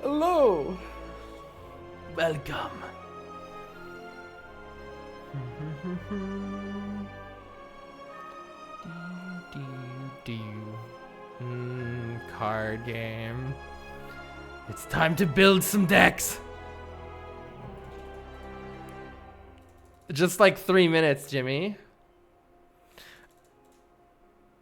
Hello. Welcome. Card game. It's time to build some decks. Just like 3 minutes, Jimmy.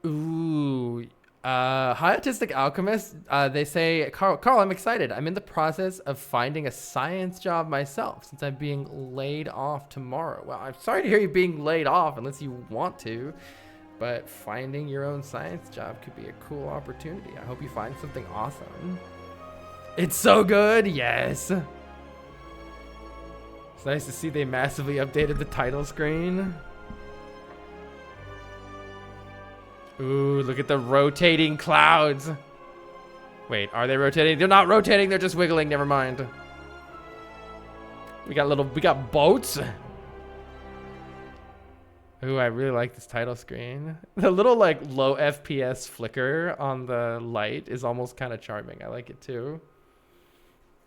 Ooh. Hi, Autistic Alchemist. They say, Carl, I'm excited. I'm in the process of finding a science job myself since I'm being laid off tomorrow. Well, I'm sorry to hear you being laid off unless you want to, but finding your own science job could be a cool opportunity. I hope you find something awesome. It's so good. Yes. It's nice to see they massively updated the title screen. Ooh, look at the rotating clouds. Wait, are they rotating? They're not rotating, they're just wiggling, never mind. We got boats. Ooh, I really like this title screen. The little like low FPS flicker on the light is almost kind of charming. I like it too.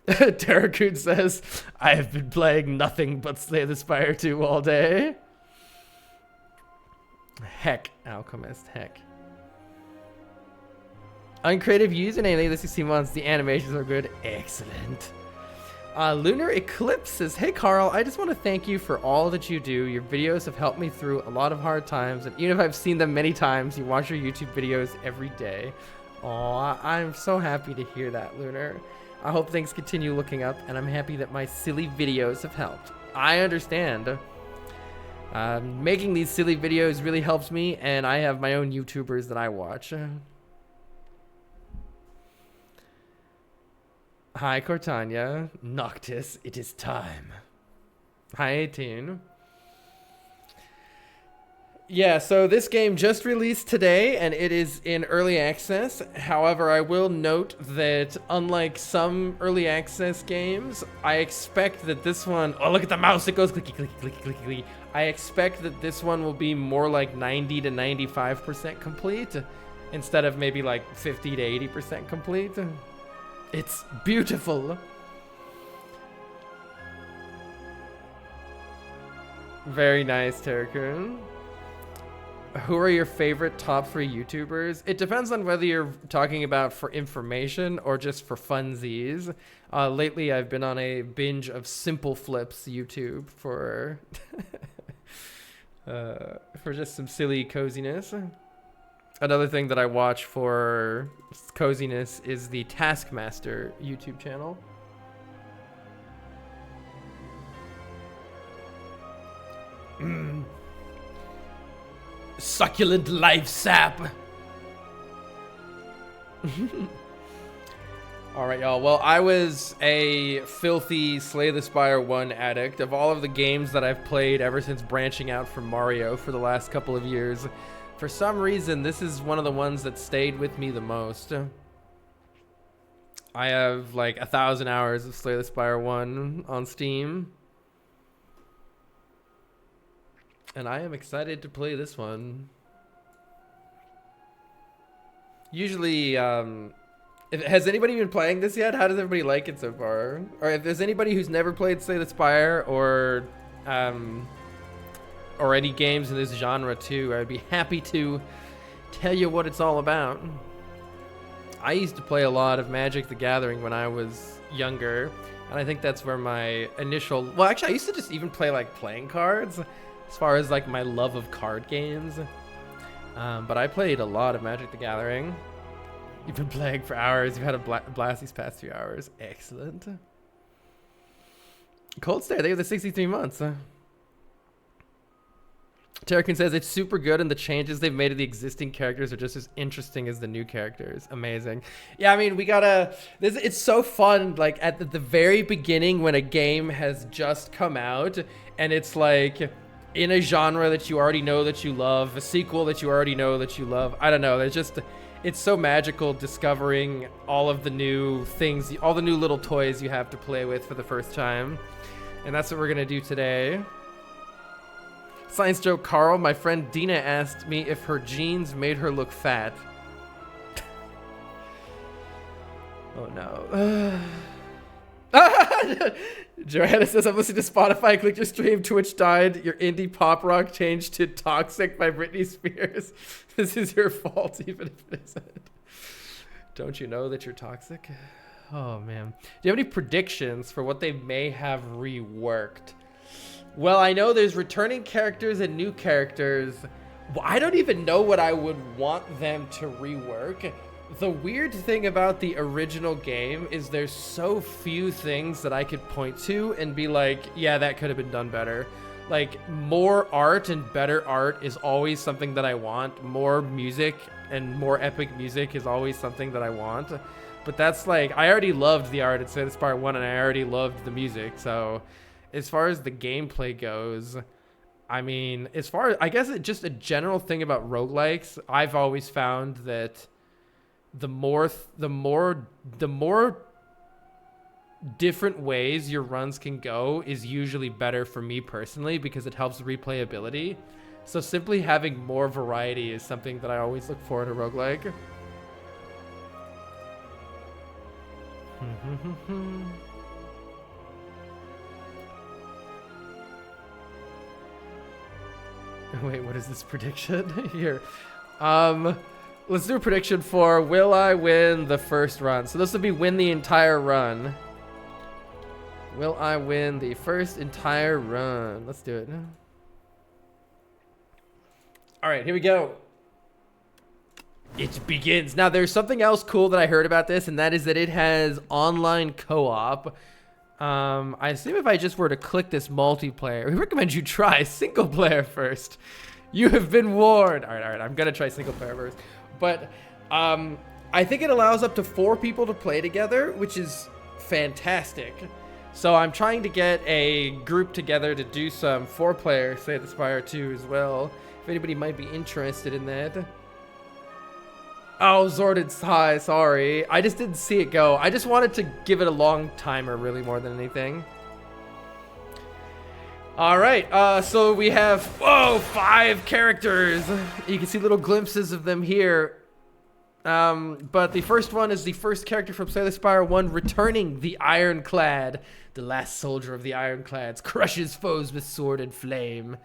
Terracoon says, I have been playing nothing but Slay the Spire 2 all day. Heck, Alchemist, heck. Uncreative username, the 16 months. The animations are good. Excellent. Lunar Eclipse says, hey Carl, I just want to thank you for all that you do. Your videos have helped me through a lot of hard times, and even if I've seen them many times, you watch your YouTube videos every day. Aw, I'm so happy to hear that, Lunar. I hope things continue looking up, and I'm happy that my silly videos have helped. I understand. Making these silly videos really helps me, and I have my own YouTubers that I watch. Hi, Cortania. Noctis, it is time. Hi, 18. Yeah, so this game just released today, and it is in early access. However, I will note that unlike some early access games, I expect that this one... Oh, look at the mouse. It goes clicky, clicky, clicky, clicky, clicky. I expect that this one will be more like 90 to 95% complete, instead of maybe like 50 to 80% complete. It's beautiful. Very nice, Terracoon. Who are your favorite top 3 YouTubers? It depends on whether you're talking about for information or just for funsies. Lately, I've been on a binge of Simple Flips YouTube for just some silly coziness. Another thing that I watch for coziness is the Taskmaster YouTube channel. Succulent life sap. All right, y'all. Well, I was a filthy Slay the Spire 1 addict. Of all of the games that I've played ever since branching out from Mario for the last couple of years, for some reason, this is one of the ones that stayed with me the most. I have like 1,000 hours of Slay the Spire 1 on Steam. And I am excited to play this one. Usually, has anybody been playing this yet? How does everybody like it so far? Or if there's anybody who's never played Slay the Spire or any games in this genre too, I'd be happy to tell you what it's all about. I used to play a lot of Magic the Gathering when I was younger, and I think that's where my initial... Well, actually, I used to just even play like playing cards, as far as like my love of card games. But I played a lot of Magic the Gathering. You've been playing for hours. You've had a blast these past 2 hours. Excellent. Cold Stare, they have the 63 months. Terrakin says it's super good, and the changes they've made to the existing characters are just as interesting as the new characters. Amazing. Yeah, I mean, we gotta... It's so fun, like, at the very beginning when a game has just come out, and it's like... in a genre that you already know that you love, a sequel that you already know that you love. I don't know, it's so magical discovering all of the new things, all the new little toys you have to play with for the first time. And that's what we're gonna do today. Science joke, Carl, my friend Dina asked me if her jeans made her look fat. Oh no. Joanna says, I'm listening to Spotify, clicked your stream, Twitch died, your indie pop rock changed to Toxic by Britney Spears. This is your fault, even if it isn't. Don't you know that you're toxic? Oh, man. Do you have any predictions for what they may have reworked? Well, I know there's returning characters and new characters. Well, I don't even know what I would want them to rework. The weird thing about the original game is there's so few things that I could point to and be like, yeah, that could have been done better. Like, more art and better art is always something that I want. More music and more epic music is always something that I want. But that's like, I already loved the art in Slay the Spire 1 and I already loved the music. So as far as the gameplay goes, I mean, as far as, I guess it's just a general thing about roguelikes, I've always found that the more different ways your runs can go is usually better for me personally because it helps replayability. So simply having more variety is something that I always look for in a roguelike. Wait, what is this prediction? Here. Let's do a prediction for will I win the first run? So this will be win the entire run. Will I win the first entire run? Let's do it. All right, here we go. It begins. Now, there's something else cool that I heard about this, and that is that it has online co-op. I assume if I just were to click this multiplayer, we recommend you try single player first. You have been warned. All right, I'm gonna try single player first. But I think it allows up to 4 people to play together, which is fantastic. So I'm trying to get a group together to do some 4-player Slay the Spire 2 as well. If anybody might be interested in that. Oh, Zordon's high, sorry. I just didn't see it go. I just wanted to give it a long timer, really, more than anything. All right, so we have, 5 characters. You can see little glimpses of them here. But the first one is the first character from Slay the Spire 1, returning the Ironclad. The last soldier of the Ironclads crushes foes with sword and flame.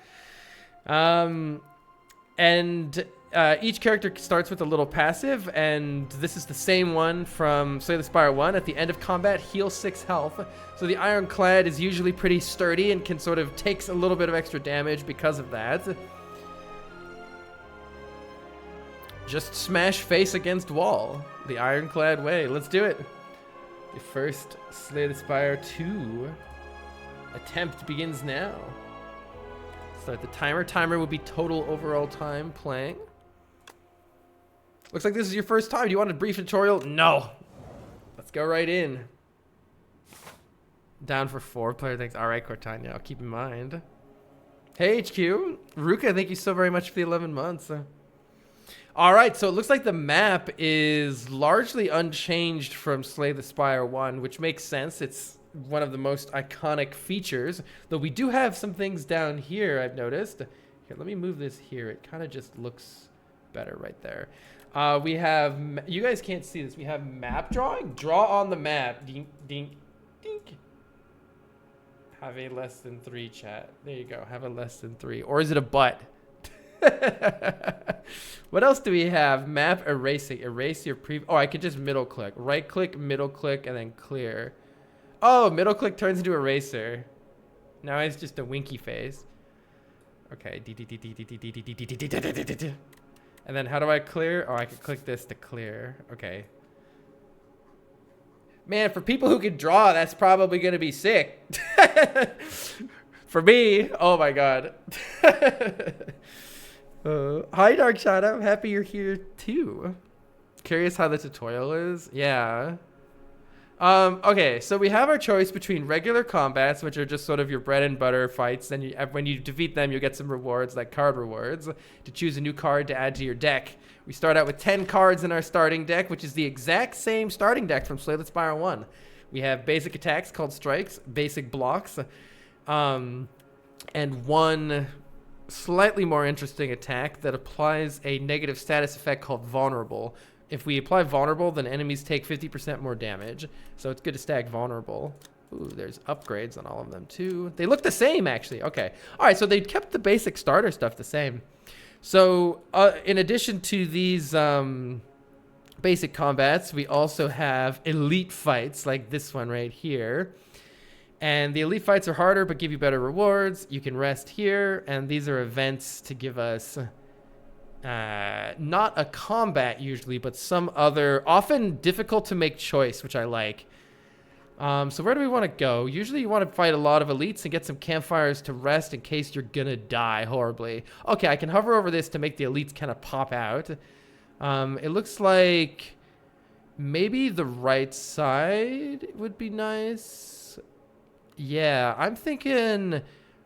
Each character starts with a little passive, and this is the same one from Slay the Spire 1. At the end of combat, heal 6 health. So the Ironclad is usually pretty sturdy and can sort of takes a little bit of extra damage because of that. Just smash face against wall. The Ironclad way. Let's do it. The first Slay the Spire 2 attempt begins now. Start the timer. Timer will be total overall time playing. Looks like this is your first time. Do you want a brief tutorial? No. Let's go right in. Down for 4-player things. All right, Cortana, I'll keep in mind. Hey, HQ. Ruka, thank you so very much for the 11 months. All right, so it looks like the map is largely unchanged from Slay the Spire 1, which makes sense. It's one of the most iconic features, though we do have some things down here I've noticed. Here, let me move this here. It kind of just looks better right there. We have, you guys can't see this, we have map drawing. Draw on the map. Dink, dink, dink. Have a less than 3 chat. There you go, have a less than 3. Or is it a butt? What else do we have? Map erasing. Erase your oh, I could just middle click. Right click, middle click, and then clear. Oh, middle click turns into eraser. Now it's just a winky face. Okay. And then how do I clear? Oh, I can click this to clear. Okay. Man, for people who can draw, that's probably going to be sick. For me, oh my god. Hi, Dark Shadow. I'm happy you're here too. Curious how the tutorial is? Yeah. Okay, so we have our choice between regular combats, which are just sort of your bread and butter fights, and when you defeat them, you'll get some rewards, like card rewards, to choose a new card to add to your deck. We start out with 10 cards in our starting deck, which is the exact same starting deck from Slay the Spire 1. We have basic attacks called strikes, basic blocks, and one slightly more interesting attack that applies a negative status effect called vulnerable. If we apply vulnerable, then enemies take 50% more damage. So it's good to stack vulnerable. Ooh, there's upgrades on all of them too. They look the same actually. Okay. All right, so they kept the basic starter stuff the same. So in addition to these basic combats, we also have elite fights like this one right here. And the elite fights are harder but give you better rewards. You can rest here, and these are events to give us not a combat usually, but some other, often difficult to make choice, which I like. So where do we want to go? Usually you want to fight a lot of elites and get some campfires to rest in case you're gonna die horribly. Okay, I can hover over this to make the elites kind of pop out. It looks like maybe the right side would be nice. Yeah, I'm thinking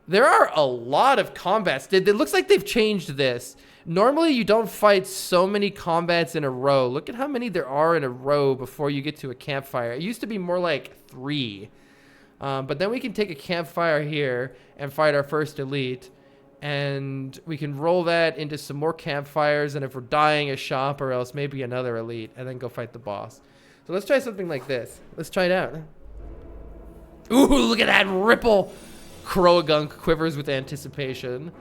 there are a lot of combats. It looks like they've changed this. Normally, you don't fight so many combats in a row. Look at how many there are in a row before you get to a campfire. It used to be more like 3. But then we can take a campfire here and fight our first elite. And we can roll that into some more campfires. And if we're dying, a shop or else maybe another elite. And then go fight the boss. So let's try something like this. Let's try it out. Ooh, look at that ripple. Croagunk quivers with anticipation.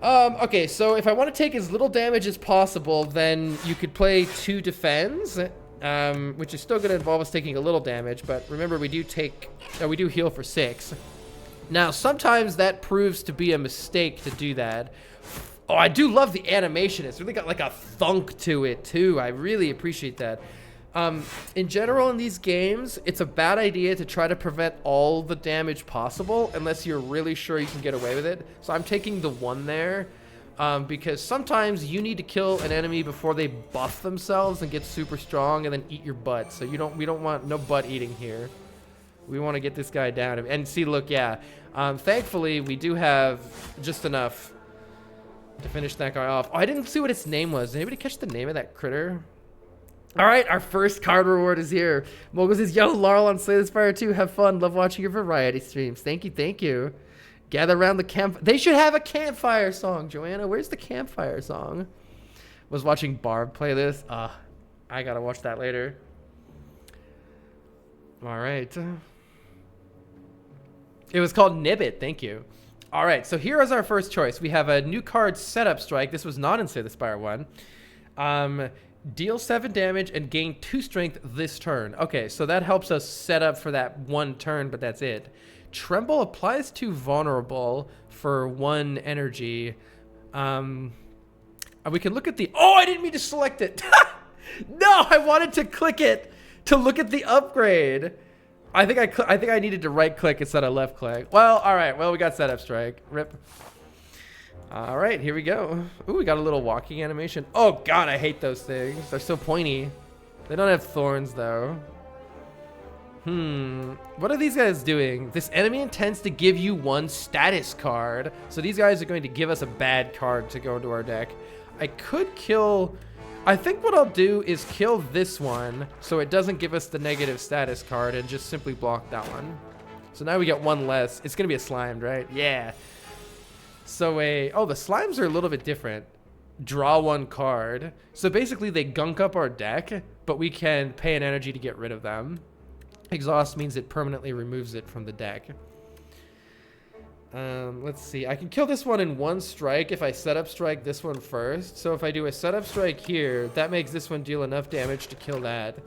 Okay, so if I want to take as little damage as possible, then you could play 2 defends, which is still going to involve us taking a little damage. But remember, we do heal for 6. Now, sometimes that proves to be a mistake to do that. Oh, I do love the animation. It's really got like a thunk to it too. I really appreciate that. In general, in these games, it's a bad idea to try to prevent all the damage possible unless you're really sure you can get away with it. So I'm taking the 1 there because sometimes you need to kill an enemy before they buff themselves and get super strong and then eat your butt. So we don't want no butt eating here. We want to get this guy down. And see, look, yeah. Thankfully, we do have just enough to finish that guy off. Oh, I didn't see what its name was. Did anybody catch the name of that critter? All right, our first card reward is here. Mogul says, yo, Laurel on Slay the Spire 2. Have fun. Love watching your variety streams. Thank you, thank you. Gather around the camp. They should have a campfire song, Joanna. Where's the campfire song? Was watching Barb play this. I gotta watch that later. All right. It was called Nibbit. Thank you. All right, so here is our first choice. We have a new card, Setup Strike. This was not in Slay the Spire 1. Deal 7 damage and gain 2 strength this turn. Okay, so that helps us set up for that 1 turn, but that's it. Tremble applies to vulnerable for 1 energy. We can look at the... Oh, I didn't mean to select it. No, I wanted to click it to look at the upgrade. I think I needed to right click instead of left click. Well, all right. Well, we got Setup Strike. Rip. All right, here we go. Ooh, we got a little walking animation. Oh, God, I hate those things. They're so pointy. They don't have thorns, though. What are these guys doing? This enemy intends to give you 1 status card. So these guys are going to give us a bad card to go into our deck. I could kill... I think what I'll do is kill this one so it doesn't give us the negative status card and just simply block that one. So now we get 1 less. It's going to be a slimed, right? Yeah. So oh, the slimes are a little bit different. Draw 1 card. So basically they gunk up our deck, but we can pay an energy to get rid of them. Exhaust means it permanently removes it from the deck. Let's see. I can kill this one in 1 strike if I Setup Strike this one first. So if I do a Setup Strike here, that makes this one deal enough damage to kill that,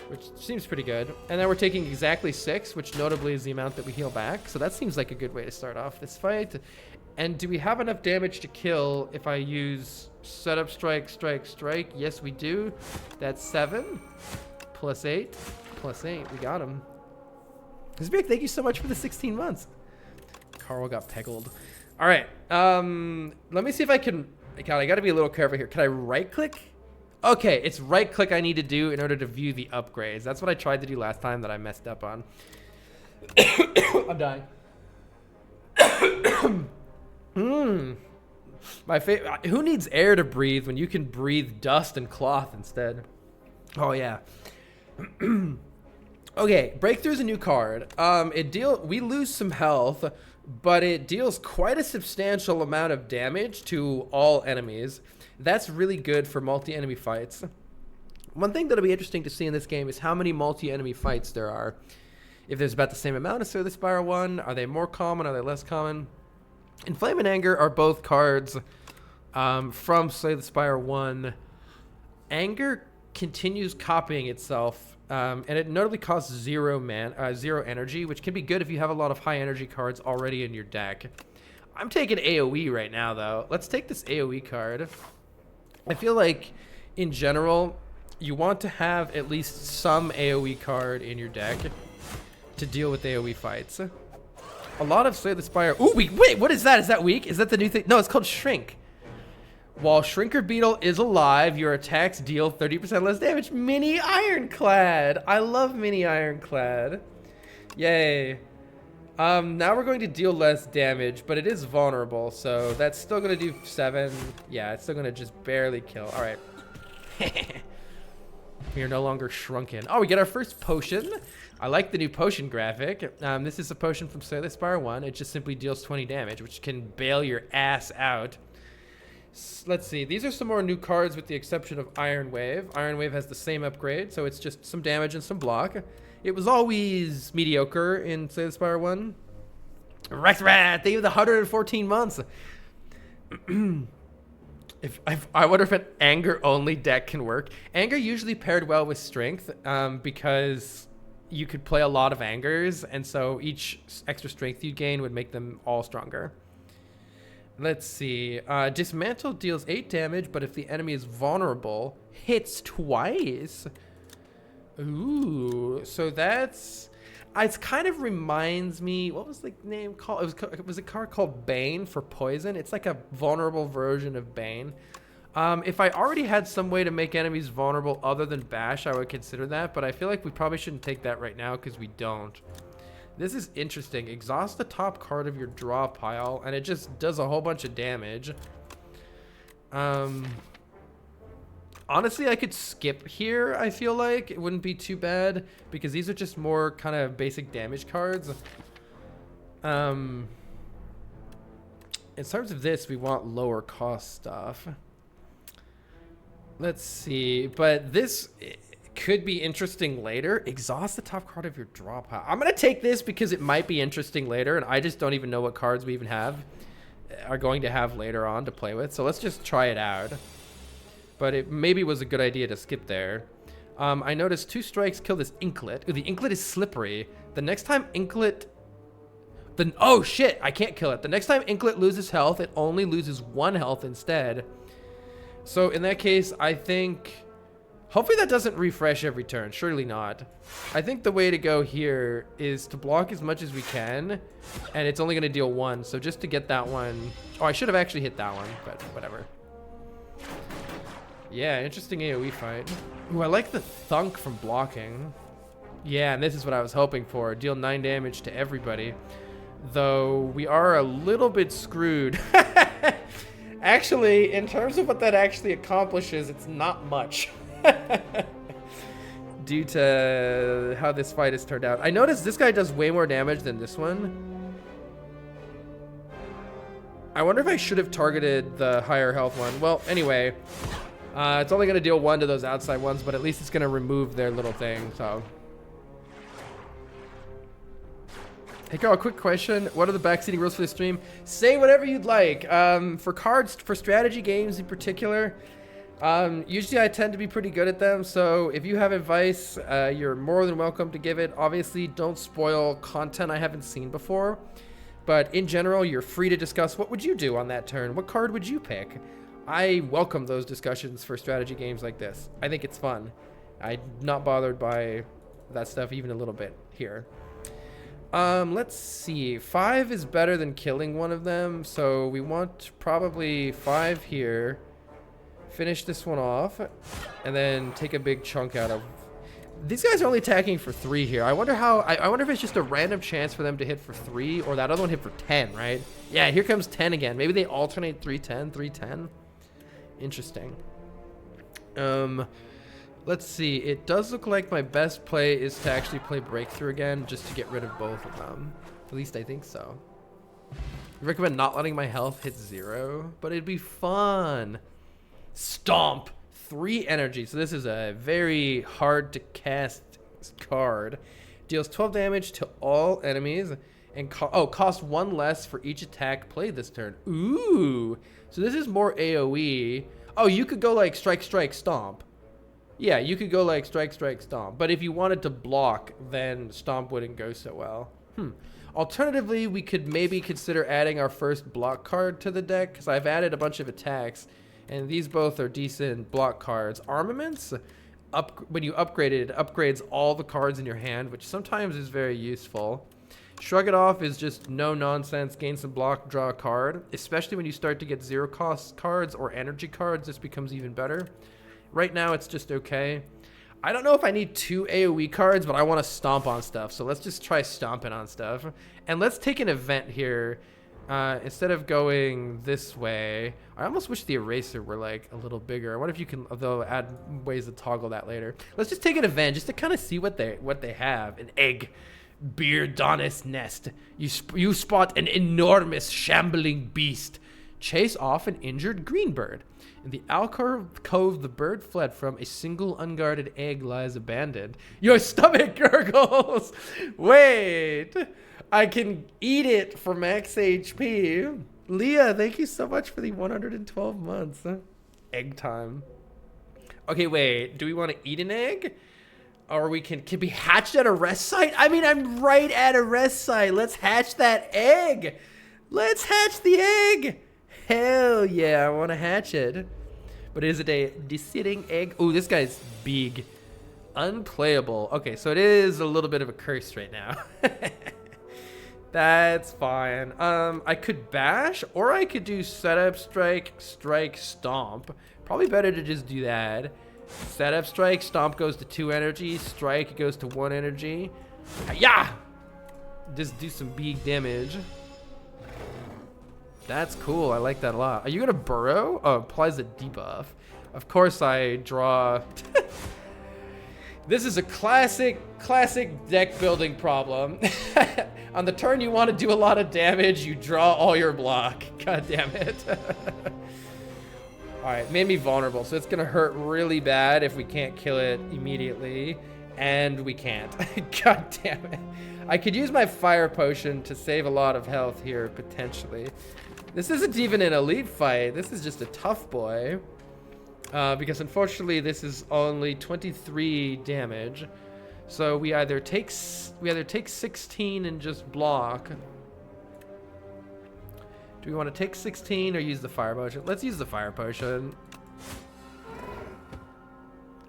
which seems pretty good. And then we're taking exactly 6, which notably is the amount that we heal back. So that seems like a good way to start off this fight. And do we have enough damage to kill if I use Setup Strike, Strike, Strike? Yes, we do. That's 7 plus 8 plus 8. We got him. Zbig, thank you so much for the 16 months. Carl got peggled. All right. Let me see if I can... God, I got to be a little careful here. Can I right-click? Okay, it's right-click I need to do in order to view the upgrades. That's what I tried to do last time that I messed up on. I'm dying. My favorite. Who needs air to breathe when you can breathe dust and cloth instead? Oh yeah. Okay, Breakthrough's a new card. We lose some health, but it deals quite a substantial amount of damage to all enemies. That's really good for multi-enemy fights. One thing that'll be interesting to see in this game is how many multi-enemy fights there are. if there's about the same amount as Slay the Spire 1, are they more common, are they less common? Inflame and Anger are both cards from Slay the Spire 1. Anger continues copying itself, and it notably costs zero energy, which can be good if you have a lot of high energy cards already in your deck. I'm taking AoE right now, though. Let's take this AoE card. I feel like, in general, you want to have at least some AoE card in your deck to deal with AoE fights. A lot of Slay the Spire... Ooh, wait, what is that? Is that weak? Is that the new thing? No, it's called Shrink. While Shrinker Beetle is alive, your attacks deal 30% less damage. Mini Ironclad. I love Mini Ironclad. Yay. Now we're going to deal less damage, but it is vulnerable, so that's still going to do 7. Yeah, it's still going to just barely kill. All right. We are no longer shrunken. Oh, we get our first potion. I like the new potion graphic. This is a potion from Slay the Spire 1. It just simply deals 20 damage, which can bail your ass out. Let's see. These are some more new cards with the exception of Iron Wave. Iron Wave has the same upgrade, so it's just some damage and some block. It was always mediocre in Slay the Spire 1. Rexrat, they have the 114 months. I wonder if an anger-only deck can work. Anger usually paired well with strength because you could play a lot of angers, and so each extra strength you gain would make them all stronger. Let's see. Dismantle deals 8 damage, but if the enemy is vulnerable, hits twice. Ooh, so that's... It kind of reminds me... What was the name called? It was a card called Bane for poison. It's like a vulnerable version of Bane. If I already had some way to make enemies vulnerable other than Bash, I would consider that, but I feel like we probably shouldn't take that right now because we don't. This is interesting. Exhaust the top card of your draw pile, and it just does a whole bunch of damage. Honestly, I could skip here, I feel like. It wouldn't be too bad, because these are just more kind of basic damage cards. In terms of this, we want lower cost stuff. Let's see, but this could be interesting later. Exhaust the top card of your draw pile. I'm going to take this because it might be interesting later, and I just don't even know what cards we even are going to have later on to play with. So let's just try it out. But it maybe was a good idea to skip there. I noticed 2 strikes kill this Inklet. Ooh, the Inklet is slippery. The next time Inklet... Oh, shit, I can't kill it. The next time Inklet loses health, it only loses 1 health instead. So in that case, I think... Hopefully that doesn't refresh every turn. Surely not. I think the way to go here is to block as much as we can, and it's only going to deal 1. So just to get that one... Oh, I should have actually hit that one, but whatever. Yeah, interesting AoE fight. Ooh, I like the thunk from blocking. Yeah, and this is what I was hoping for. Deal 9 damage to everybody. Though we are a little bit screwed. Actually, in terms of what that actually accomplishes, it's not much. Due to how this fight has turned out. I noticed this guy does way more damage than this one. I wonder if I should have targeted the higher health one. Well, anyway, it's only going to deal 1 to those outside ones, but at least it's going to remove their little thing, so. Hey Carl, quick question. What are the backseating rules for the stream? Say whatever you'd like. For cards, for strategy games in particular, usually I tend to be pretty good at them, so if you have advice, you're more than welcome to give it. Obviously, don't spoil content I haven't seen before, but in general, you're free to discuss what would you do on that turn? What card would you pick? I welcome those discussions for strategy games like this. I think it's fun. I'm not bothered by that stuff even a little bit here. Let's see. 5 is better than killing one of them, so we want probably 5 here. Finish this one off, and then take a big chunk out of... These guys are only attacking for 3 here. I wonder how... I wonder if it's just a random chance for them to hit for 3, or that other one hit for 10, right? Yeah, here comes 10 again. Maybe they alternate 3-10, 3-10. Interesting. Let's see. It does look like my best play is to actually play Breakthrough again, just to get rid of both of them. At least I think so. I recommend not letting my health hit 0, but it'd be fun. Stomp. 3 energy. So this is a very hard to cast card. Deals 12 damage to all enemies and cost 1 less for each attack played this turn. Ooh. So this is more AoE. Oh, you could go like strike, strike, stomp. Yeah, you could go like strike, strike, stomp. But if you wanted to block, then stomp wouldn't go so well. Alternatively, we could maybe consider adding our first block card to the deck, because I've added a bunch of attacks, and these both are decent block cards. Armaments, when you upgrade it, it upgrades all the cards in your hand, which sometimes is very useful. Shrug It Off is just no nonsense, gain some block, draw a card. Especially when you start to get 0 cost cards or energy cards, this becomes even better. Right now, it's just okay. I don't know if I need 2 AoE cards, but I want to stomp on stuff. So let's just try stomping on stuff. And let's take an event here. Instead of going this way, I almost wish the eraser were like a little bigger. I wonder if you can, though, add ways to toggle that later. Let's just take an event just to kind of see what they have. An egg. Beardonis nest. You spot an enormous shambling beast. Chase off an injured green bird. In the alcove the bird fled from, a single unguarded egg lies abandoned. Your stomach gurgles. Wait, I can eat it for max HP. Leah, thank you so much for the 112 months. Egg time. Okay, wait, do we want to eat an egg? Or we can we hatch at a rest site? I mean, I'm right at a rest site. Let's hatch that egg. Let's hatch the egg. Hell yeah, I want to hatch it. But is it a desitting egg? Oh, this guy's big. Unplayable. Okay, so it is a little bit of a curse right now. That's fine. I could bash, or I could do setup, strike, strike, stomp. Probably better to just do that. Setup, strike, stomp goes to 2 energy. Strike goes to 1 energy. Yeah! Just do some big damage. That's cool. I like that a lot. Are you gonna burrow? Oh, applies a debuff. Of course I draw. This is a classic deck building problem. On the turn you want to do a lot of damage, you draw all your block. God damn it. Alright, made me vulnerable, so it's gonna hurt really bad if we can't kill it immediately. And we can't. God damn it. I could use my fire potion to save a lot of health here, potentially. This isn't even an elite fight. This is just a tough boy. Because unfortunately, this is only 23 damage. So we either take 16 and just block. Do we want to take 16 or use the fire potion? Let's use the fire potion.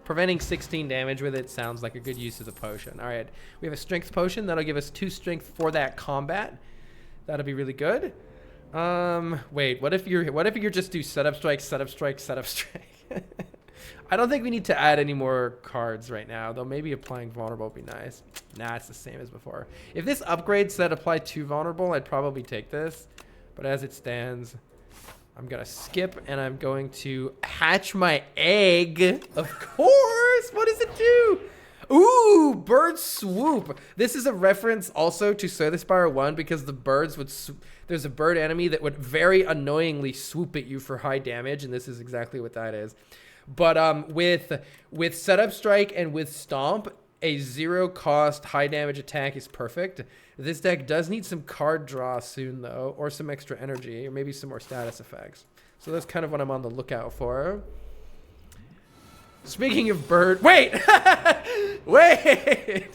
Preventing 16 damage with it sounds like a good use of the potion. All right, we have a strength potion. That'll give us 2 strength for that combat. That'll be really good. Wait, what if you just do setup strike, setup strike, setup strike? I don't think we need to add any more cards right now, though maybe applying vulnerable would be nice. Nah, it's the same as before. If this upgrade said apply 2 vulnerable, I'd probably take this. But as it stands, I'm gonna skip and I'm going to hatch my egg. Of course! What does it do? Ooh, bird swoop. This is a reference also to Slay the Spire 1 because the birds would, there's a bird enemy that would very annoyingly swoop at you for high damage, and this is exactly what that is. But with setup strike and with stomp, a 0 cost high damage attack is perfect. This deck does need some card draw soon though, or some extra energy, or maybe some more status effects. So that's kind of what I'm on the lookout for. Speaking of bird, wait, wait,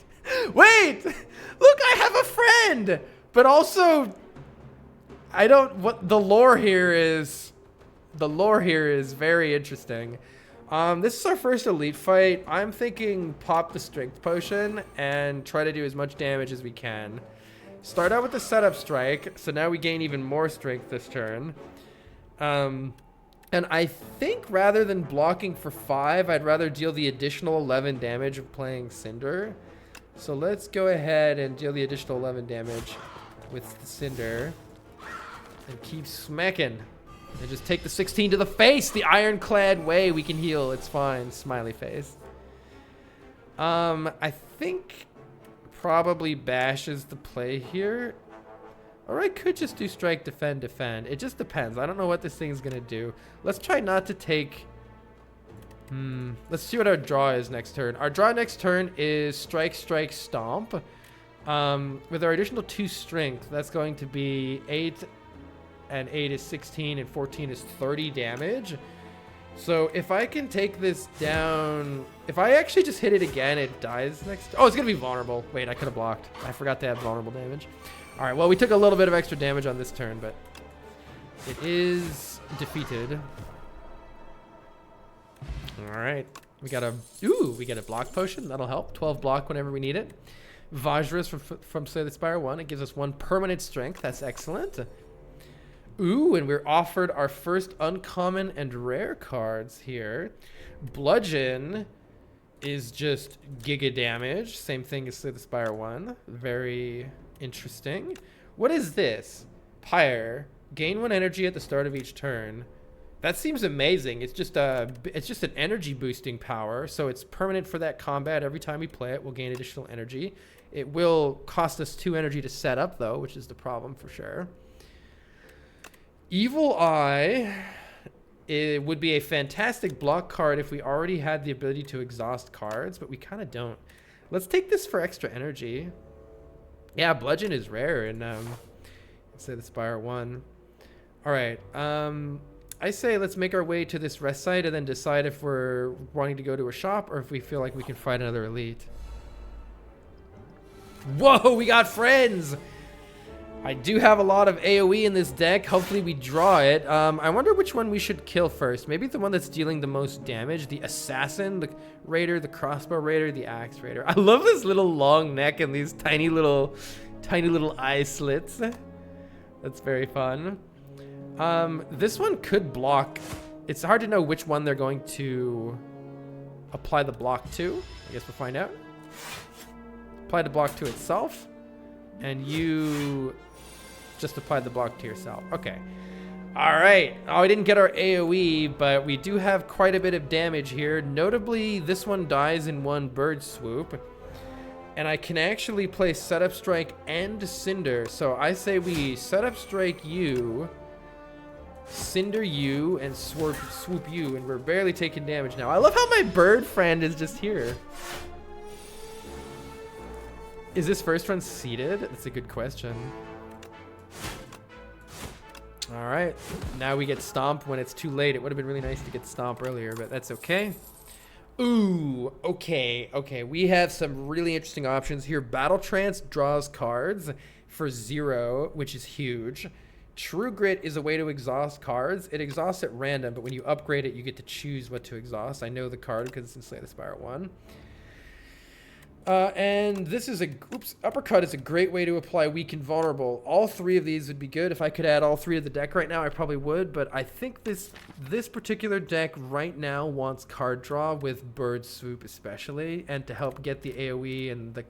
wait, look, I have a friend, but also what the lore here is very interesting. This is our first elite fight. I'm thinking pop the strength potion and try to do as much damage as we can. Start out with the setup strike, so now we gain even more strength this turn. And I think rather than blocking for 5, I'd rather deal the additional 11 damage of playing Cinder. So let's go ahead and deal the additional 11 damage with the Cinder. And keep smacking. And just take the 16 to the face. The ironclad way. We can heal. It's fine. Smiley face. I think probably bash is the play here. Or I could just do strike, defend, defend. It just depends. I don't know what this thing is going to do. Let's try not to take Let's see what our draw is next turn. Our draw next turn is strike, strike, stomp. With our additional 2 strength, that's going to be 8, and 8 is 16, and 14 is 30 damage. So if I can take this down, if I actually just hit it again, it dies next. Oh, it's going to be vulnerable. Wait, I could have blocked. I forgot to add vulnerable damage. All right, well, we took a little bit of extra damage on this turn, but it is defeated. All right, we got a block potion. That'll help. 12 block whenever we need it. Vajra's from Slay the Spire 1. It gives us 1 permanent strength. That's excellent. Ooh, and we're offered our first uncommon and rare cards here. Bludgeon is just giga damage. Same thing as Slay the Spire 1. Very interesting. What is this? Pyre. Gain 1 energy at the start of each turn. That seems amazing. It's just an energy boosting power, so it's permanent for that combat. Every time we play it, we'll gain additional energy. It will cost us 2 energy to set up, though, which is the problem for sure. Evil Eye, it would be a fantastic block card if we already had the ability to exhaust cards, but we kind of don't. Let's take this for extra energy. Yeah, Bludgeon is rare in Slay the Spire 1. All right. I say let's make our way to this rest site and then decide if we're wanting to go to a shop or if we feel like we can fight another elite. Whoa, we got friends! I do have a lot of AoE in this deck. Hopefully we draw it. I wonder which one we should kill first. Maybe the one that's dealing the most damage. The Assassin, the Raider, the Crossbow Raider, the Axe Raider. I love this little long neck and these tiny little eye slits. That's very fun. This one could block. It's hard to know which one they're going to apply the block to. I guess we'll find out. Apply the block to itself. And you just applied the block to yourself. Okay. All right. Oh, we didn't get our AoE, but we do have quite a bit of damage here. Notably, this one dies in 1 bird swoop. And I can actually play Setup Strike and Cinder. So I say we Setup Strike you, Cinder you, and swoop you. And we're barely taking damage now. I love how my bird friend is just here. Is this first run seeded? That's a good question. All right. Now we get Stomp when it's too late. It would have been really nice to get Stomp earlier, but that's okay. Ooh, okay. Okay, we have some really interesting options here. Battle Trance draws cards for 0, which is huge. True Grit is a way to exhaust cards. It exhausts at random, but when you upgrade it, you get to choose what to exhaust. I know the card because it's in Slay the Spire 1. And this is Uppercut is a great way to apply weak and vulnerable. All 3 of these would be good. If I could add all 3 to the deck right now, I probably would. But I think this particular deck right now wants card draw with Bird Swoop especially, and to help get the AoE and the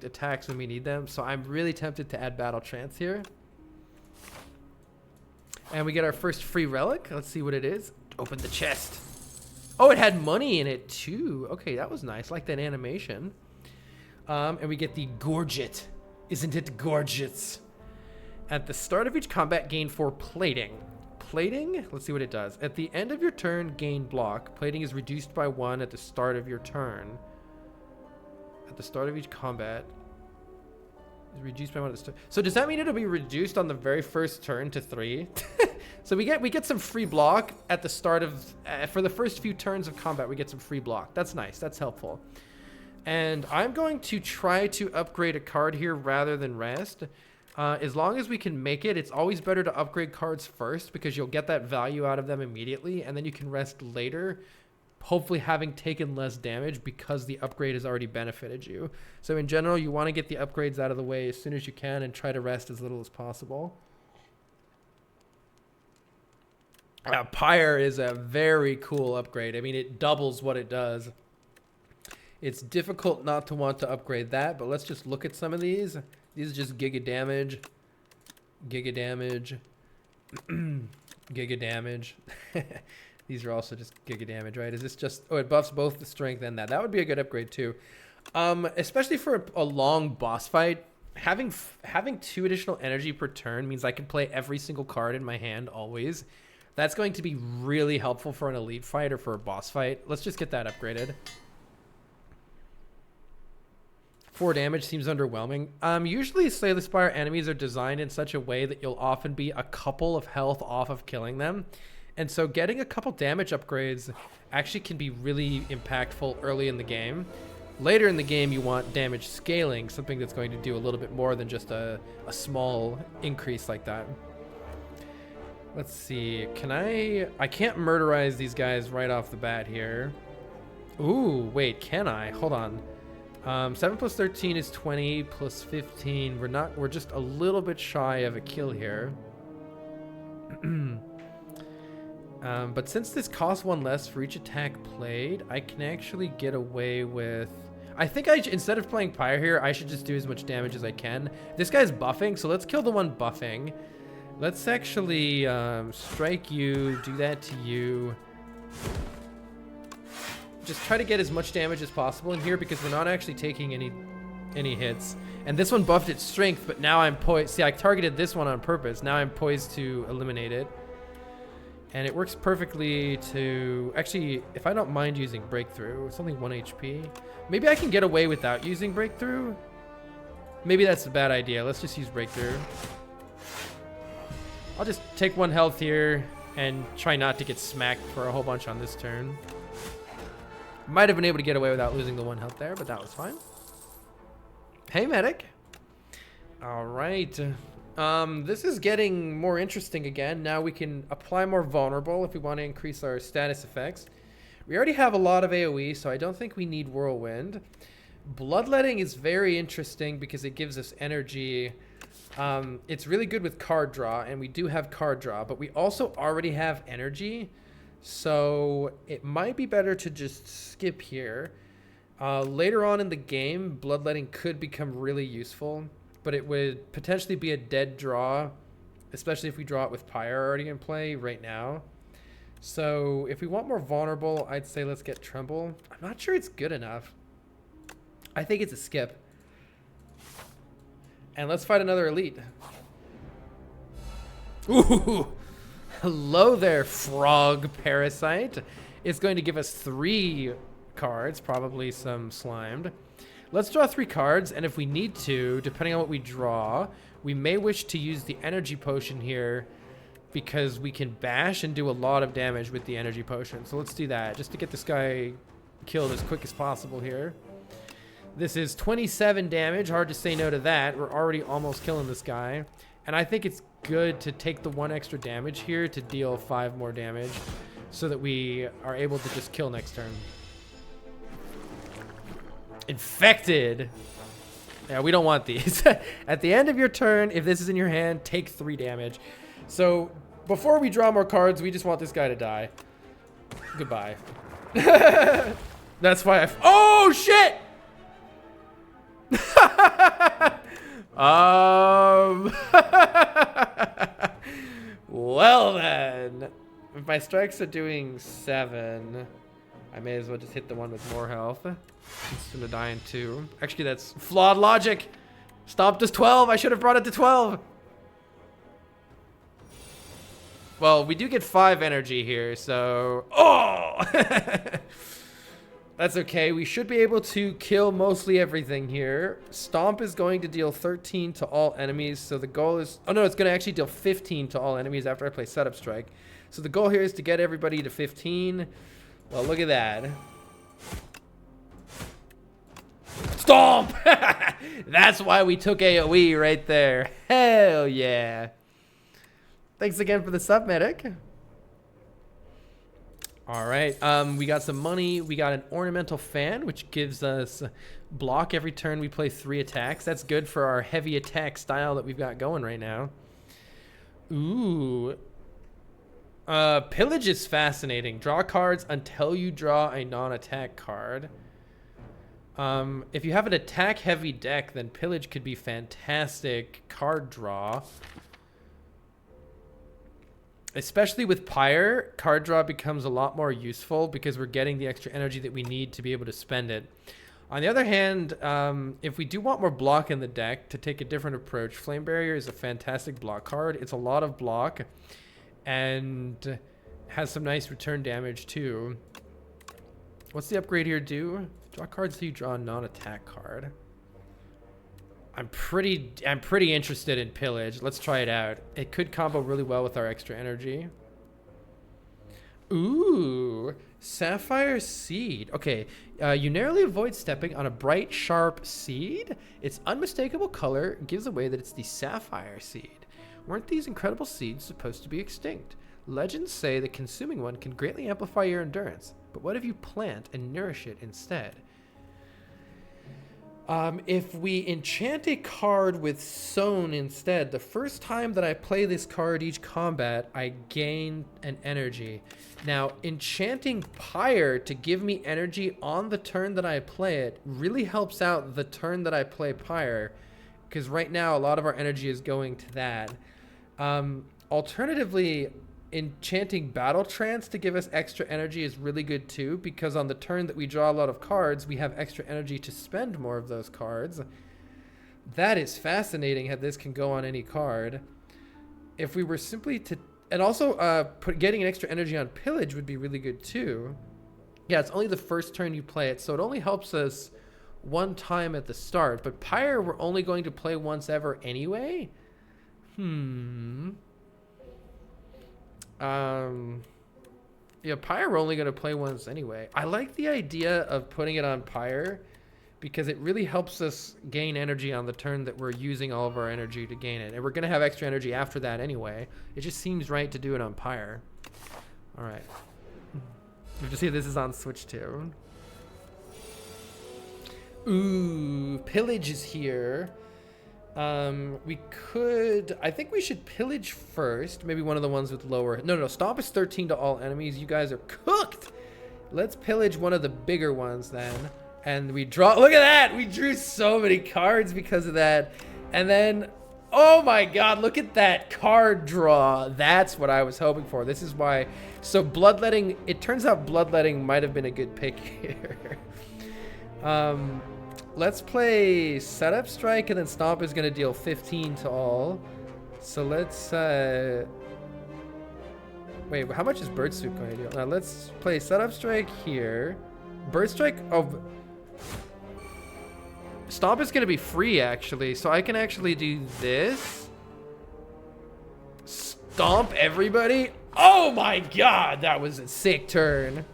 attacks when we need them. So I'm really tempted to add Battle Trance here. And we get our first free relic. Let's see what it is. Open the chest. Oh, it had money in it too. Okay, that was nice. I like that animation. And we get the Gorget. Isn't it gorgeous? At the start of each combat, gain 4 plating. Plating? Let's see what it does. At the end of your turn, gain block. Plating is reduced by 1 at the start of your turn. At the start of each combat. Is reduced by 1 at the start. So does that mean it'll be reduced on the very first turn to 3? So we get some free block at the start of... for the first few turns of combat, we get some free block. That's nice. That's helpful. And I'm going to try to upgrade a card here rather than rest. As long as we can make it, it's always better to upgrade cards first because you'll get that value out of them immediately, and then you can rest later, hopefully having taken less damage because the upgrade has already benefited you. So in general, you want to get the upgrades out of the way as soon as you can and try to rest as little as possible. Pyre is a very cool upgrade. I mean, it doubles what it does. It's difficult not to want to upgrade that, but let's just look at some of these. These are just giga damage. Giga damage. Giga damage. These are also just giga damage, right? Is this just... Oh, it buffs both the strength and that. That would be a good upgrade too. Especially for a long boss fight. Having 2 additional energy per turn means I can play every single card in my hand always. That's going to be really helpful for an elite fight or for a boss fight. Let's just get that upgraded. 4 damage seems underwhelming. Usually Slay the Spire enemies are designed in such a way that you'll often be a couple of health off of killing them. And so getting a couple damage upgrades actually can be really impactful early in the game. Later in the game, you want damage scaling, something that's going to do a little bit more than just a small increase like that. Let's see, I can't murderize these guys right off the bat here. Ooh, wait, can I? Hold on. 7 plus 13 is 20 plus 15. We're just a little bit shy of a kill here. But since this costs 1 less for each attack played, I can actually get away with... I think instead of playing Pyre here, I should just do as much damage as I can. This guy's buffing, so let's kill the one buffing. Let's actually strike you, do that to you. Just try to get as much damage as possible in here because we're not actually taking any hits. And this one buffed its strength, but now I'm poised. See, I targeted this one on purpose. Now I'm poised to eliminate it. And it works perfectly to... Actually, if I don't mind using Breakthrough, it's only 1 HP. Maybe I can get away without using Breakthrough. Maybe that's a bad idea. Let's just use Breakthrough. I'll just take 1 health here and try not to get smacked for a whole bunch on this turn. Might have been able to get away without losing the 1 health there, but that was fine. Hey, medic. All right. This is getting more interesting again. Now we can apply more vulnerable if we want to increase our status effects. We already have a lot of AoE, so I don't think we need Whirlwind. Bloodletting is very interesting because it gives us energy. It's really good with card draw, and we do have card draw, but we also already have energy. So it might be better to just skip here. Later on in the game, Bloodletting could become really useful, but it would potentially be a dead draw, especially if we draw it with Pyre already in play right now. So if we want more vulnerable, I'd say let's get Tremble. I'm not sure it's good enough. I think it's a skip. And let's fight another elite. Ooh! Hello there, frog parasite. It's going to give us 3 cards, probably some slimed. Let's draw 3 cards, and if we need to, depending on what we draw, we may wish to use the energy potion here because we can bash and do a lot of damage with the energy potion. So let's do that, just to get this guy killed as quick as possible here. This is 27 damage. Hard to say no to that. We're already almost killing this guy. And I think it's good to take the 1 extra damage here to deal 5 more damage so that we are able to just kill next turn. Infected. Yeah, we don't want these. At the end of your turn, if this is in your hand, take 3 damage. So before we draw more cards, we just want this guy to die. Goodbye. That's why oh, shit! Well then, if my strikes are doing 7, I may as well just hit the one with more health. It's gonna die in 2. Actually, that's flawed logic. Stomped us 12. I should have brought it to 12. Well, we do get 5 energy here, so... Oh! That's okay. We should be able to kill mostly everything here. Stomp is going to deal 13 to all enemies, so the goal is... Oh, no, it's going to actually deal 15 to all enemies after I play Setup Strike. So the goal here is to get everybody to 15. Well, look at that. Stomp! That's why we took AoE right there. Hell yeah. Thanks again for the sub, medic. All right, we got some money. We got an ornamental fan, which gives us block every turn we play 3 attacks. That's good for our heavy attack style that we've got going right now. Ooh. Pillage is fascinating. Draw cards until you draw a non-attack card. If you have an attack-heavy deck, then Pillage could be fantastic card draw. Especially with Pyre, card draw becomes a lot more useful because we're getting the extra energy that we need to be able to spend it. On the other hand, if we do want more block in the deck to take a different approach, Flame Barrier is a fantastic block card. It's a lot of block, and has some nice return damage too. What's the upgrade here do? Draw cards so you draw a non-attack card. I'm pretty interested in Pillage. Let's try it out. It could combo really well with our extra energy. Ooh, Sapphire Seed. Okay, you narrowly avoid stepping on a bright, sharp seed. Its unmistakable color gives away that it's the Sapphire Seed. Weren't these incredible seeds supposed to be extinct? Legends say that consuming one can greatly amplify your endurance, but what if you plant and nourish it instead? If we enchant a card with Sown instead, the first time that I play this card each combat, I gain an energy. Now, enchanting Pyre to give me energy on the turn that I play it really helps out the turn that I play Pyre, because right now a lot of our energy is going to that. Alternatively, enchanting Battle Trance to give us extra energy is really good too, because on the turn that we draw a lot of cards, we have extra energy to spend more of those cards. That is fascinating how this can go on any card. If we were simply to... And also, getting an extra energy on Pillage would be really good too. Yeah, it's only the first turn you play it, so it only helps us one time at the start. But Pyre, we're only going to play once ever anyway? Yeah, Pyre we're only going to play once anyway. I like the idea of putting it on Pyre because it really helps us gain energy on the turn that we're using all of our energy to gain it. And we're going to have extra energy after that anyway. It just seems right to do it on Pyre. All right. You just see this is on Switch too. Ooh, Pillage is here. I think we should Pillage first. Maybe one of the ones with lower. No, Stomp is 13 to all enemies. You guys are cooked. Let's Pillage one of the bigger ones then. And we draw, look at that. We drew so many cards because of that. And then, oh my God, look at that card draw. That's what I was hoping for. This is why. So Bloodletting, it turns out Bloodletting might have been a good pick here. Let's play Setup Strike, and then Stomp is going to deal 15 to all. So let's... Wait, how much is Bird Soup going to deal? Now let's play Setup Strike here. Bird Strike... Oh, Stomp is going to be free, actually. So I can actually do this. Stomp everybody. Oh my God, that was a sick turn.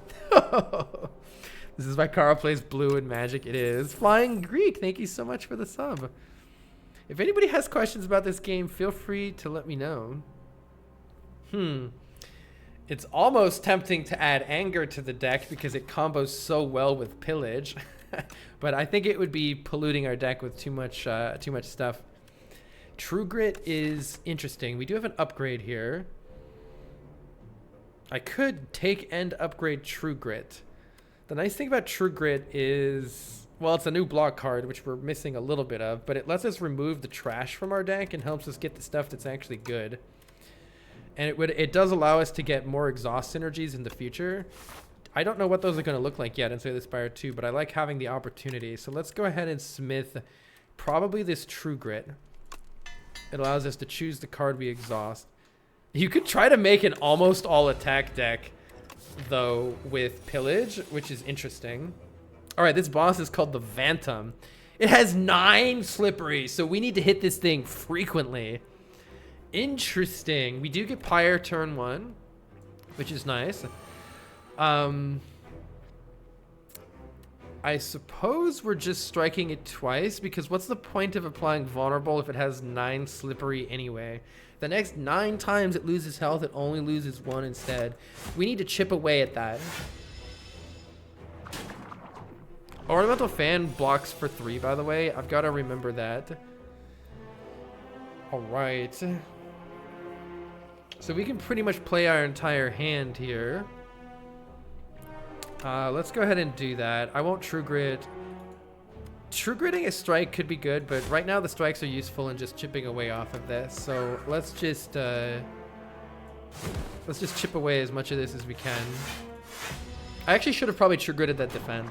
This is why Carl plays blue in Magic. It is. Flying Greek, thank you so much for the sub. If anybody has questions about this game, feel free to let me know. It's almost tempting to add Anger to the deck because it combos so well with Pillage. But I think it would be polluting our deck with too much stuff. True Grit is interesting. We do have an upgrade here. I could take and upgrade True Grit. The nice thing about True Grit is, well, it's a new block card, which we're missing a little bit of, but it lets us remove the trash from our deck and helps us get the stuff that's actually good. And it does allow us to get more exhaust synergies in the future. I don't know what those are going to look like yet in Slay the Spire 2, but I like having the opportunity. So let's go ahead and smith probably this True Grit. It allows us to choose the card we exhaust. You could try to make an almost all attack deck though with Pillage, which is interesting. All right, this boss is called the Vantum. It has 9 Slippery, so we need to hit this thing frequently. Interesting. We do get Pyre turn 1, which is nice. I suppose we're just striking it twice, because what's the point of applying Vulnerable if it has 9 Slippery anyway? The next 9 times it loses health, it only loses 1 instead. We need to chip away at that. Ornamental Fan blocks for 3, by the way. I've got to remember that. All right. So we can pretty much play our entire hand here. Let's go ahead and do that. I won't True Grit. True Gritting a strike could be good, but right now the strikes are useful in just chipping away off of this. So let's just chip away as much of this as we can. I actually should have probably True Gritted that defend.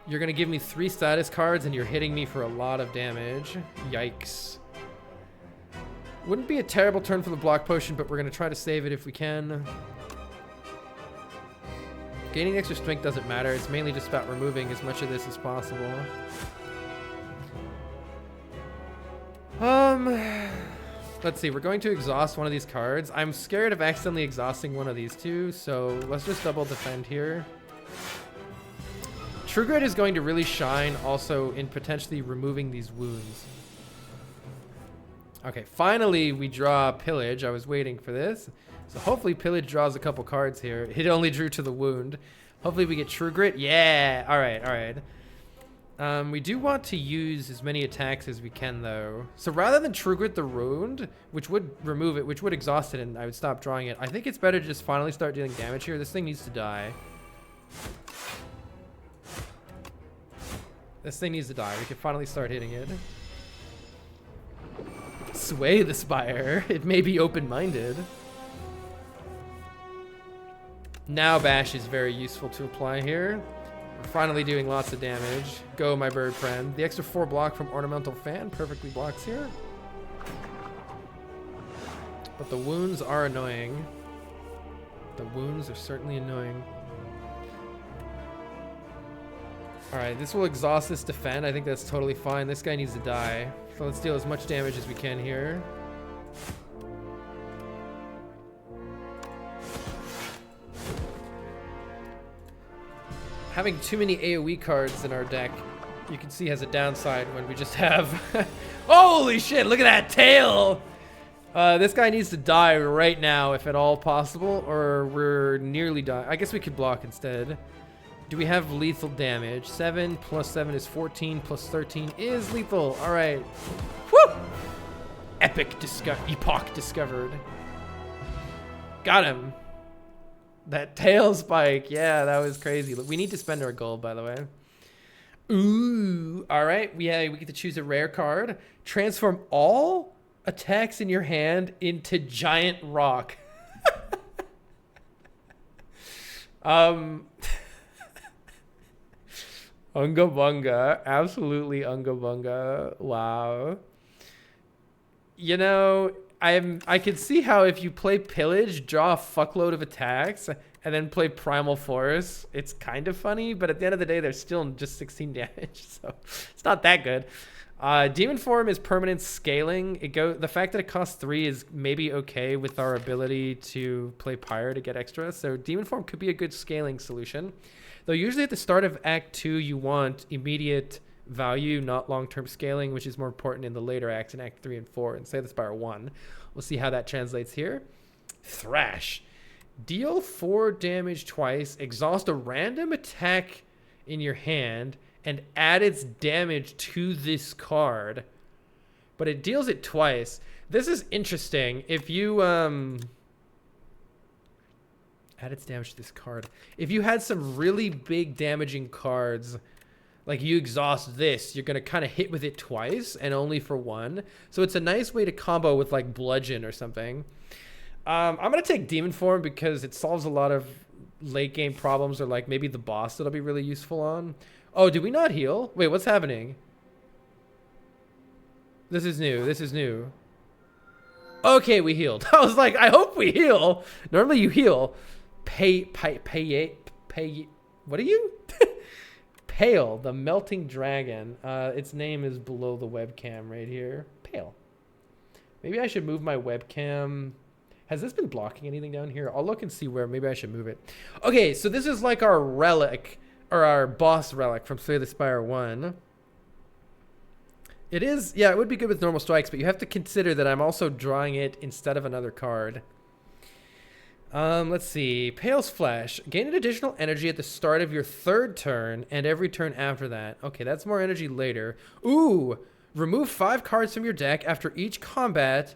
You're gonna give me 3 status cards and you're hitting me for a lot of damage. Yikes. Wouldn't be a terrible turn for the block potion, but we're going to try to save it if we can. Gaining extra strength doesn't matter. It's mainly just about removing as much of this as possible. Let's see. We're going to exhaust one of these cards. I'm scared of accidentally exhausting one of these two, so let's just double defend here. True Grit is going to really shine also in potentially removing these wounds. Okay, finally we draw Pillage. I was waiting for this. So hopefully Pillage draws a couple cards here. It only drew to the wound. Hopefully we get True Grit. Yeah, all right, all right. We do want to use as many attacks as we can, though. So rather than True Grit the wound, which would remove it, which would exhaust it, and I would stop drawing it, I think it's better to just finally start dealing damage here. This thing needs to die. This thing needs to die. We can finally start hitting it. Sway the Spire. It may be open-minded. Now Bash is very useful to apply here. We're finally doing lots of damage. Go, my bird friend. The extra 4 block from Ornamental Fan perfectly blocks here. But the wounds are annoying. The wounds are certainly annoying. Alright, this will exhaust this defend. I think that's totally fine. This guy needs to die. So let's deal as much damage as we can here. Having too many AoE cards in our deck, you can see has a downside when we just have... Holy shit, look at that tail! This guy needs to die right now, if at all possible, or we're nearly dying. I guess we could block instead. Do we have lethal damage? 7 plus 7 is 14, plus 13 is lethal. All right. Woo! Epoch discovered. Got him. That tail spike. Yeah, that was crazy. We need to spend our gold, by the way. Ooh. All right. We get to choose a rare card. Transform all attacks in your hand into giant rock. Unga Bunga, absolutely Unga Bunga. Wow. You know, I can see how if you play Pillage, draw a fuckload of attacks, and then play Primal Force, it's kind of funny, but at the end of the day, they're still just 16 damage, so it's not that good. Demon Form is permanent scaling. The fact that it costs 3 is maybe okay with our ability to play Pyre to get extra, so Demon Form could be a good scaling solution. Though usually at the start of Act 2, you want immediate value, not long-term scaling, which is more important in the later acts in Act 3 and 4, and Slay the Spire 1. We'll see how that translates here. Thrash. Deal 4 damage twice, exhaust a random attack in your hand, and add its damage to this card. But it deals it twice. This is interesting. If you... add its damage to this card. If you had some really big damaging cards, like you exhaust this, you're going to kind of hit with it twice and only for 1. So it's a nice way to combo with like Bludgeon or something. I'm going to take Demon Form because it solves a lot of late game problems, or like maybe the boss that'll be really useful on. Oh, did we not heal? Wait, what's happening? This is new. This is new. Okay, we healed. I was like, I hope we heal. Normally you heal. What are you? Pale, the melting dragon. Its name is below the webcam right here. Pale. Maybe I should move my webcam. Has this been blocking anything down here? I'll look and see where. Maybe I should move it. Okay, so this is like our relic, or our boss relic from Slay the Spire 1. It is, yeah, it would be good with normal strikes, but you have to consider that I'm also drawing it instead of another card. Let's see. Pale's Flesh. Gain an additional energy at the start of your 3rd turn and every turn after that. Okay, that's more energy later. Ooh! Remove 5 cards from your deck after each combat.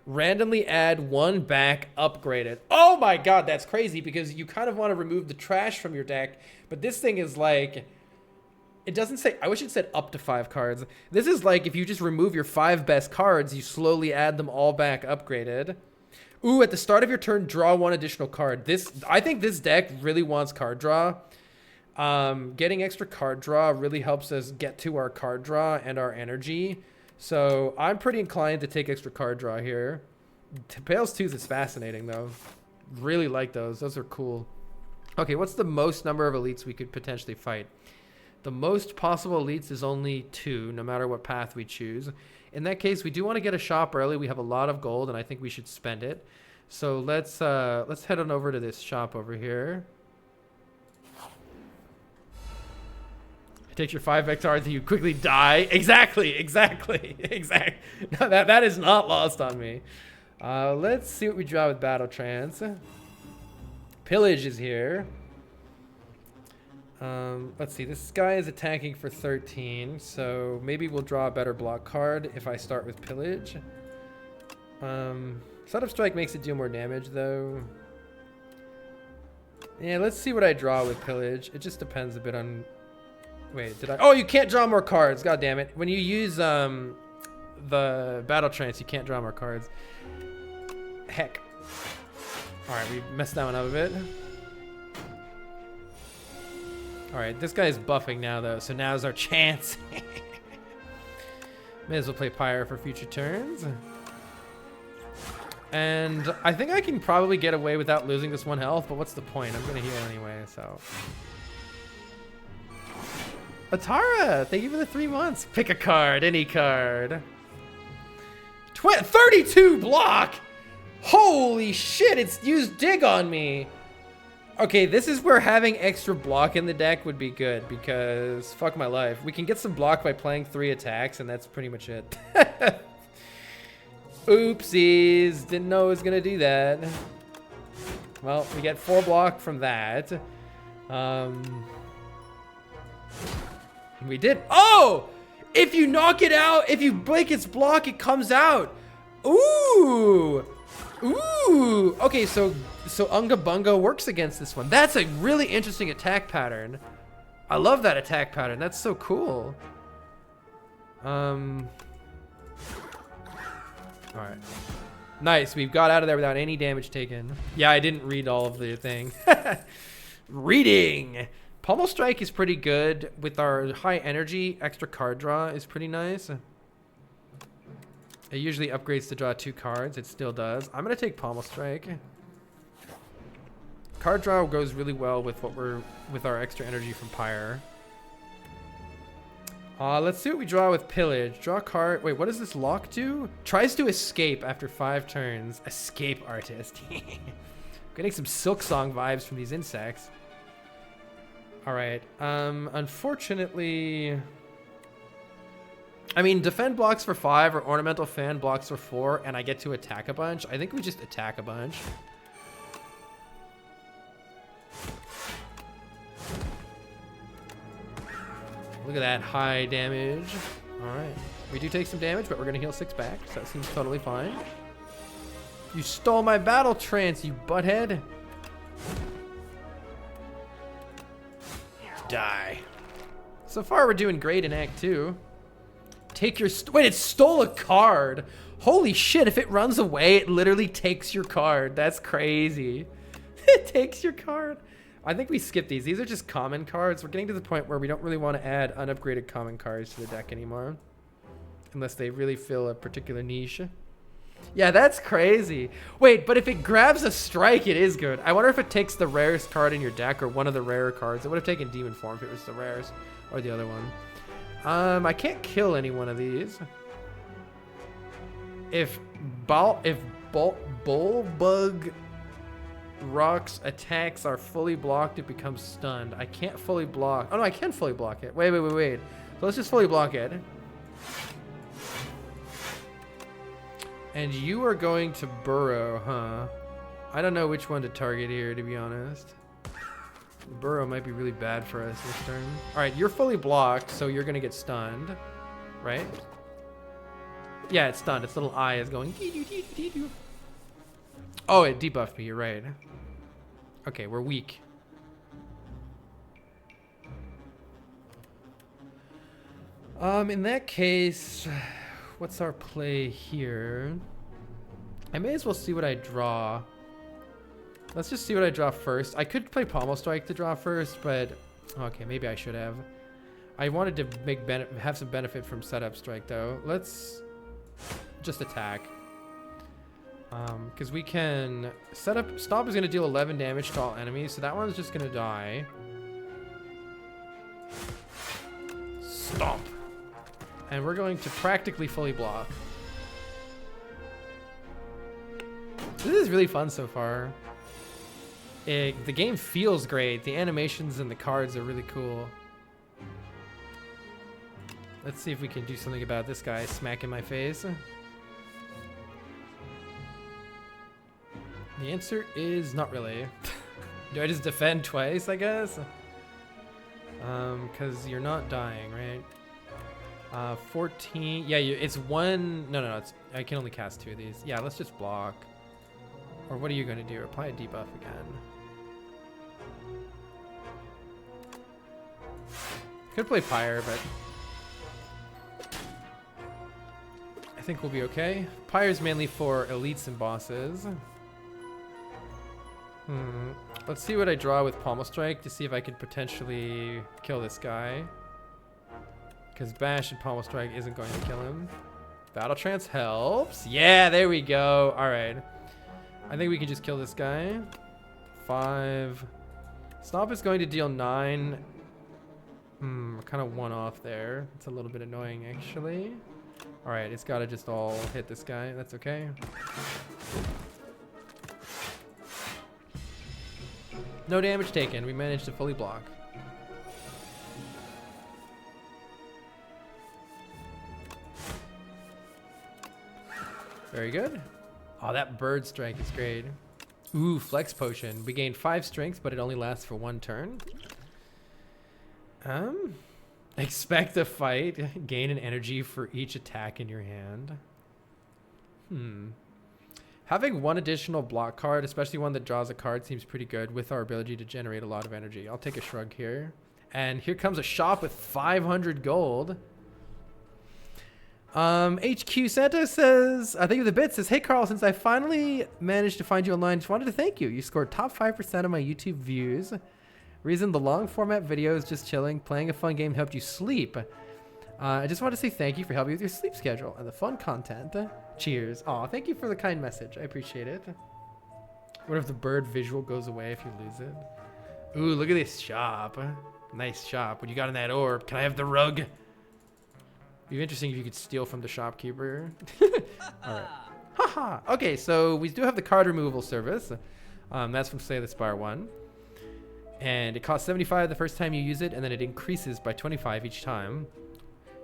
Randomly add 1 back upgraded. Oh my god, that's crazy, because you kind of want to remove the trash from your deck, but this thing is like... It doesn't say... I wish it said up to 5 cards. This is like if you just remove your 5 best cards, you slowly add them all back upgraded. Ooh, at the start of your turn, draw 1 additional card. I think this deck really wants card draw. Getting extra card draw really helps us get to our card draw and our energy. So I'm pretty inclined to take extra card draw here. Pale's Tooth is fascinating though. Really like those. Those are cool. Okay, what's the most number of elites we could potentially fight? The most possible elites is only 2, no matter what path we choose. In that case, we do want to get a shop early. We have a lot of gold, and I think we should spend it. So let's head on over to this shop over here. It takes your 5 hectares and you quickly die. Exactly. No, that is not lost on me. Let's see what we draw with Battle Trance. Pillage is here. Let's see. This guy is attacking for 13, so maybe we'll draw a better block card if I start with Pillage. Setup Strike makes it do more damage, though. Yeah, let's see what I draw with Pillage. It just depends a bit on... Wait, did I... Oh, you can't draw more cards. God damn it. When you use the Battle Trance, you can't draw more cards. Heck. Alright, we messed that one up a bit. Alright, this guy's buffing now, though, so now's our chance. May as well play Pyre for future turns. And I think I can probably get away without losing this 1 health, but what's the point? I'm going to heal anyway, so... Atara, thank you for the 3 months. Pick a card, any card. 32 block! Holy shit, it's used Dig on me. Okay, this is where having extra block in the deck would be good, because fuck my life. We can get some block by playing 3 attacks, and that's pretty much it. Oopsies, didn't know it was gonna do that. Well, we get 4 block from that. We did. Oh! If you knock it out, if you break its block, it comes out. Ooh! Ooh! Okay, so Unga Bunga works against this one. That's a really interesting attack pattern. I love that attack pattern. That's so cool. Alright. Nice. We've got out of there without any damage taken. Yeah, I didn't read all of the thing. Reading! Pommel Strike is pretty good. With our high energy, extra card draw is pretty nice. It usually upgrades to draw 2 cards. It still does. I'm gonna take Pommel Strike. Card draw goes really well with our extra energy from Pyre. Let's see what we draw with Pillage. Draw a card. Wait, what does this lock do? Tries to escape after 5 turns. Escape Artist. Getting some Silk Song vibes from these insects. Alright, unfortunately... I mean, defend blocks for 5 or ornamental fan blocks for 4, and I get to attack a bunch. I think we just attack a bunch. Look at that high damage. Alright, we do take some damage, but we're gonna heal 6 back, so that seems totally fine. You stole my Battle Trance, you butthead. Die. So far, we're doing great in Act 2. Take your... Wait, it stole a card. Holy shit, if it runs away, it literally takes your card. That's crazy. It takes your card. I think we skip these. These are just common cards. We're getting to the point where we don't really want to add unupgraded common cards to the deck anymore. Unless they really fill a particular niche. Yeah, that's crazy. Wait, but if it grabs a strike, it is good. I wonder if it takes the rarest card in your deck or one of the rarer cards. It would have taken Demon Form if it was the rarest or the other one. I can't kill any one of these. If Bullbug Rock's attacks are fully blocked, it becomes stunned. I can't fully block. Oh no, I can fully block it. Wait. So let's just fully block it. And you are going to burrow, huh? I don't know which one to target here, to be honest. Burrow might be really bad for us this turn. All right, you're fully blocked, so you're gonna get stunned, right? Yeah, it's stunned. Its little eye is going. Oh, it debuffed me. You're right. Okay, we're weak. In that case, what's our play here? I may as well see what I draw. Let's just see what I draw first. I could play Pommel Strike to draw first, but okay, maybe I should have. I wanted to have some benefit from setup strike though. Let's just attack. Because we can set up. Stomp is going to deal 11 damage to all enemies, so that one's just going to die. Stomp. And we're going to practically fully block. This is really fun so far. The game feels great. The animations and the cards are really cool. Let's see if we can do something about this guy smacking my face. The answer is not really. Do I just defend twice, I guess? Because you're not dying, right? 14. Yeah, it's one. No. I can only cast 2 of these. Yeah, let's just block. Or what are you going to do? Apply a debuff again. Could play Pyre, but I think we'll be okay. Pyre's mainly for elites and bosses. Let's see what I draw with Pommel Strike to see if I could potentially kill this guy. Because Bash and Pommel Strike isn't going to kill him. Battle Trance helps. Yeah, there we go. All right. I think we can just kill this guy. 5. Stomp is going to deal 9. Kind of one off there. It's a little bit annoying, actually. All right, it's got to just all hit this guy. That's okay. No damage taken. We managed to fully block. Very good. Oh, that bird strike is great. Ooh, flex potion. We gain 5 strength, but it only lasts for 1 turn. Expect a fight. Gain an energy for each attack in your hand. Having 1 additional block card, especially one that draws a card, seems pretty good with our ability to generate a lot of energy. I'll take a shrug here. And here comes a shop with 500 gold. HQ Santos says, I think of the bit, says, hey Carl, since I finally managed to find you online, just wanted to thank you. You scored top 5% of my YouTube views. Reason the long format videos, just chilling, playing a fun game helped you sleep. I just want to say thank you for helping with your sleep schedule and the fun content. Cheers. Aw, thank you for the kind message. I appreciate it. What if the bird visual goes away if you lose it? Ooh, look at this shop. Nice shop. What you got in that orb? Can I have the rug? Be interesting if you could steal from the shopkeeper. All right. Haha. Okay, so we do have the card removal service. That's from Slay the Spire 1. And it costs 75 the first time you use it, and then it increases by 25 each time.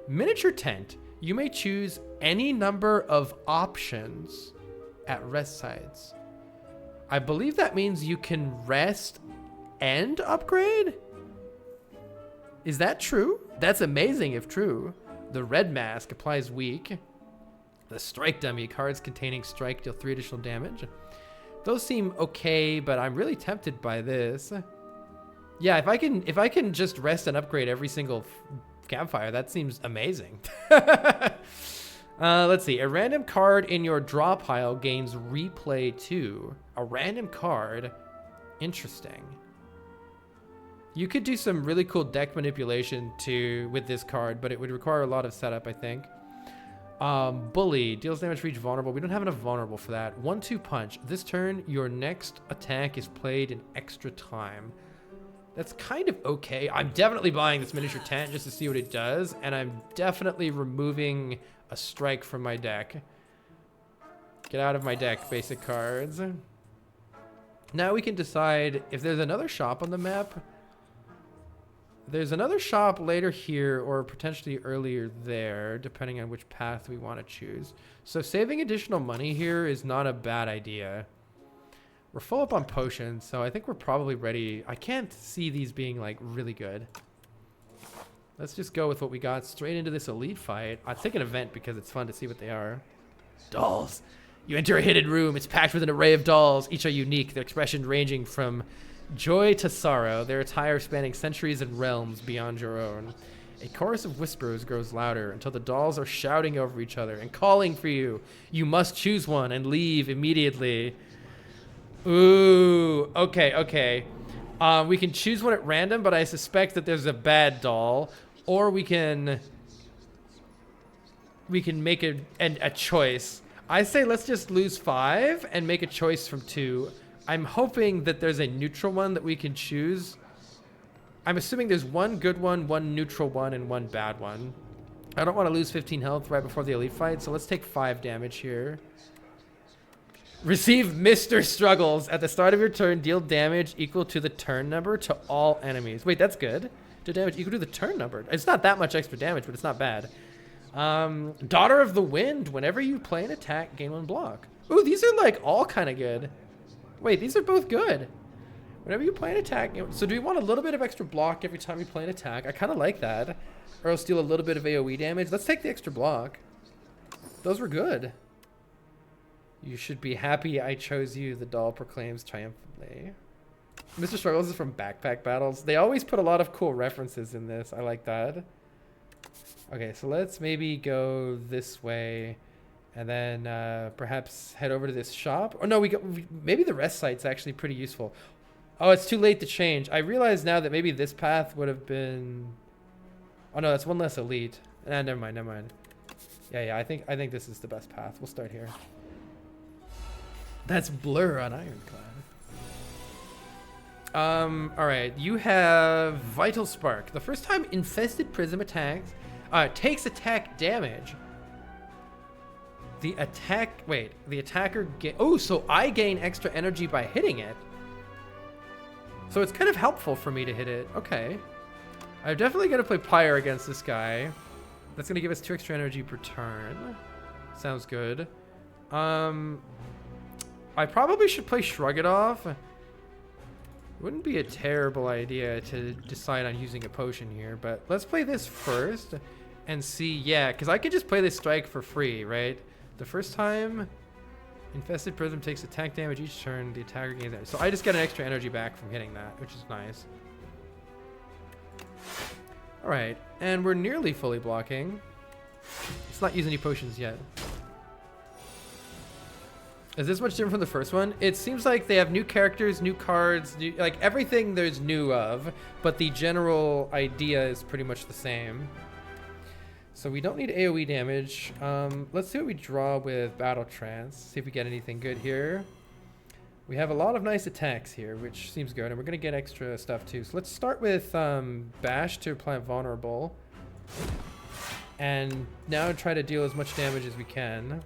Miniature tent. You may choose any number of options at rest sites. I believe that means you can rest and upgrade? Is that true? That's amazing if true. The red mask applies weak. The strike dummy, cards containing strike deal 3 additional damage. Those seem okay, but I'm really tempted by this. Yeah, if I can just rest and upgrade every single campfire, that seems amazing. Let's see. A random card in your draw pile gains replay 2. A random card. Interesting. You could do some really cool deck manipulation with this card, but it would require a lot of setup, I think. Bully. Deals damage for each vulnerable. We don't have enough vulnerable for that. 1-2 punch. This turn, your next attack is played in extra time. That's kind of okay. I'm definitely buying this miniature tent just to see what it does, and I'm definitely removing a strike from my deck. Get out of my deck, basic cards. Now we can decide if there's another shop on the map. There's another shop later here or potentially earlier there, depending on which path we want to choose. So saving additional money here is not a bad idea. We're full up on potions, so I think we're probably ready. I can't see these being like really good. Let's just go with what we got straight into this elite fight. I'll take an event because it's fun to see what they are. Dolls. You enter a hidden room. It's packed with an array of dolls. Each are unique, their expression ranging from joy to sorrow, their attire spanning centuries and realms beyond your own. A chorus of whispers grows louder until the dolls are shouting over each other and calling for you. You must choose one and leave immediately. Ooh, okay. We can choose one at random, but I suspect that there's a bad doll. Or we can make a choice. I say let's just lose 5 and make a choice from 2. I'm hoping that there's a neutral one that we can choose. I'm assuming there's one good one, one neutral one, and one bad one. I don't want to lose 15 health right before the elite fight, so let's take 5 damage here. Receive Mr. Struggles. At the start of your turn, deal damage equal to the turn number to all enemies. Wait, that's good. Do damage equal to the turn number. It's not that much extra damage, but it's not bad. Daughter of the Wind. Whenever you play an attack, gain 1 block. Ooh, these are like all kind of good. Wait, these are both good. Whenever you play an attack, so do we want a little bit of extra block every time you play an attack? I kind of like that. Or else deal a little bit of AoE damage. Let's take the extra block. Those were good. You should be happy I chose you, the doll proclaims triumphantly. Mr. Struggles is from Backpack Battles. They always put a lot of cool references in this. I like that. Okay, so let's maybe go this way. And then perhaps head over to this shop. Oh no, maybe the rest site's actually pretty useful. Oh, it's too late to change. I realize now that maybe this path would have been... Oh no, that's one less elite. Nah, never mind, never mind. Yeah, I think this is the best path. We'll start here. That's Blur on Ironclad. Alright, you have Vital Spark. The first time Infested Prism attacks, takes attack damage. The attacker oh, so I gain extra energy by hitting it. So it's kind of helpful for me to hit it. Okay. I'm definitely going to play Pyre against this guy. That's going to give us 2 extra energy per turn. Sounds good. I probably should play Shrug It Off. Wouldn't be a terrible idea to decide on using a potion here, but let's play this first and see. Yeah, because I could just play this strike for free, right? The first time Infested Prism takes attack damage each turn, the attacker gains damage. So I just get an extra energy back from hitting that, which is nice. Alright, and we're nearly fully blocking. Let's not use any potions yet. Is this much different from the first one? It seems like they have new characters, new cards, like everything there's new of, but the general idea is pretty much the same. So we don't need AoE damage. Let's see what we draw with Battle Trance. See if we get anything good here. We have a lot of nice attacks here, which seems good, and we're going to get extra stuff too. So let's start with Bash to apply Vulnerable. And now try to deal as much damage as we can.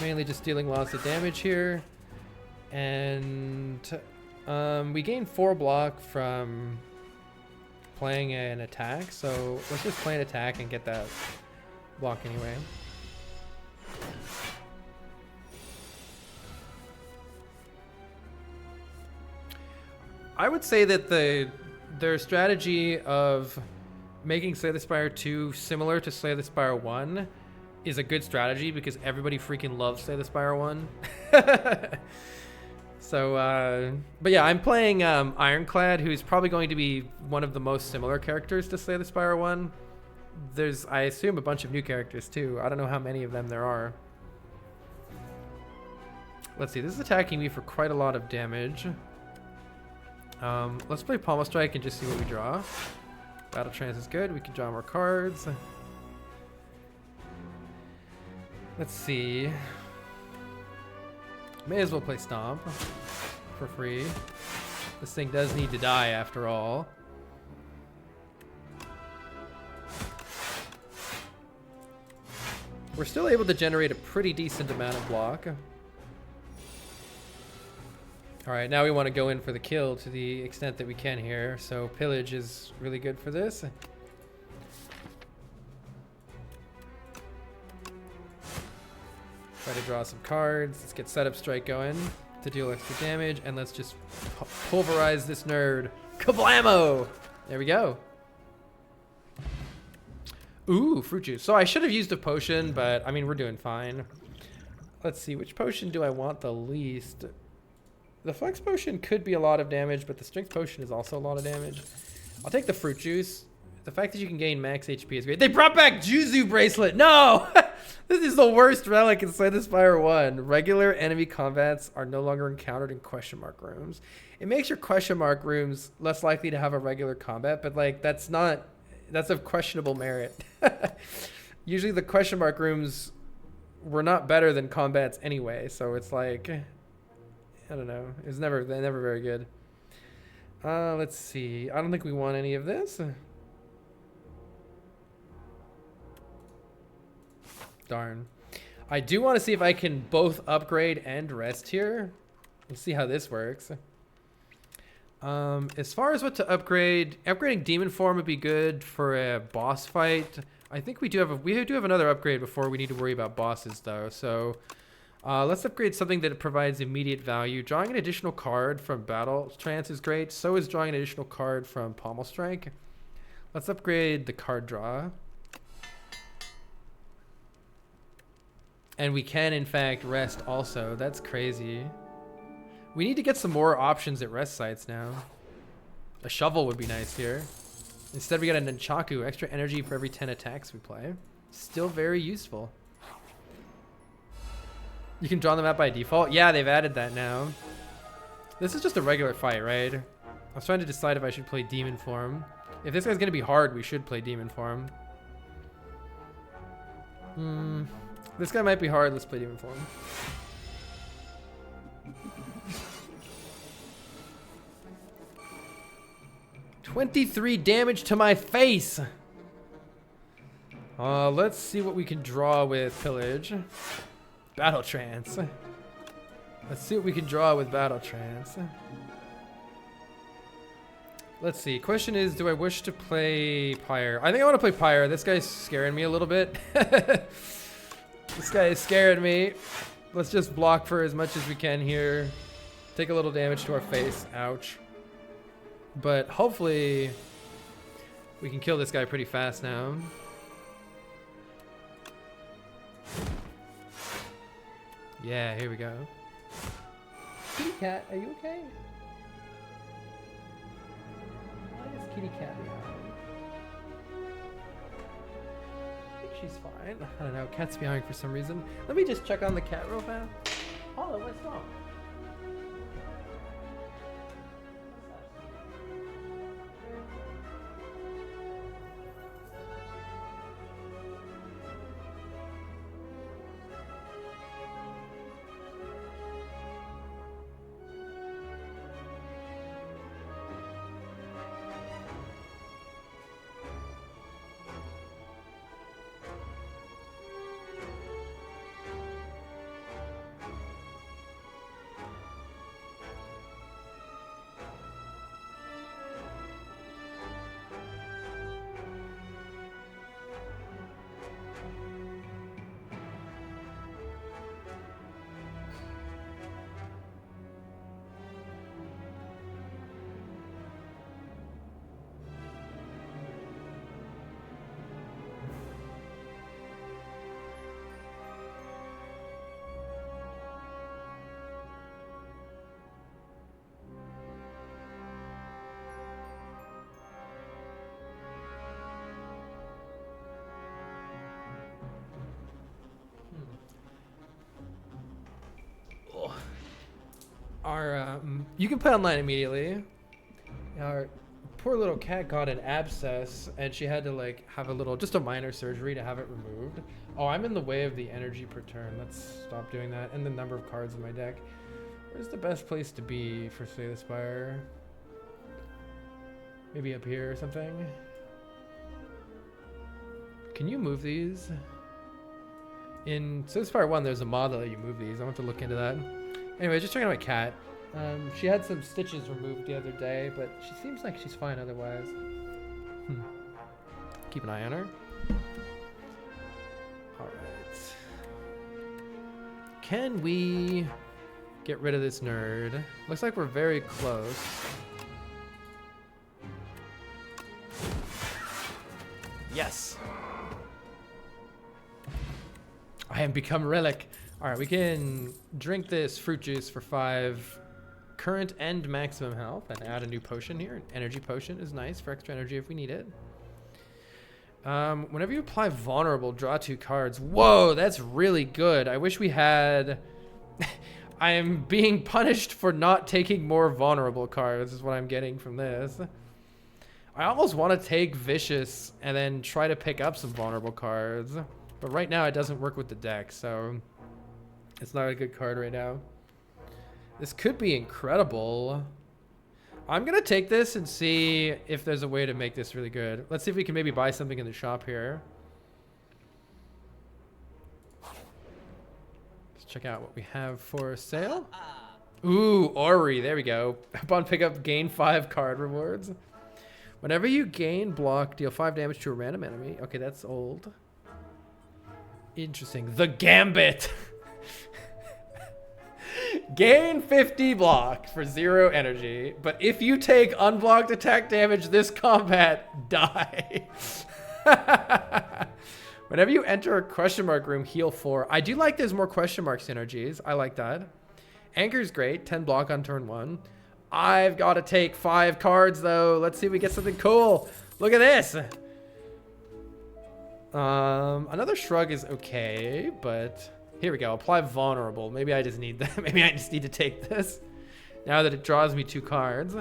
Mainly just dealing lots of damage here. And we gain 4 block from playing an attack, so let's just play an attack and get that block anyway. I would say that their strategy of making Slay the Spire 2 similar to Slay the Spire 1 is a good strategy because everybody freaking loves Slay the Spire 1. So, but yeah, I'm playing Ironclad, who's probably going to be one of the most similar characters to Slay the Spire 1. There's, I assume, a bunch of new characters too. I don't know how many of them there are. Let's see, this is attacking me for quite a lot of damage. Let's play Pommel Strike and just see what we draw. Battle Trance is good. We can draw more cards. Let's see. May as well play Stomp for free. This thing does need to die after all. We're still able to generate a pretty decent amount of block. Alright, now we want to go in for the kill to the extent that we can here. So Pillage is really good for this. Try to draw some cards. Let's get Setup Strike going to deal extra damage. And let's just pulverize this nerd. Kablamo! There we go. Ooh, fruit juice. So I should have used a potion, but I mean, we're doing fine. Let's see, which potion do I want the least? The Flex Potion could be a lot of damage, but the Strength Potion is also a lot of damage. I'll take the fruit juice. The fact that you can gain max HP is great. They brought back Juzu Bracelet. No! This is the worst relic in Slay the Spire 1. Regular enemy combats are no longer encountered in question mark rooms. It makes your question mark rooms less likely to have a regular combat, but like that's of questionable merit. Usually the question mark rooms were not better than combats anyway, so it's like, I don't know. They're never very good. Let's see. I don't think we want any of this. Darn. I do want to see if I can both upgrade and rest here. Let's see how this works. As far as what to upgrade, upgrading demon form would be good for a boss fight. I think we do have another upgrade before we need to worry about bosses though. So let's upgrade something that provides immediate value. Drawing an additional card from Battle Trance is great. So is drawing an additional card from Pommel Strike. Let's upgrade the card draw. And we can, in fact, rest also. That's crazy. We need to get some more options at rest sites now. A shovel would be nice here. Instead, we got a Nunchaku. Extra energy for every 10 attacks we play. Still very useful. You can draw them out by default? Yeah, they've added that now. This is just a regular fight, right? I was trying to decide if I should play Demon Form. If this guy's going to be hard, we should play Demon Form. This guy might be hard. Let's play Demon Form. $23 damage to my face. Let's see what we can draw with Pillage. Battle Trance. Let's see what we can draw with Battle Trance. Let's see. Question is, do I wish to play Pyre? I think I want to play Pyre. This guy's scaring me a little bit. This guy is scaring me. Let's just block for as much as we can here. Take a little damage to our face. Ouch. But hopefully we can kill this guy pretty fast now. Yeah, here we go. Kitty cat, are you okay? Why is kitty cat meowing? She's fine. I don't know. Cat's meowing for some reason. Let me just check on the cat real fast. Paula, what's wrong? You can play online immediately. Our poor little cat got an abscess and she had to like have just a minor surgery to have it removed. Oh, I'm in the way of the energy per turn. Let's stop doing that. And the number of cards in my deck. Where's the best place to be for Slay the Spire? Maybe up here or something? Can you move these? In Slay the Spire 1, there's a mod that let you move these. I want to look into that. Anyway, just checking out my cat. She had some stitches removed the other day, but she seems like she's fine otherwise. Keep an eye on her. Alright. Can we get rid of this nerd? Looks like we're very close. Yes! I have become Relic. Alright, we can drink this fruit juice for 5 current and maximum health and add a new potion here. An energy potion is nice for extra energy if we need it. Whenever you apply vulnerable, draw 2 cards. Whoa, that's really good. I wish we had... I am being punished for not taking more vulnerable cards is what I'm getting from this. I almost want to take Vicious and then try to pick up some vulnerable cards. But right now it doesn't work with the deck, so it's not a good card right now. This could be incredible. I'm going to take this and see if there's a way to make this really good. Let's see if we can maybe buy something in the shop here. Let's check out what we have for sale. Ooh, Ori. There we go. Upon pickup, gain 5 card rewards. Whenever you gain block, deal 5 damage to a random enemy. Okay, that's old. Interesting. The Gambit. Gain 50 block for 0 energy, but if you take unblocked attack damage this combat, die. Whenever you enter a question mark room, heal 4. I do like there's more question mark synergies. I like that. Anchor's great. 10 block on turn 1. I've got to take 5 cards though. Let's see if we get something cool. Look at this. Another shrug is okay, but here we go. Apply vulnerable. Maybe I just need that. Maybe I just need to take this now that it draws me 2 cards.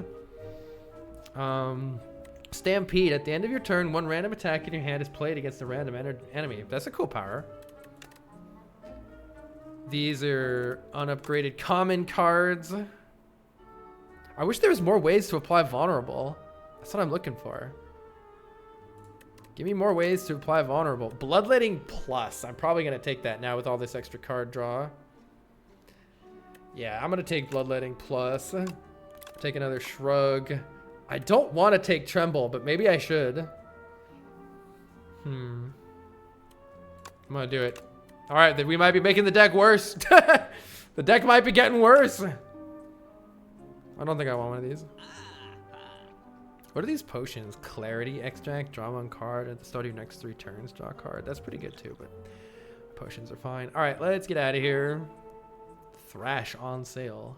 Stampede. At the end of your turn, 1 random attack in your hand is played against a random enemy. That's a cool power. These are unupgraded common cards. I wish there was more ways to apply vulnerable. That's what I'm looking for. Give me more ways to apply vulnerable. Bloodletting plus. I'm probably going to take that now with all this extra card draw. Yeah, I'm going to take Bloodletting plus. Take another shrug. I don't want to take Tremble, but maybe I should. I'm going to do it. All right, then we might be making the deck worse. The deck might be getting worse. I don't think I want one of these. What are these potions? Clarity extract, draw 1 card at the start of your next 3 turns, draw a card. That's pretty good too, but potions are fine. All right, let's get out of here. Thrash on sale.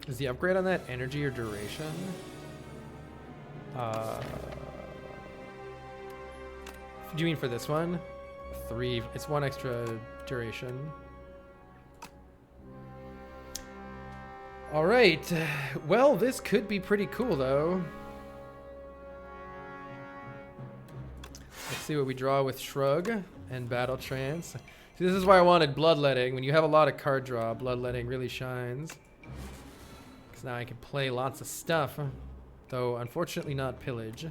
Is the upgrade on that energy or duration? Do you mean for this one? 3. It's 1 extra duration. All right. Well, this could be pretty cool, though. Let's see what we draw with Shrug and Battle Trance. See, this is why I wanted Bloodletting. When you have a lot of card draw, Bloodletting really shines. Because now I can play lots of stuff. Though, unfortunately, not Pillage.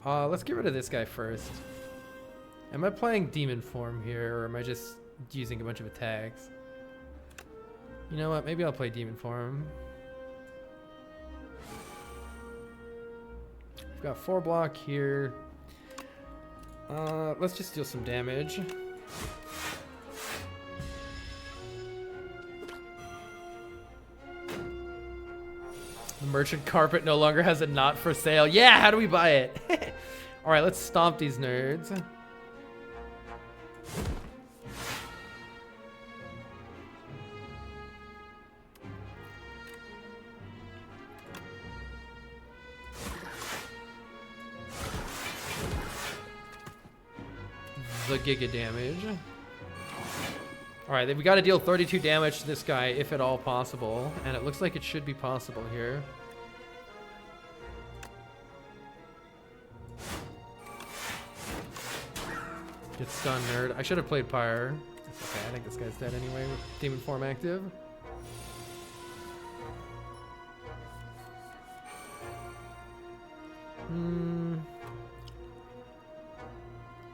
Let's get rid of this guy first. Am I playing Demon Form here, or am I just using a bunch of attacks? You know what? Maybe I'll play Demon Form. We've got 4 block here. Let's just deal some damage. The Merchant Carpet no longer has a not for sale. Yeah, how do we buy it? All right, let's stomp these nerds. The Giga damage. All right, then we got to deal 32 damage to this guy, if at all possible. And it looks like it should be possible here. Get stunned, nerd. I should have played Pyre. It's okay, I think this guy's dead anyway with Demon Form active.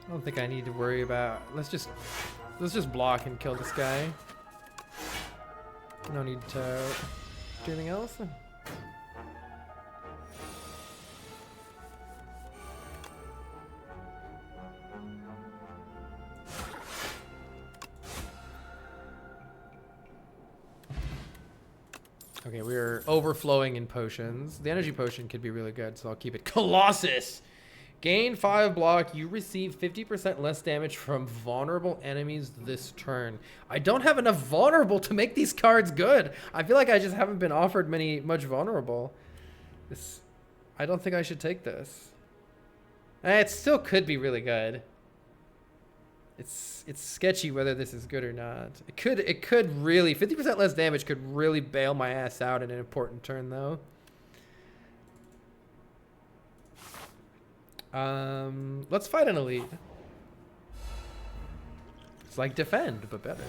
I don't think I need to worry about... Let's just block and kill this guy. No need to do anything else. Okay, we're overflowing in potions. The energy potion could be really good, so I'll keep it. Colossus! Gain 5 block. You receive 50% less damage from vulnerable enemies this turn. I don't have enough vulnerable to make these cards good. I feel like I just haven't been offered much vulnerable. I don't think I should take this. It still could be really good. It's sketchy whether this is good or not. It could really 50% less damage could really bail my ass out in an important turn though. Let's fight an elite. It's like defend, but better.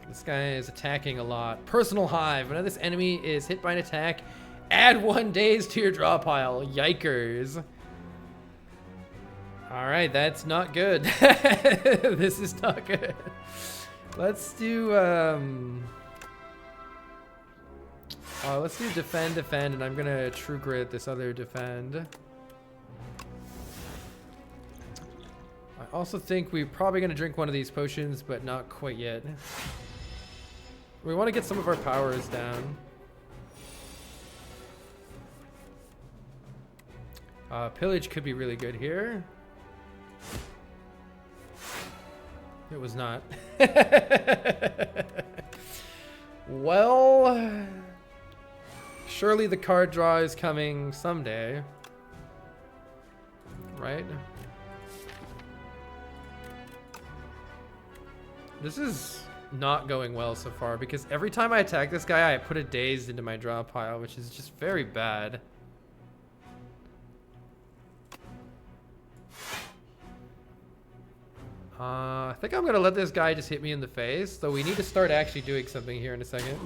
This guy is attacking a lot. Personal Hive. Whenever this enemy is hit by an attack, add 1 days to your draw pile. Yikers. All right, that's not good. This is not good. Let's do let's do defend, and I'm gonna true grit this other defend. I also think we're probably gonna drink one of these potions, but not quite yet. We want to get some of our powers down. Pillage could be really good here. It was not. Well, surely the card draw is coming someday, right? This is not going well so far because every time I attack this guy, I put a dazed into my draw pile, which is just very bad. I think I'm gonna let this guy just hit me in the face, though we need to start actually doing something here in a second.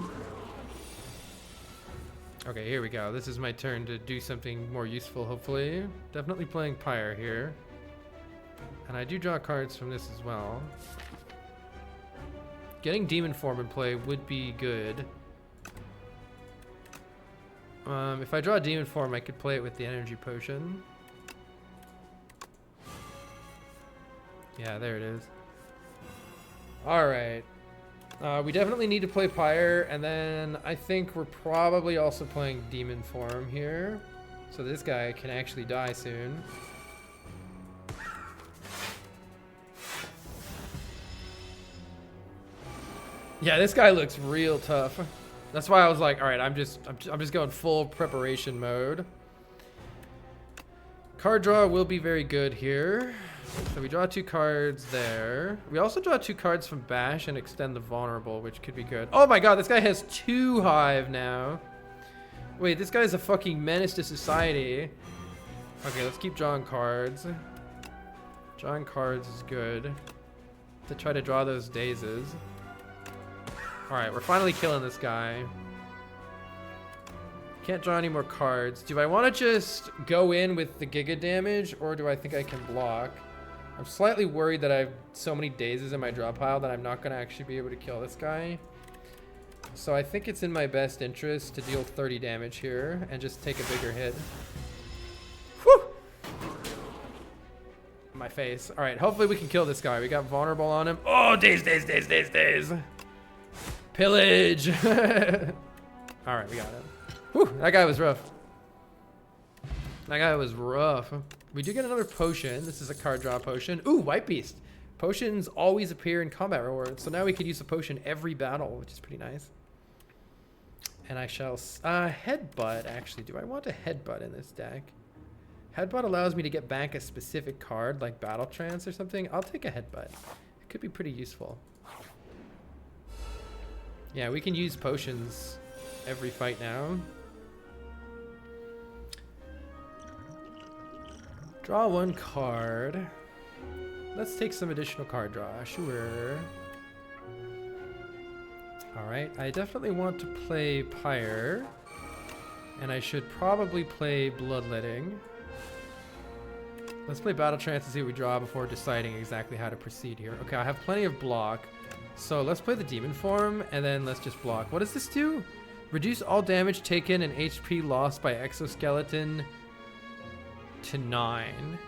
Okay, here we go. This is my turn to do something more useful, hopefully. Definitely playing Pyre here. And I do draw cards from this as well. Getting Demon Form in play would be good. If I draw a Demon Form, I could play it with the Energy Potion. Yeah, there it is. Alright. We definitely need to play Pyre, and then I think we're probably also playing Demon Form here. So this guy can actually die soon. Yeah, this guy looks real tough. That's why I was like, all right, I'm just going full preparation mode. Card draw will be very good here. So we draw 2 cards there. We also draw 2 cards from Bash and extend the vulnerable, which could be good. Oh my god, this guy has 2 Hive now. Wait, this guy's a fucking menace to society. Okay, let's keep drawing cards. Drawing cards is good to try to draw those dazes. Alright, we're finally killing this guy. Can't draw any more cards. Do I want to just go in with the Giga damage, or do I think I can block? I'm slightly worried that I have so many dazes in my draw pile that I'm not going to actually be able to kill this guy. So I think it's in my best interest to deal 30 damage here and just take a bigger hit. Whew! My face. Alright, hopefully we can kill this guy. We got vulnerable on him. Oh, daze, daze, daze, daze, daze. Pillage. Alright, we got him. Whew, that guy was rough. That guy was rough. We do get another potion. This is a card draw potion. Ooh, White Beast. Potions always appear in combat rewards. So now we could use a potion every battle, which is pretty nice. And I shall... Headbutt, actually. Do I want a Headbutt in this deck? Headbutt allows me to get back a specific card, like Battle Trance or something. I'll take a Headbutt. It could be pretty useful. Yeah, we can use potions every fight now. Draw 1 card. Let's take some additional card draw. Sure. Alright, I definitely want to play Pyre. And I should probably play Bloodletting. Let's play Battle Trance and see what we draw before deciding exactly how to proceed here. Okay, I have plenty of block. So let's play the Demon Form, and then let's just block. What does this do? Reduce all damage taken and HP lost by Exoskeleton to 9.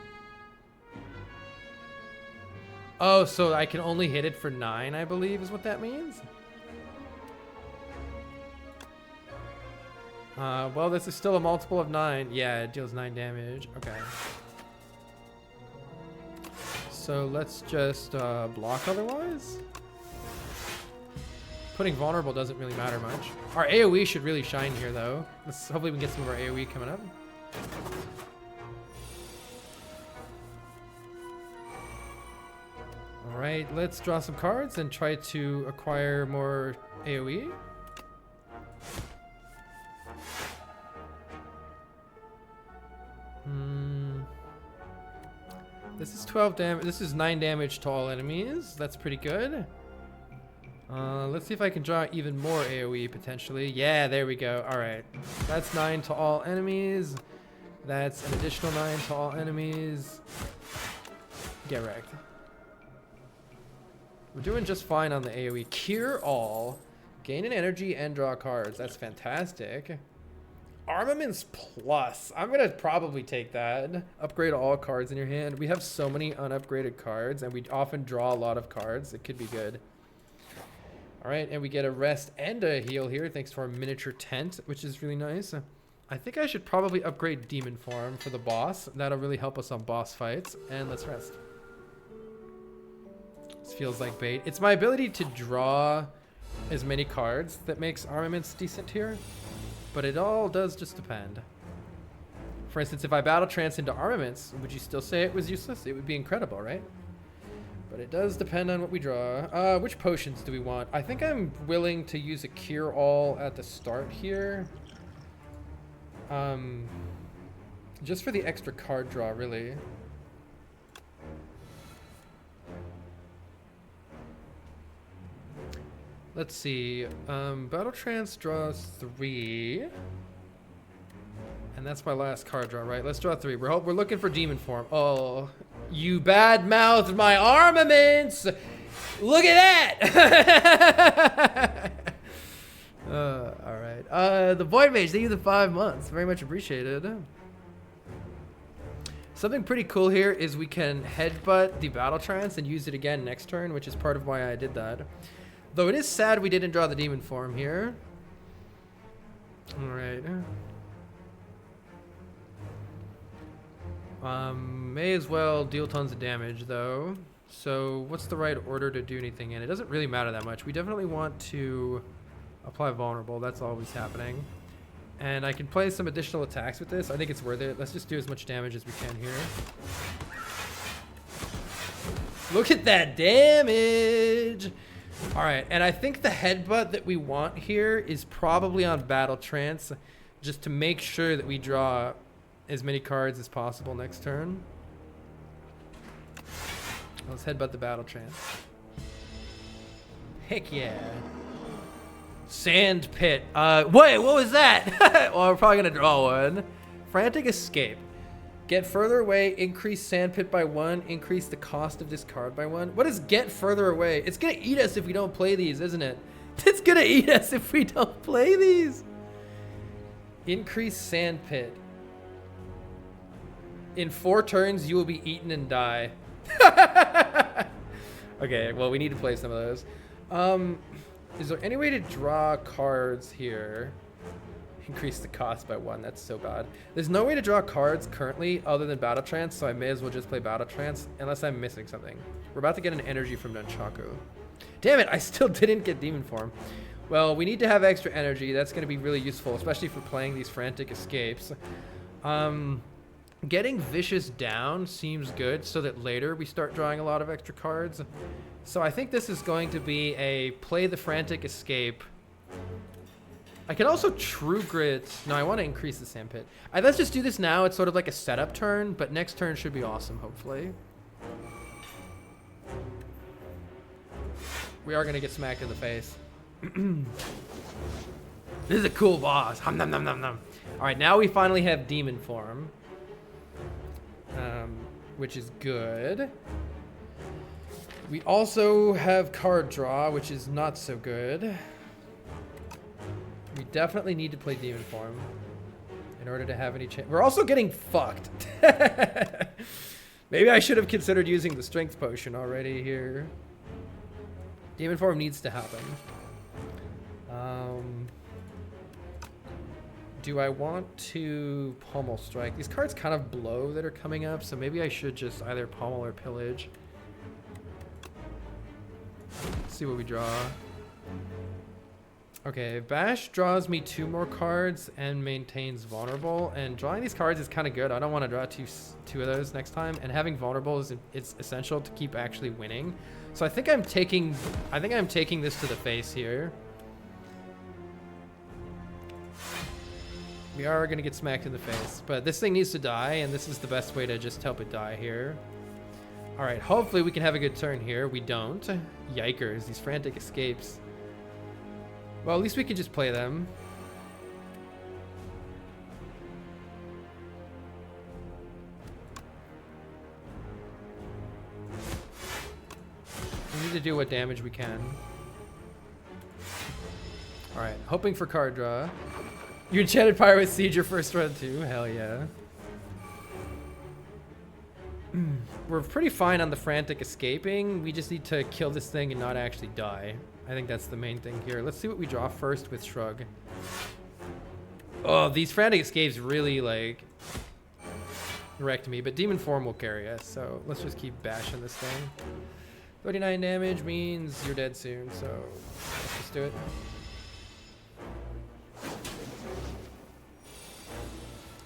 Oh, so I can only hit it for 9, I believe, is what that means? Well, this is still a multiple of 9. Yeah, it deals 9 damage. Okay. So let's just block otherwise. Putting vulnerable doesn't really matter much. Our AoE should really shine here, though. Hopefully we can get some of our AoE coming up. All right, let's draw some cards and try to acquire more AoE. This is 12 damage. This is 9 damage to all enemies. That's pretty good. Let's see if I can draw even more AoE potentially. Yeah, there we go. All right. That's 9 to all enemies. That's an additional 9 to all enemies. Get wrecked. We're doing just fine on the AoE. Cure all. Gain an energy and draw cards. That's fantastic. Armaments plus. I'm going to probably take that. Upgrade all cards in your hand. We have so many unupgraded cards, and we often draw a lot of cards. It could be good. All right, and we get a rest and a heal here, thanks to our miniature tent, which is really nice. I think I should probably upgrade Demon Form for the boss. That'll really help us on boss fights. And let's rest. This feels like bait. It's my ability to draw as many cards that makes Armaments decent here. But it all does just depend. For instance, if I battle trance into Armaments, would you still say it was useless? It would be incredible, right? But it does depend on what we draw. Which potions do we want? I think I'm willing to use a Cure All at the start here. Just for the extra card draw, really. Let's see. Battle Trance draws 3. And that's my last card draw, right? Let's draw 3. We're looking for Demon Form. Oh, you bad-mouthed my armaments! Look at that! All right. The Void Mage, thank you for the 5 months. Very much appreciated. Something pretty cool here is we can headbutt the Battle Trance and use it again next turn, which is part of why I did that. Though it is sad we didn't draw the Demon Form here. Alright. May as well deal tons of damage, though. So what's the right order to do anything in? It doesn't really matter that much. We definitely want to apply Vulnerable. That's always happening. And I can play some additional attacks with this. I think it's worth it. Let's just do as much damage as we can here. Look at that damage! Alright, and I think the headbutt that we want here is probably on Battle Trance, just to make sure that we draw as many cards as possible next turn. Let's headbutt the Battle Trance. Heck yeah. Sand Pit. Wait, what was that? Well, we're probably gonna draw one. Frantic Escape. Get further away, increase Sand Pit by 1, increase the cost of this card by 1. What is get further away? It's gonna eat us if we don't play these, isn't it? It's gonna eat us if we don't play these. Increase Sand Pit. In 4 turns, you will be eaten and die. Okay, well, we need to play some of those. Is there any way to draw cards here? Increase the cost by 1. That's so bad. There's no way to draw cards currently other than Battle Trance, so I may as well just play Battle Trance unless I'm missing something. We're about to get an energy from Nunchaku. Damn it, I still didn't get Demon Form. Well, we need to have extra energy. That's going to be really useful, especially for playing these Frantic Escapes. Getting Vicious down seems good so that later we start drawing a lot of extra cards. So I think this is going to be a play the Frantic Escape. I can also True Grit. No, I want to increase the Sand Pit. Let's just do this now. It's sort of like a setup turn, but next turn should be awesome, hopefully. We are going to get smacked in the face. This is a cool boss. Hum, nom, nom, nom, nom. All right, now we finally have Demon Form, which is good. We also have card draw, which is not so good. We definitely need to play Demon Form in order to have any chance. We're also getting fucked. Maybe I should have considered using the Strength Potion already here. Demon Form needs to happen. Do I want to Pommel Strike? These cards kind of blow that are coming up, so maybe I should just either Pommel or Pillage. Let's see what we draw. Okay, Bash draws me 2 more cards and maintains Vulnerable, and drawing these cards is kind of good. I don't want to draw two of those next time, and having Vulnerable is it's essential to keep actually winning. So I think I'm taking this to the face here. We are going to get smacked in the face, but this thing needs to die, and this is the best way to just help it die here. All right, hopefully we can have a good turn here. We don't. Yikers, these frantic escapes. Well, at least we can just play them. We need to do what damage we can. All right, hoping for card draw. You enchanted Pyre with Siege your first run too? Hell yeah. We're pretty fine on the frantic escaping. We just need to kill this thing and not actually die. I think that's the main thing here. Let's see what we draw first with Shrug. Oh, these frantic escapes really like wrecked me, but Demon Form will carry us, so let's just keep bashing this thing. 39 damage means you're dead soon, so let's just do it.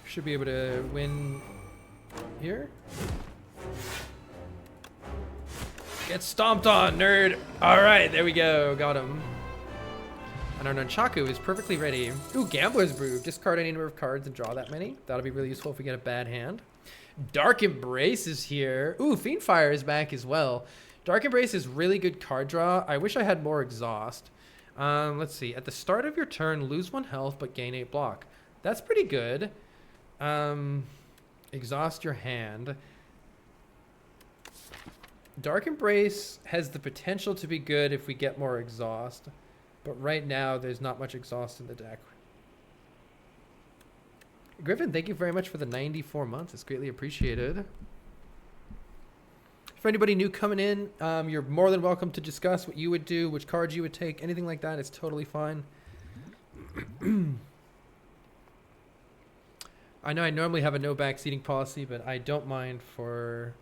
Should be able to win here. Get stomped on, nerd. All right, there we go. Got him. And our Nunchaku is perfectly ready. Ooh, Gambler's Brew. Discard any number of cards and draw that many. That'll be really useful if we get a bad hand. Dark Embrace is here. Ooh, Fiendfire is back as well. Dark Embrace is really good card draw. I wish I had more exhaust. Let's see. At the start of your turn, lose 1 health but gain 8 block. That's pretty good. Exhaust your hand. Dark Embrace has the potential to be good if we get more exhaust, but right now there's not much exhaust in the deck. Griffin, thank you very much for the 94 months. It's greatly appreciated. For anybody new coming in, you're more than welcome to discuss what you would do, which cards you would take, anything like that. It's totally fine. I know I normally have a no backseating policy, but I don't mind for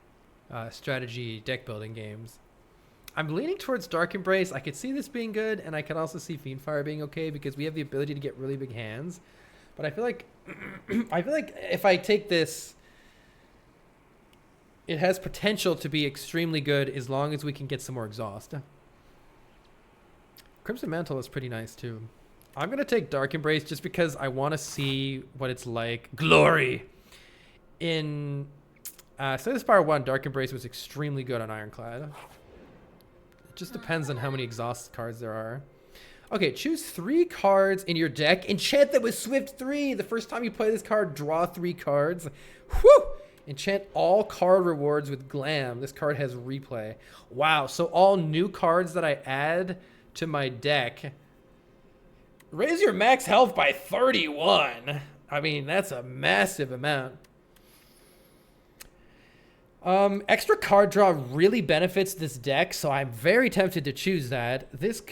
strategy deck building games. I'm leaning towards Dark Embrace. I could see this being good, and I can also see Fiendfire being okay because we have the ability to get really big hands. But I feel like if I take this, it has potential to be extremely good as long as we can get some more exhaust. Crimson Mantle is pretty nice too. I'm going to take Dark Embrace just because I want to see what it's like. Glory! In Slay the Spire 1, Dark Embrace was extremely good on Ironclad. It just depends on how many exhaust cards there are. Okay, choose 3 cards in your deck. Enchant them with Swift 3. The first time you play this card, draw 3 cards. Whew! Enchant all card rewards with Glam. This card has replay. Wow, so all new cards that I add to my deck... Raise your max health by 31. I mean, that's a massive amount. Extra card draw really benefits this deck, so I'm very tempted to choose that. This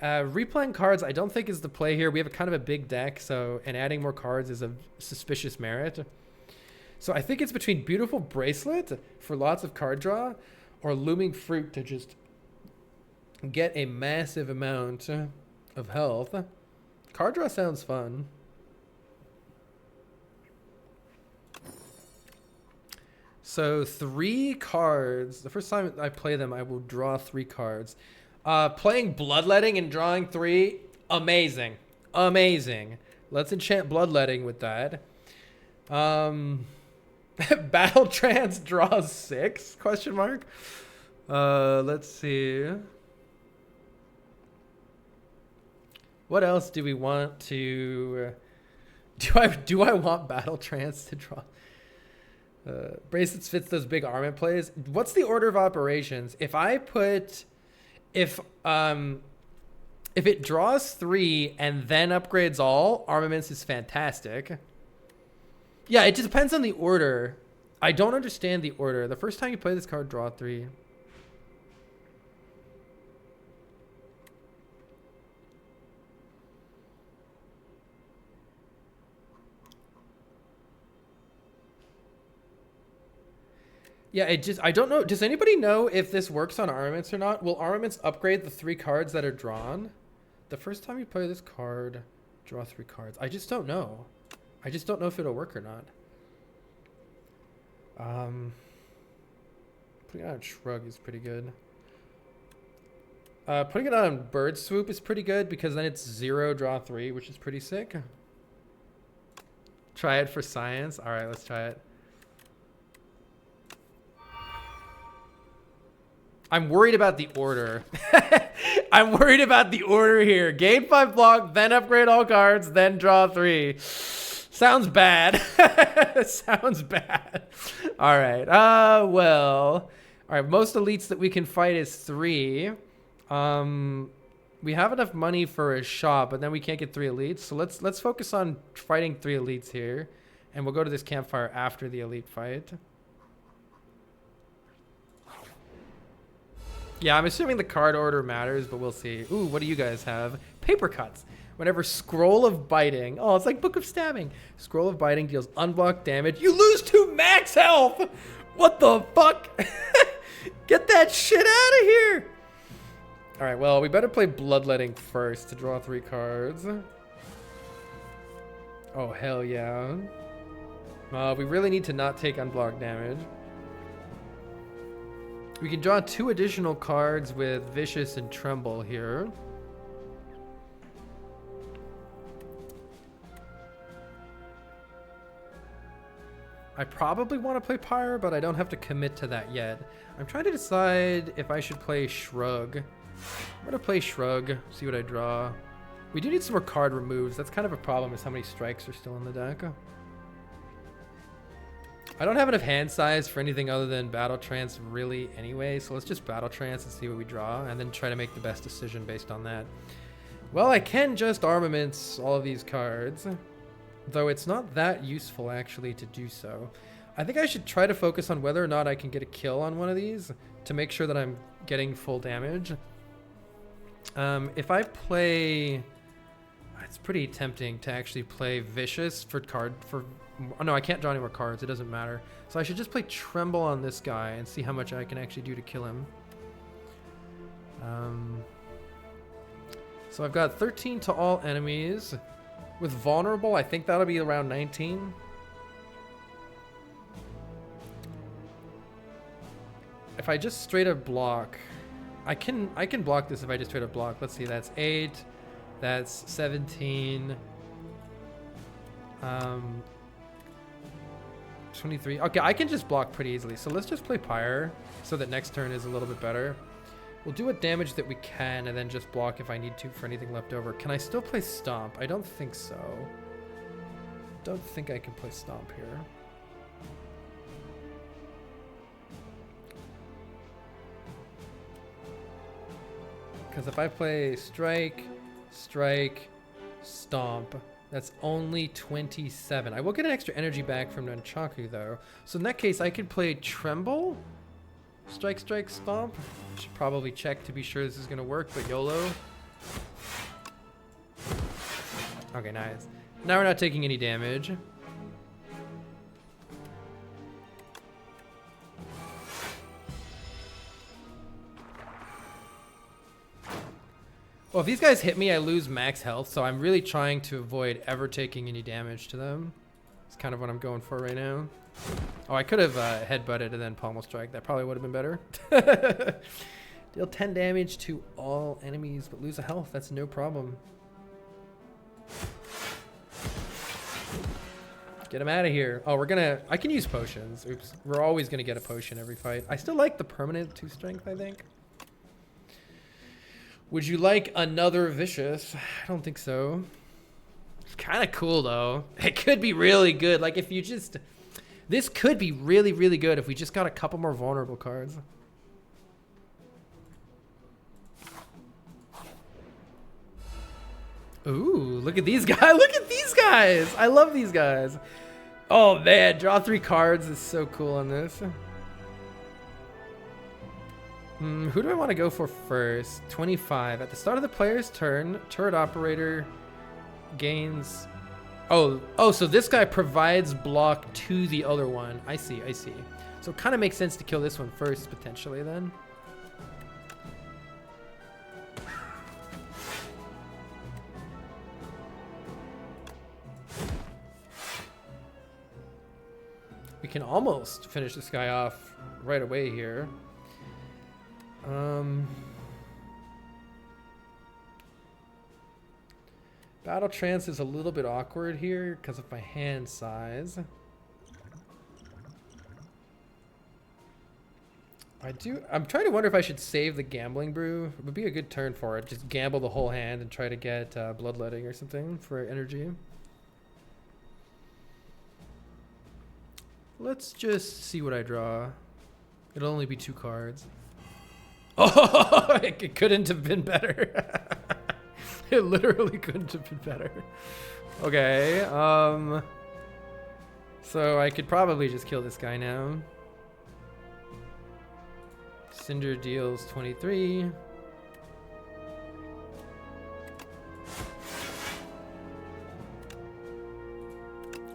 replaying cards I don't think is the play here. We have a kind of a big deck, and adding more cards is a suspicious merit. So I think it's between Beautiful Bracelet for lots of card draw or Looming Fruit to just get a massive amount of health. Card draw sounds fun. So 3 cards. The first time I play them, I will draw 3 cards. Playing Bloodletting and drawing 3, amazing. Amazing. Let's enchant Bloodletting with that. Battle Trance draws 6? Question mark. Let's see. What else do we want to... Do I want Battle Trance to draw? Bracelets fits those big armament plays. What's the order of operations? If it draws 3 and then upgrades all, armaments is fantastic. Yeah, it just depends on the order. I don't understand the order. The first time you play this card, draw 3. Yeah, I don't know. Does anybody know if this works on armaments or not? Will armaments upgrade the 3 cards that are drawn? The first time you play this card, draw 3 cards. I just don't know. I just don't know if it'll work or not. Putting it on Shrug is pretty good. Putting it on Bird Swoop is pretty good because then it's 0, draw 3, which is pretty sick. Try it for science. All right, let's try it. I'm worried about the order. I'm worried about the order here. Gain 5 block, then upgrade all cards, then draw 3. Sounds bad. Sounds bad. All right. Well. All right. Most elites that we can fight is 3. We have enough money for a shop, but then we can't get 3 elites. So let's focus on fighting 3 elites here, and we'll go to this campfire after the elite fight. Yeah, I'm assuming the card order matters, but we'll see. Ooh, what do you guys have? Paper cuts. Whenever Scroll of Biting. Oh, it's like Book of Stabbing. Scroll of Biting deals unblocked damage. You lose 2 max health. What the fuck? Get that shit out of here. All right, well, we better play Bloodletting first to draw 3 cards. Oh, hell yeah. We really need to not take unblocked damage. We can draw 2 additional cards with Vicious and Tremble here. I probably want to play Pyre, but I don't have to commit to that yet. I'm trying to decide if I should play Shrug. I'm going to play Shrug, see what I draw. We do need some more card removes. That's kind of a problem, is how many strikes are still in the deck. I don't have enough hand size for anything other than Battle Trance really anyway, so let's just Battle Trance and see what we draw, and then try to make the best decision based on that. Well, I can just Armaments all of these cards, though it's not that useful actually to do so. I think I should try to focus on whether or not I can get a kill on one of these to make sure that I'm getting full damage. If I play... It's pretty tempting to actually play Vicious for oh, no, I can't draw any more cards. It doesn't matter. So I should just play Tremble on this guy and see how much I can actually do to kill him. So I've got 13 to all enemies. With Vulnerable, I think that'll be around 19. If I just straight up block, I can block this if I just straight up block. Let's see, that's 8. That's 17. 23. Okay, I can just block pretty easily. So let's just play Pyre so that next turn is a little bit better. We'll do what damage that we can and then just block if I need to for anything left over. Can I still play Stomp? I don't think so. Don't think I can play Stomp here. Because if I play Strike, Strike, Stomp, that's only 27. I will get an extra energy back from Nunchaku though. So in that case, I could play Tremble, Strike, Strike, Stomp. Should probably check to be sure this is gonna work, but YOLO. Okay, nice. Now we're not taking any damage. Well, if these guys hit me, I lose max health, so I'm really trying to avoid ever taking any damage to them. It's kind of what I'm going for right now. Oh, I could have headbutted and then pommel strike. That probably would have been better. Deal 10 damage to all enemies, but lose a health. That's no problem. Get him out of here. Oh, I can use potions. Oops. We're always gonna get a potion every fight. I still like the permanent 2 strength, I think. Would you like another Vicious? I don't think so. It's kind of cool though. It could be really good. Like if you just... This could be really, really good if we just got a couple more vulnerable cards. Ooh, look at these guys. Look at these guys. I love these guys. Oh man, draw 3 cards is so cool on this. Who do I want to go for first? 25. At the start of the player's turn, turret operator gains... Oh, so this guy provides block to the other one. I see. So it kind of makes sense to kill this one first, potentially, then. We can almost finish this guy off right away here. Battle Trance is a little bit awkward here because of my hand size. I'm trying to wonder if I should save the Gambling Brew. It would be a good turn for it. Just gamble the whole hand and try to get Bloodletting or something for energy. Let's just see what I draw. It'll only be 2 cards. Oh, it couldn't have been better. It literally couldn't have been better. Okay, so I could probably just kill this guy now. Cinder deals 23.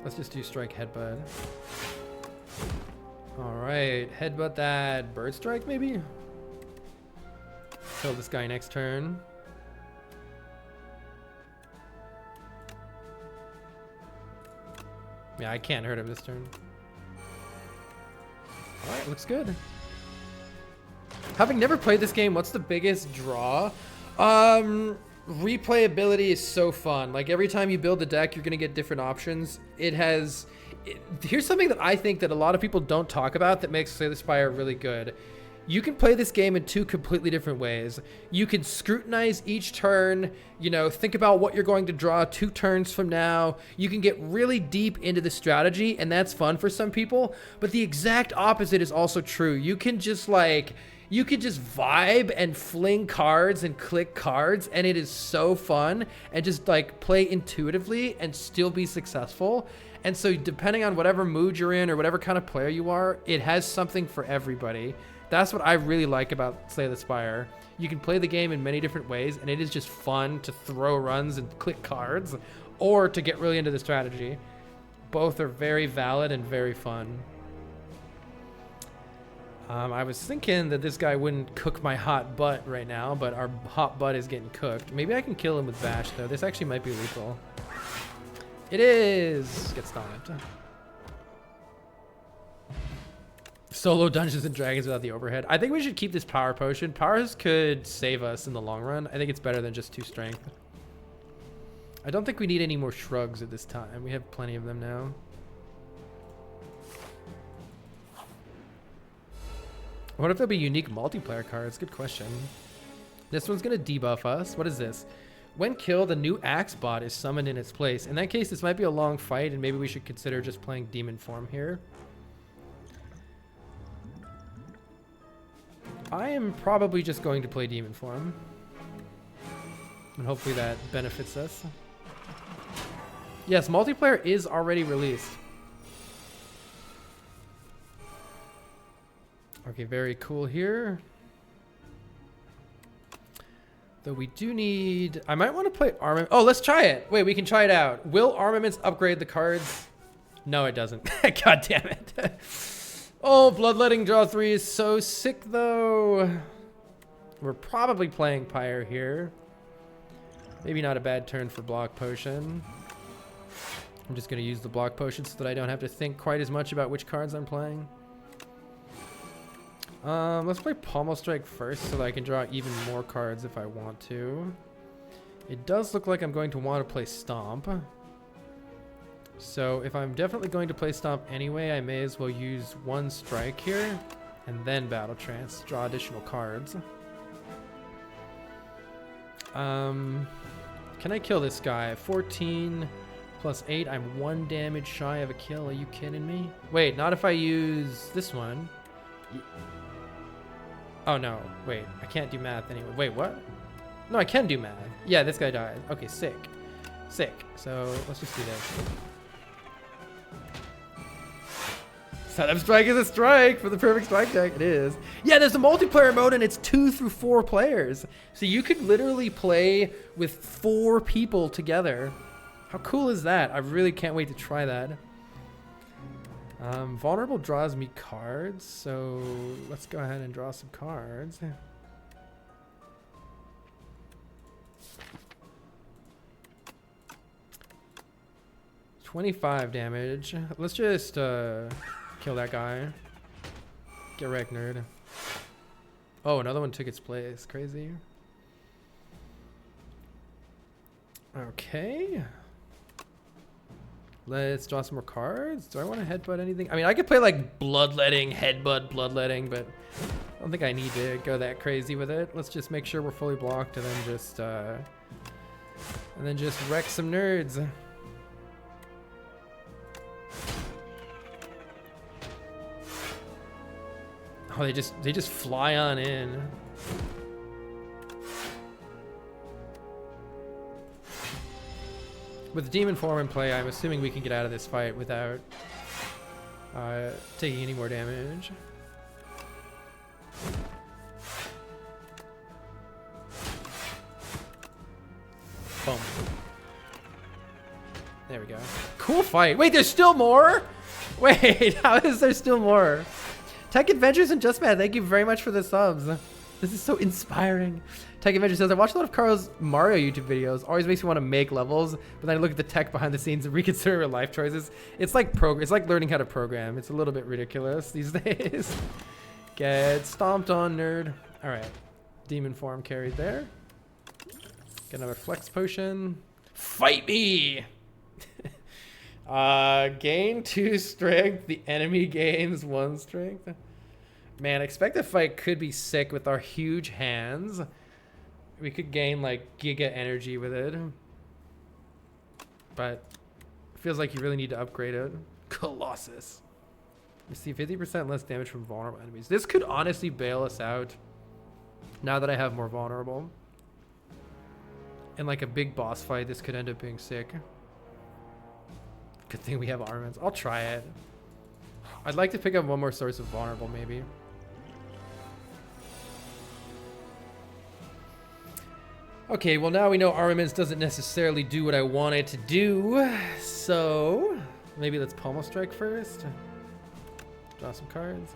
Let's just do strike headbutt. Alright, headbutt that bird strike maybe? Kill this guy next turn. Yeah, I can't hurt him this turn. Alright, looks good. Having never played this game, what's the biggest draw? Replayability is so fun. Like every time you build a deck, you're gonna get different options. Here's something that I think that a lot of people don't talk about that makes Slay the Spire really good. You can play this game in 2 completely different ways. You can scrutinize each turn, think about what you're going to draw 2 turns from now. You can get really deep into the strategy, and that's fun for some people. But the exact opposite is also true. You can just vibe and fling cards and click cards, and it is so fun, and just play intuitively and still be successful. And so depending on whatever mood you're in or whatever kind of player you are, it has something for everybody. That's what I really like about Slay the Spire. You can play the game in many different ways, and it is just fun to throw runs and click cards, or to get really into the strategy. Both are very valid and very fun. I was thinking that this guy wouldn't cook my hot butt right now, but our hot butt is getting cooked. Maybe I can kill him with Bash, though. This actually might be lethal. It is! Get stomped. Solo Dungeons and Dragons without the overhead. I think we should keep this Power Potion. Powers could save us in the long run. I think it's better than just 2 strength. I don't think we need any more shrugs at this time. We have plenty of them now. What if there'll be unique multiplayer cards? Good question. This one's going to debuff us. What is this? When killed, a new Axe bot is summoned in its place. In that case, this might be a long fight, and maybe we should consider just playing Demon Form here. I am probably just going to play Demon Form. And hopefully that benefits us. Yes, multiplayer is already released. Okay, very cool here. Though we do need... I might want to play Armament. Oh, let's try it. Wait, we can try it out. Will Armaments upgrade the cards? No, it doesn't. God damn it. Oh, Bloodletting draw 3 is so sick, though. We're probably playing Pyre here. Maybe not a bad turn for Block Potion. I'm just going to use the Block Potion so that I don't have to think quite as much about which cards I'm playing. Let's play Pommel Strike first so that I can draw even more cards if I want to. It does look like I'm going to want to play Stomp. So if I'm definitely going to play Stomp anyway, I may as well use 1 strike here and then Battle Trance, draw additional cards. Can I kill this guy? 14 plus 8, I'm 1 damage shy of a kill. Are you kidding me? Wait, not if I use this one. Oh no, wait, I can't do math anyway. Wait, what? No, I can do math. Yeah, this guy died. Okay, sick. Sick. So let's just do this. Setup strike is a strike for the perfect strike deck. It is. Yeah, there's a multiplayer mode and it's 2 through 4 players. So you could literally play with 4 people together. How cool is that? I really can't wait to try that. Vulnerable draws me cards, so let's go ahead and draw some cards. 25 damage. Let's just kill that guy. Get wrecked, nerd. Oh, another one took its place. Crazy. Okay. Let's draw some more cards. Do I want to headbutt anything? I mean, I could play like bloodletting, headbutt, bloodletting, but I don't think I need to go that crazy with it. Let's just make sure we're fully blocked and then just wreck some nerds. Oh, they just fly on in. With the demon form in play, I'm assuming we can get out of this fight without taking any more damage. Boom. There we go. Cool fight. Wait, there's still more? Wait, how is there still more? Tech Adventures and Just Mad, thank you very much for the subs. This is so inspiring. Tech Adventure says, I watch a lot of Carl's Mario YouTube videos. Always makes me want to make levels, but then I look at the tech behind the scenes and reconsider real life choices. It's like it's like learning how to program. It's a little bit ridiculous these days. Get stomped on, nerd. All right, demon form carried there. Get another flex potion. Fight me! Gain 2 strength. The enemy gains 1 strength. Man, expected fight could be sick with our huge hands. We could gain like giga energy with it. But it feels like you really need to upgrade it. Colossus. You see 50% less damage from vulnerable enemies. This could honestly bail us out now that I have more vulnerable. In like a big boss fight, this could end up being sick. Good thing we have armaments. I'll try it. I'd like to pick up one more source of vulnerable, maybe. Okay, well now we know armaments doesn't necessarily do what I want it to do. So, maybe let's Pommel Strike first. Draw some cards.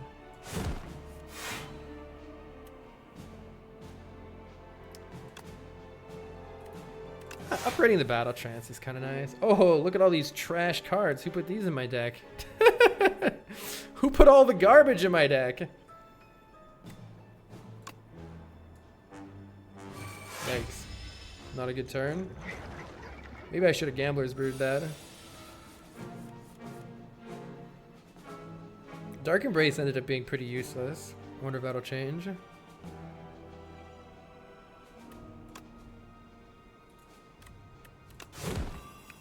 Upgrading the Battle Trance is kind of nice. Oh, look at all these trash cards. Who put these in my deck? Who put all the garbage in my deck? Yikes. Not a good turn. Maybe I should have Gambler's Brewed that. Dark Embrace ended up being pretty useless. I wonder if that'll change.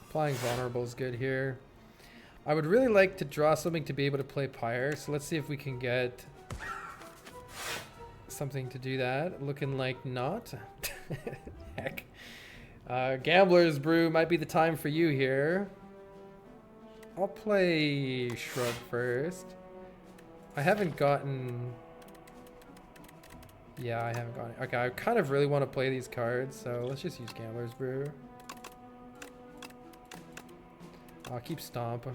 Applying Vulnerable is good here. I would really like to draw something to be able to play Pyre, so let's see if we can get something to do that. Looking like not. Heck. Gambler's Brew might be the time for you here. I'll play Shrug first. I haven't gotten... Yeah, I haven't gotten... Okay, I kind of really want to play these cards, so let's just use Gambler's Brew. I'll keep Stomp.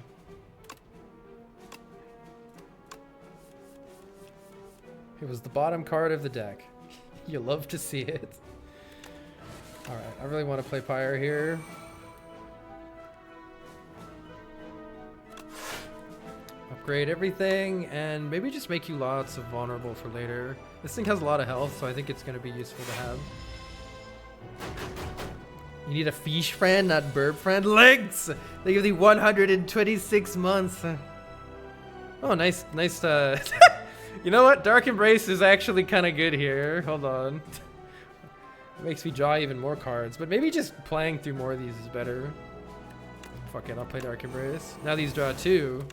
It was the bottom card of the deck. You love to see it. Alright, I really want to play Pyre here. Upgrade everything, and maybe just make you lots of vulnerable for later. This thing has a lot of health, so I think it's going to be useful to have. You need a fish friend, not burp friend. Legs! They give you 126 months. Oh, nice. You know what? Dark Embrace is actually kind of good here. Hold on. It makes me draw even more cards, but maybe just playing through more of these is better. Fuck it, I'll play Dark Embrace. Now these draw 2.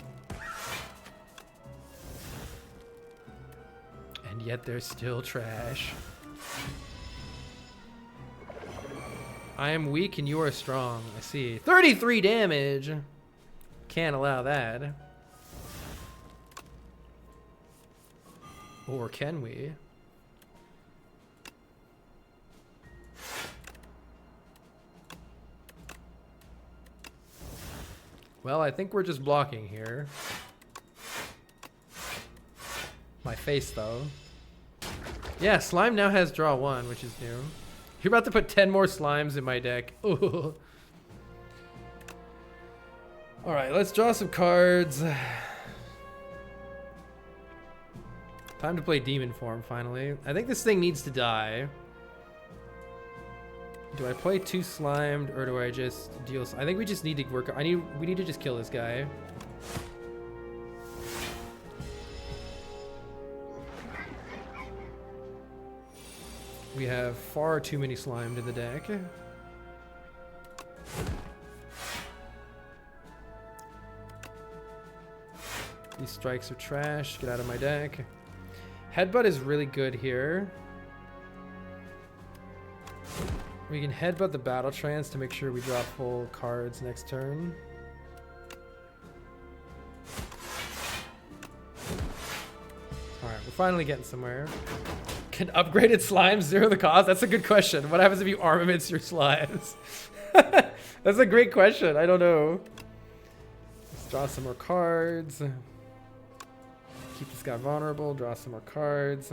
And yet they're still trash. I am weak and you are strong. I see. 33 damage. Can't allow that. Or can we? Well, I think we're just blocking here. My face, though. Yeah, slime now has draw 1, which is new. You're about to put 10 more slimes in my deck. Ooh. All right, let's draw some cards. Time to play Demon Form, finally. I think this thing needs to die. Do I play 2 slimed, or do I just deal... I think we just need to work... We need to just kill this guy. We have far too many slimed in the deck. These strikes are trash. Get out of my deck. Headbutt is really good here. We can headbutt the Battle Trance to make sure we drop full cards next turn. Alright, we're finally getting somewhere. Can upgraded slimes zero the cost? That's a good question. What happens if you armaments your slimes? That's a great question. I don't know. Let's draw some more cards. Keep this guy vulnerable. Draw some more cards.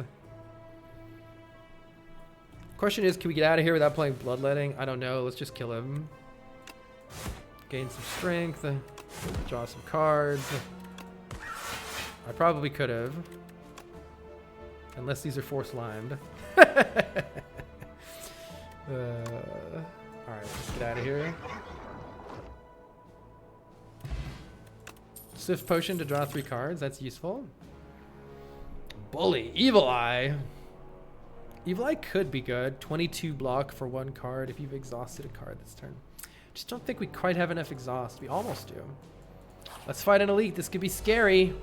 Question is, can we get out of here without playing Bloodletting? I don't know. Let's just kill him. Gain some strength. Draw some cards. I probably could have. Unless these are 4 slimed. Alright, let's get out of here. Swift Potion to draw 3 cards. That's useful. Bully. Evil Eye. Evil Eye could be good. 22 block for 1 card if you've exhausted a card this turn. Just don't think we quite have enough exhaust. We almost do. Let's fight an elite. This could be scary.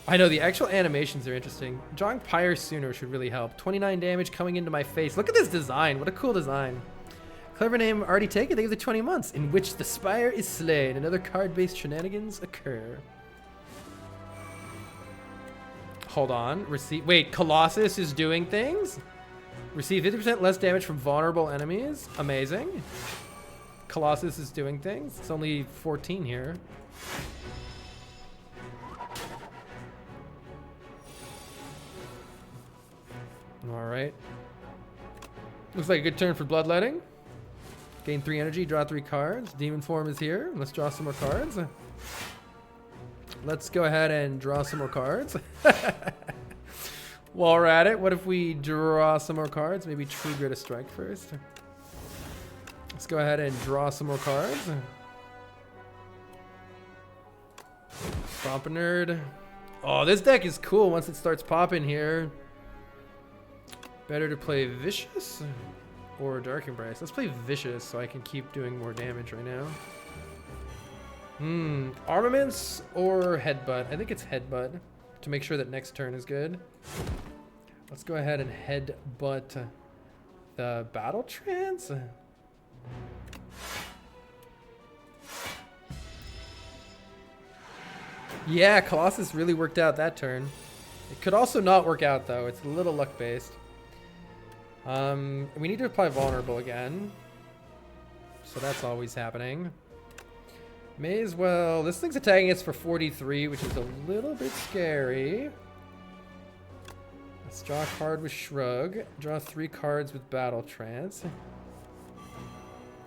I know, the actual animations are interesting. Drawing Pyre sooner should really help. 29 damage coming into my face. Look at this design. What a cool design. Clever name already taken. They give the 20 months in which the Spire is slain and other card-based shenanigans occur. Hold on. Wait, Colossus is doing things? Receive 50% less damage from vulnerable enemies. Amazing. Colossus is doing things. It's only 14 here. All right. Looks like a good turn for Bloodletting. Gain 3 energy, draw 3 cards. Demon Form is here. Let's draw some more cards. Let's go ahead and draw some more cards. While we're at it, what if we draw some more cards? Maybe True Grit a strike first. Let's go ahead and draw some more cards. Stomp a Nerd. Oh, this deck is cool once it starts popping here. Better to play Vicious or Dark Embrace? Let's play Vicious so I can keep doing more damage right now. Armaments or Headbutt? I think it's Headbutt to make sure that next turn is good. Let's go ahead and Headbutt the Battle Trance. Yeah, Colossus really worked out that turn. It could also not work out though. It's a little luck based. We need to apply Vulnerable again. So that's always happening. May as well. This thing's attacking us for 43, which is a little bit scary. Let's draw a card with Shrug. Draw 3 cards with Battle Trance.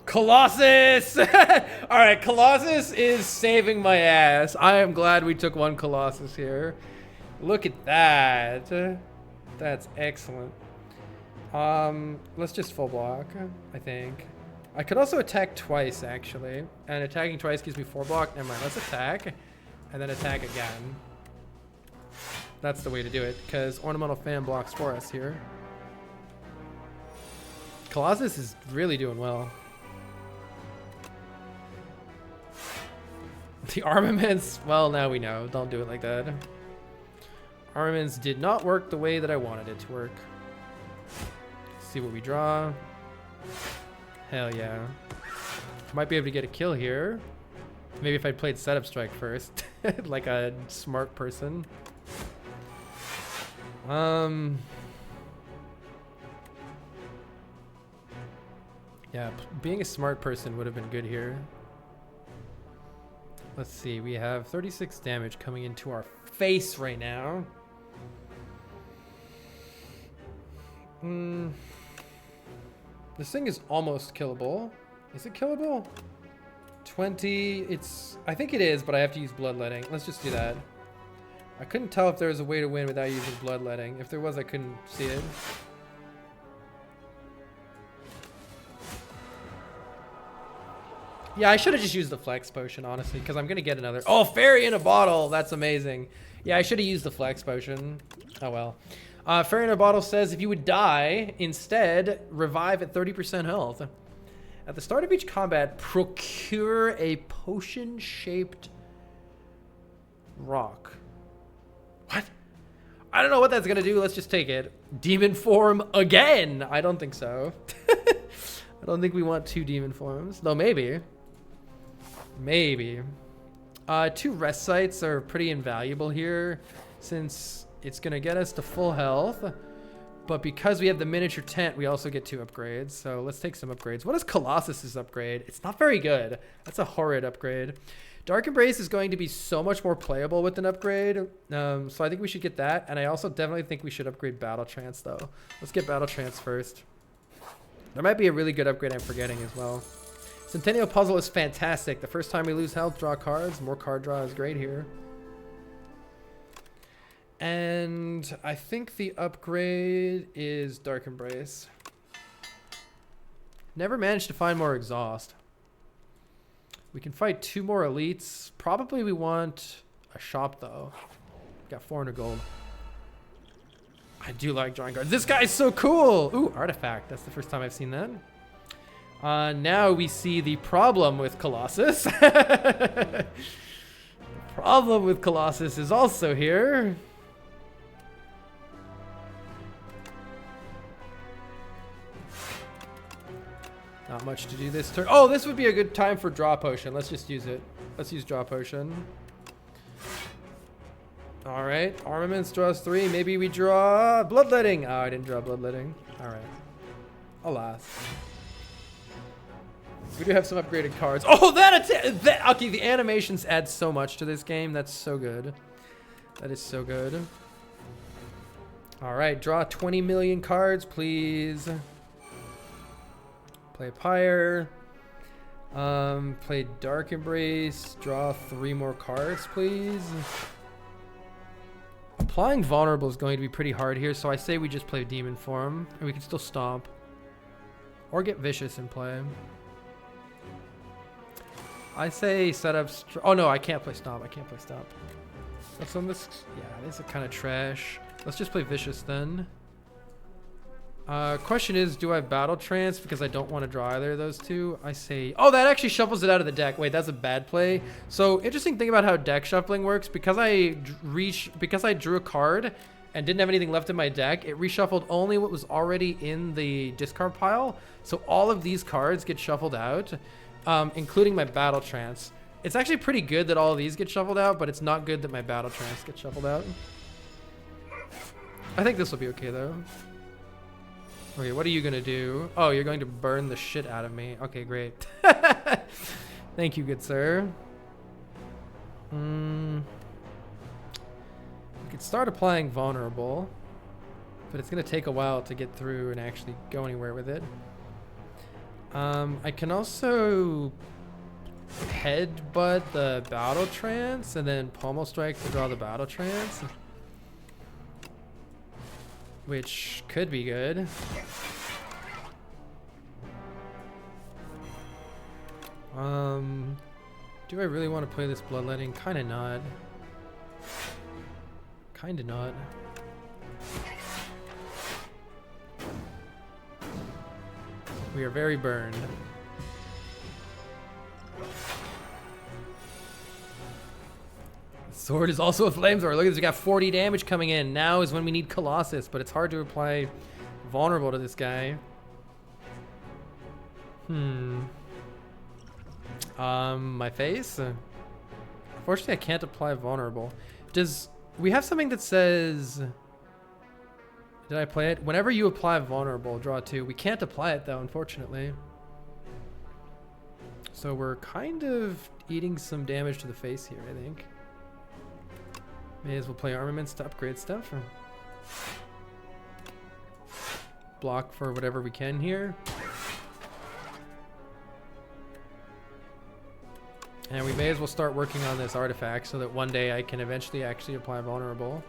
Colossus! Alright, Colossus is saving my ass. I am glad we took 1 Colossus here. Look at that. That's excellent. Let's just full block, I think. I could also attack twice, actually. And attacking twice gives me 4 block. Never mind, let's attack. And then attack again. That's the way to do it, because Ornamental Fan blocks for us here. Colossus is really doing well. The armaments, well, now we know. Don't do it like that. Armaments did not work the way that I wanted it to work. Let's see what we draw. Hell yeah. Might be able to get a kill here. Maybe if I played Setup Strike first. Like a smart person. Yeah, being a smart person would have been good here. Let's see. We have 36 damage coming into our face right now. This thing is almost killable. Is it killable? 20. I think it is, but I have to use bloodletting. Let's just do that. I couldn't tell if there was a way to win without using bloodletting. If there was, I couldn't see it. Yeah, I should have just used the flex potion, honestly, because I'm going to get another. Oh, fairy in a bottle. That's amazing. Yeah, I should have used the flex potion. Oh, well. Fairy in a bottle says if you would die, instead, revive at 30% health. At the start of each combat, procure a potion-shaped rock. What? I don't know what that's going to do. Let's just take it. Demon form again. I don't think so. I don't think we want 2 demon forms. Though maybe. Maybe. 2 rest sites are pretty invaluable here since it's going to get us to full health. But because we have the miniature tent, we also get 2 upgrades. So let's take some upgrades. What is Colossus's upgrade? It's not very good. That's a horrid upgrade. Dark Embrace is going to be so much more playable with an upgrade. So I think we should get that. And I also definitely think we should upgrade Battle Trance, though. Let's get Battle Trance first. There might be a really good upgrade I'm forgetting as well. Centennial Puzzle is fantastic. The first time we lose health, draw cards. More card draw is great here. And I think the upgrade is Dark Embrace. Never managed to find more exhaust. We can fight 2 more elites. Probably we want a shop, though. Got 400 gold. I do like drawing cards. This guy's so cool. Ooh, artifact. That's the first time I've seen that. Now we see the problem with Colossus. The problem with Colossus is also here. Not much to do this turn. Oh, this would be a good time for draw potion. Let's just use it. Let's use draw potion. All right, armaments draws 3. Maybe we draw bloodletting. Oh, I didn't draw bloodletting. All right. Alas. We do have some upgraded cards. Oh, that okay, the animations add so much to this game. That's so good. That is so good. All right, draw 20 million cards, please. Play Pyre. Play Dark Embrace. Draw 3 more cards, please. Applying Vulnerable is going to be pretty hard here, so I say we just play Demon Form, and we can still Stomp. Or get Vicious in play. I say set up... Oh, no, I can't play Stomp. I can't play Stomp. What's on this? Yeah, this is kind of trash. Let's just play Vicious then. Question is, do I have Battle Trance? Because I don't want to draw either of those 2. I say... Oh, that actually shuffles it out of the deck. Wait, that's a bad play. So, interesting thing about how deck shuffling works. Because I drew a card and didn't have anything left in my deck, it reshuffled only what was already in the discard pile. So, all of these cards get shuffled out, including my Battle Trance. It's actually pretty good that all of these get shuffled out, but it's not good that my Battle Trance gets shuffled out. I think this will be okay, though. Okay, what are you gonna do? Oh, you're going to burn the shit out of me. Okay, great. Thank you, good sir. We could start applying Vulnerable, but it's gonna take a while to get through and actually go anywhere with it. I can also headbutt the Battle Trance and then Pommel Strike to draw the Battle Trance, which could be good. Do I really want to play this Bloodletting? Kinda not. Kinda not. We are very burned. Sword is also a flamethrower. Look at this, we got 40 damage coming in. Now is when we need Colossus, but it's hard to apply Vulnerable to this guy. My face? Unfortunately, I can't apply Vulnerable. Does we have something that says... Did I play it? Whenever you apply Vulnerable, draw 2. We can't apply it, though, unfortunately. So we're kind of eating some damage to the face here, I think. May as well play armaments to upgrade stuff. Or block for whatever we can here. And we may as well start working on this artifact so that one day I can eventually actually apply vulnerable.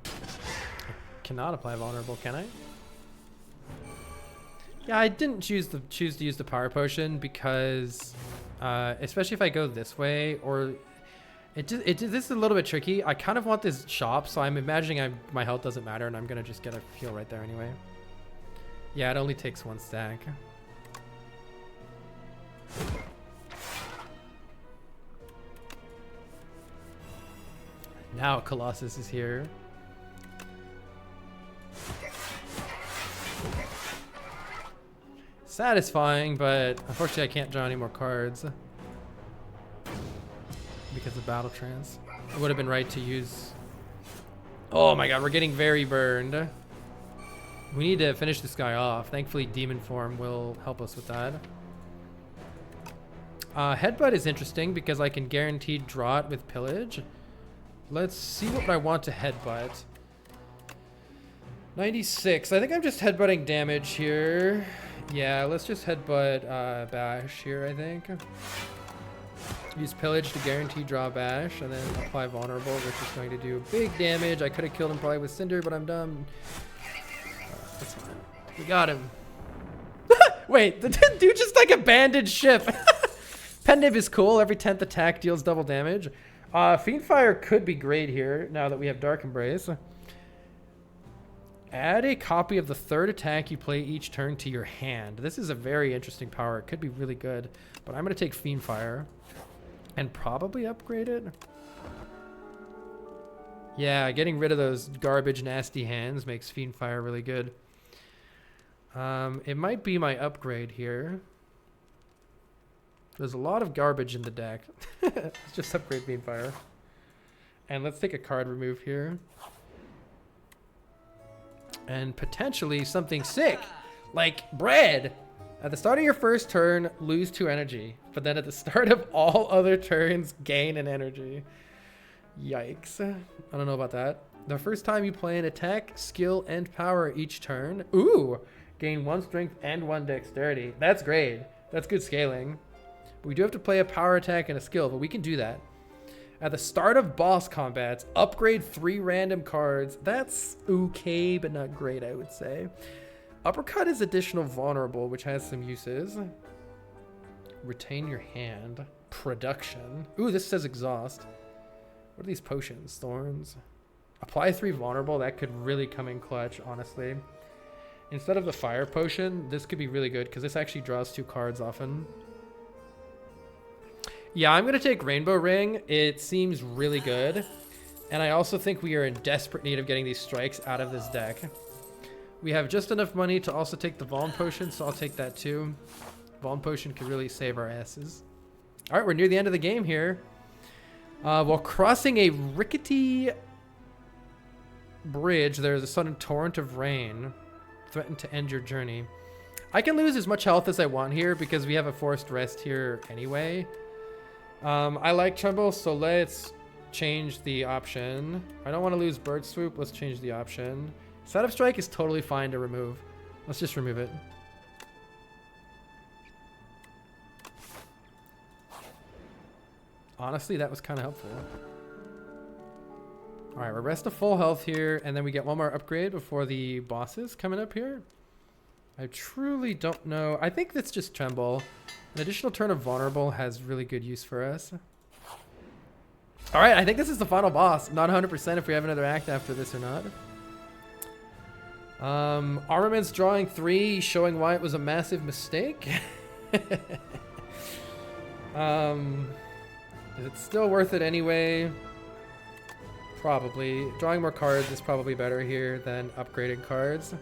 I cannot apply vulnerable, can I? Yeah, I didn't choose to use the power potion because, especially if I go this way, or this is a little bit tricky. I kind of want this shop, so I'm imagining my health doesn't matter, and I'm gonna just get a heal right there anyway. Yeah, it only takes one stack. Now Colossus is here. Satisfying, but unfortunately I can't draw any more cards because of battle trance. It would have been right to use... Oh my god, we're getting very burned. We need to finish this guy off. Thankfully, Demon Form will help us with that. Headbutt is interesting because I can guaranteed draw it with Pillage. Let's see what I want to headbutt. 96. I think I'm just headbutting damage here. Yeah, let's just headbutt Bash here, I think. Use Pillage to guarantee draw Bash, and then apply Vulnerable, which is going to do big damage. I could have killed him probably with Cinder, but I'm dumb. That's fine. We got him. Wait, the dude just like abandoned ship. Pendiv is cool. Every 10th attack deals double damage. Fiendfire could be great here now that we have Dark Embrace. Add a copy of the third attack you play each turn to your hand. This is a very interesting power. It could be really good, but I'm going to take Fiendfire and probably upgrade it. Yeah, getting rid of those garbage, nasty hands makes Fiendfire really good. It might be my upgrade here. There's a lot of garbage in the deck. Let's just upgrade Fiendfire. And let's take a card remove here. And potentially something sick, like Bread. At the start of your first turn, lose 2 energy. But then at the start of all other turns, gain an energy. Yikes. I don't know about that. The first time you play an attack, skill, and power each turn. Ooh! Gain 1 strength and 1 dexterity. That's great. That's good scaling. But we do have to play a power attack and a skill, but we can do that. At the start of boss combats, upgrade 3 random cards. That's okay, but not great, I would say. Uppercut is additional vulnerable, which has some uses. Retain your hand. Production. Ooh, this says exhaust. What are these potions? Thorns. Apply 3 vulnerable. That could really come in clutch, honestly. Instead of the fire potion, this could be really good because this actually draws 2 cards often. Yeah, I'm going to take Rainbow Ring. It seems really good. And I also think we are in desperate need of getting these strikes out of this deck. We have just enough money to also take the Vuln Potion, so I'll take that too. Vuln Potion could really save our asses. All right, we're near the end of the game here. While crossing a rickety bridge, there's a sudden torrent of rain. Threaten to end your journey. I can lose as much health as I want here because we have a forced rest here anyway. I like Tremble, so let's change the option. I don't want to lose Bird Swoop. Let's change the option. Setup Strike is totally fine to remove. Let's just remove it. Honestly, that was kind of helpful. All right, we're rest of full health here, and then we get one more upgrade before the bosses coming up here. I truly don't know. I think that's just Tremble. An additional turn of Vulnerable has really good use for us. All right, I think this is the final boss. Not 100% if we have another act after this or not. Armaments drawing 3, showing why it was a massive mistake. Is it still worth it anyway? Probably. Drawing more cards is probably better here than upgrading cards.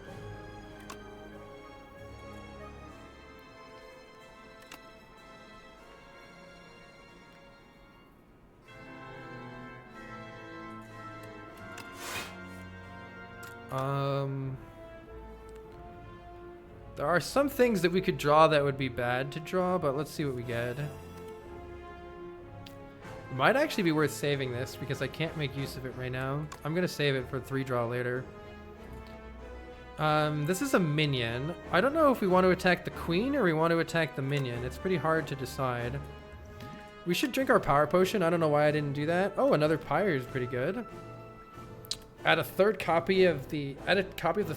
There are some things that we could draw that would be bad to draw, but let's see what we get. It might actually be worth saving this because I can't make use of it right now. I'm gonna save it for 3 draw later. This is a minion. I don't know if we want to attack the queen or we want to attack the minion. It's pretty hard to decide. We should drink our power potion. I don't know why I didn't do that. Oh, another pyre is pretty good. Add a copy of the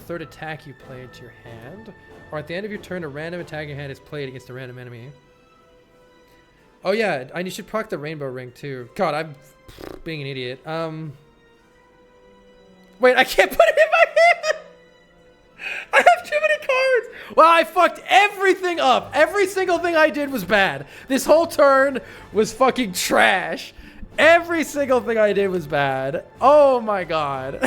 third attack you play into your hand. Or at the end of your turn, a random attack in your hand is played against a random enemy. Oh yeah, and you should proc the rainbow ring too. God, I'm being an idiot. Wait, I can't put it in my hand! I have too many cards! Well, I fucked everything up. Every single thing I did was bad. This whole turn was fucking trash. Every single thing I did was bad. Oh my god.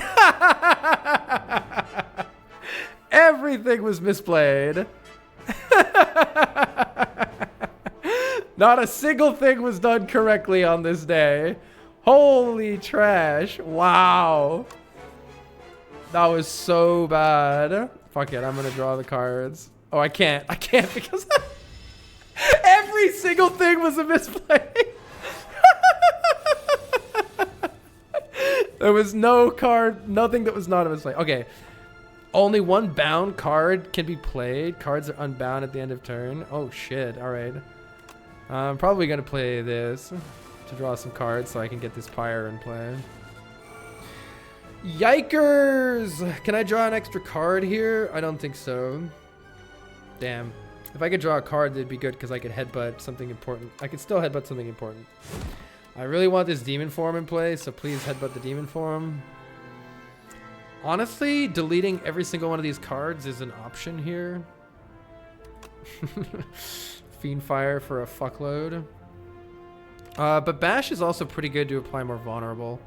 Everything was misplayed. Not a single thing was done correctly on this day. Holy trash. Wow. That was so bad. Fuck it, I'm gonna draw the cards. Oh, I can't. I can't because every single thing was a misplay. There was no card, nothing that was not a misplay. Okay. Only one bound card can be played. Cards are unbound at the end of turn. Oh shit, alright. I'm probably gonna play this to draw some cards so I can get this pyre in play. Yikers! Can I draw an extra card here? I don't think so. Damn. If I could draw a card, that'd be good because I could headbutt something important. I could still headbutt something important. I really want this demon form in play, so please headbutt the demon form. Honestly, deleting every single one of these cards is an option here. Fiendfire for a fuckload. But Bash is also pretty good to apply more vulnerable.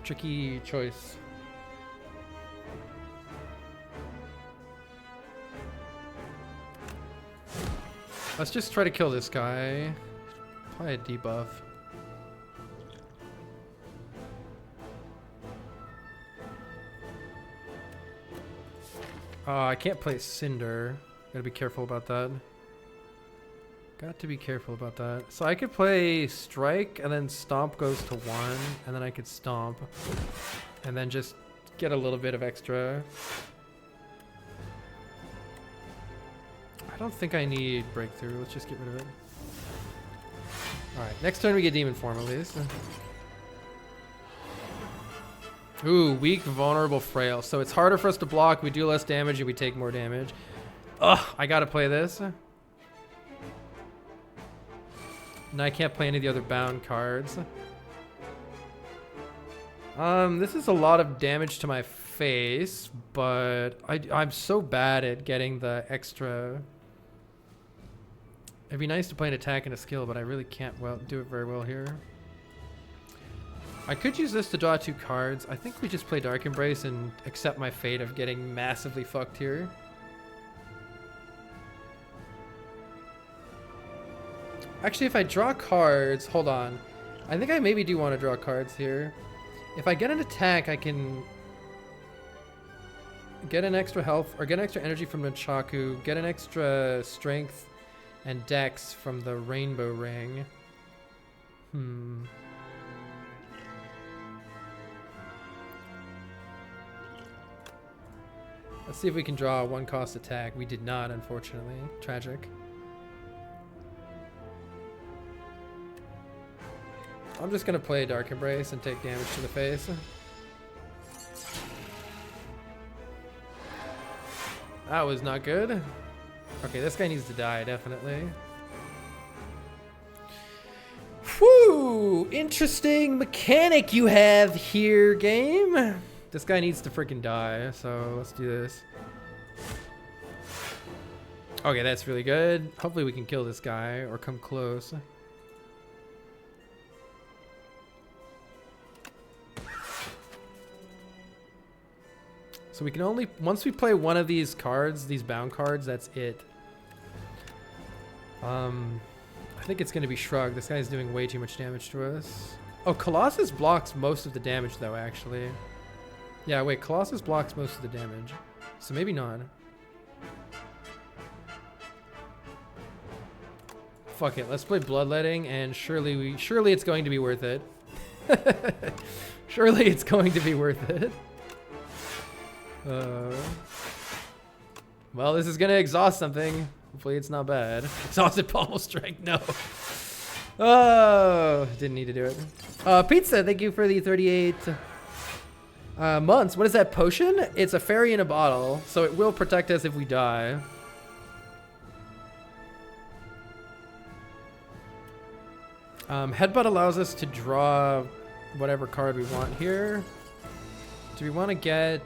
Tricky choice. Let's just try to kill this guy. Apply a debuff. I can't play Cinder. Gotta be careful about that. Got to be careful about that. So I could play Strike and then Stomp goes to 1 and then I could Stomp and then just get a little bit of extra. I don't think I need Breakthrough. Let's just get rid of it. Alright, next turn we get Demon Form at least. Ooh, weak, vulnerable, frail. So it's harder for us to block, we do less damage, and we take more damage. Ugh, I gotta play this. And I can't play any of the other bound cards. This is a lot of damage to my face, but I'm so bad at getting the extra. It'd be nice to play an attack and a skill, but I really can't do it very well here. I could use this to draw 2 cards. I think we just play Dark Embrace and accept my fate of getting massively fucked here. Actually, if I draw cards, hold on. I think I maybe do want to draw cards here. If I get an attack, I can get an extra health, or get an extra energy from Nunchaku, get an extra strength and dex from the rainbow ring. Let's see if we can draw a 1-cost attack. We did not, unfortunately. Tragic. I'm just gonna play Dark Embrace and take damage to the face. That was not good. Okay, this guy needs to die, definitely. Whew! Interesting mechanic you have here, game. This guy needs to freaking die, so let's do this. Okay, that's really good. Hopefully we can kill this guy or come close. So we can only, once we play one of these cards, these bound cards, that's it. I think it's going to be Shrug. This guy's doing way too much damage to us. Oh, Colossus blocks most of the damage though, actually. Yeah, wait, Colossus blocks most of the damage. So maybe not. Fuck it, let's play Bloodletting, and surely it's going to be worth it. Surely it's going to be worth it. Well, this is gonna exhaust something. Hopefully it's not bad. Exhausted Pommel Strike, no. Oh, didn't need to do it. Pizza, thank you for the 38 months. What is that potion? It's a fairy in a bottle, so it will protect us if we die. Headbutt allows us to draw whatever card we want here. Do we want to get...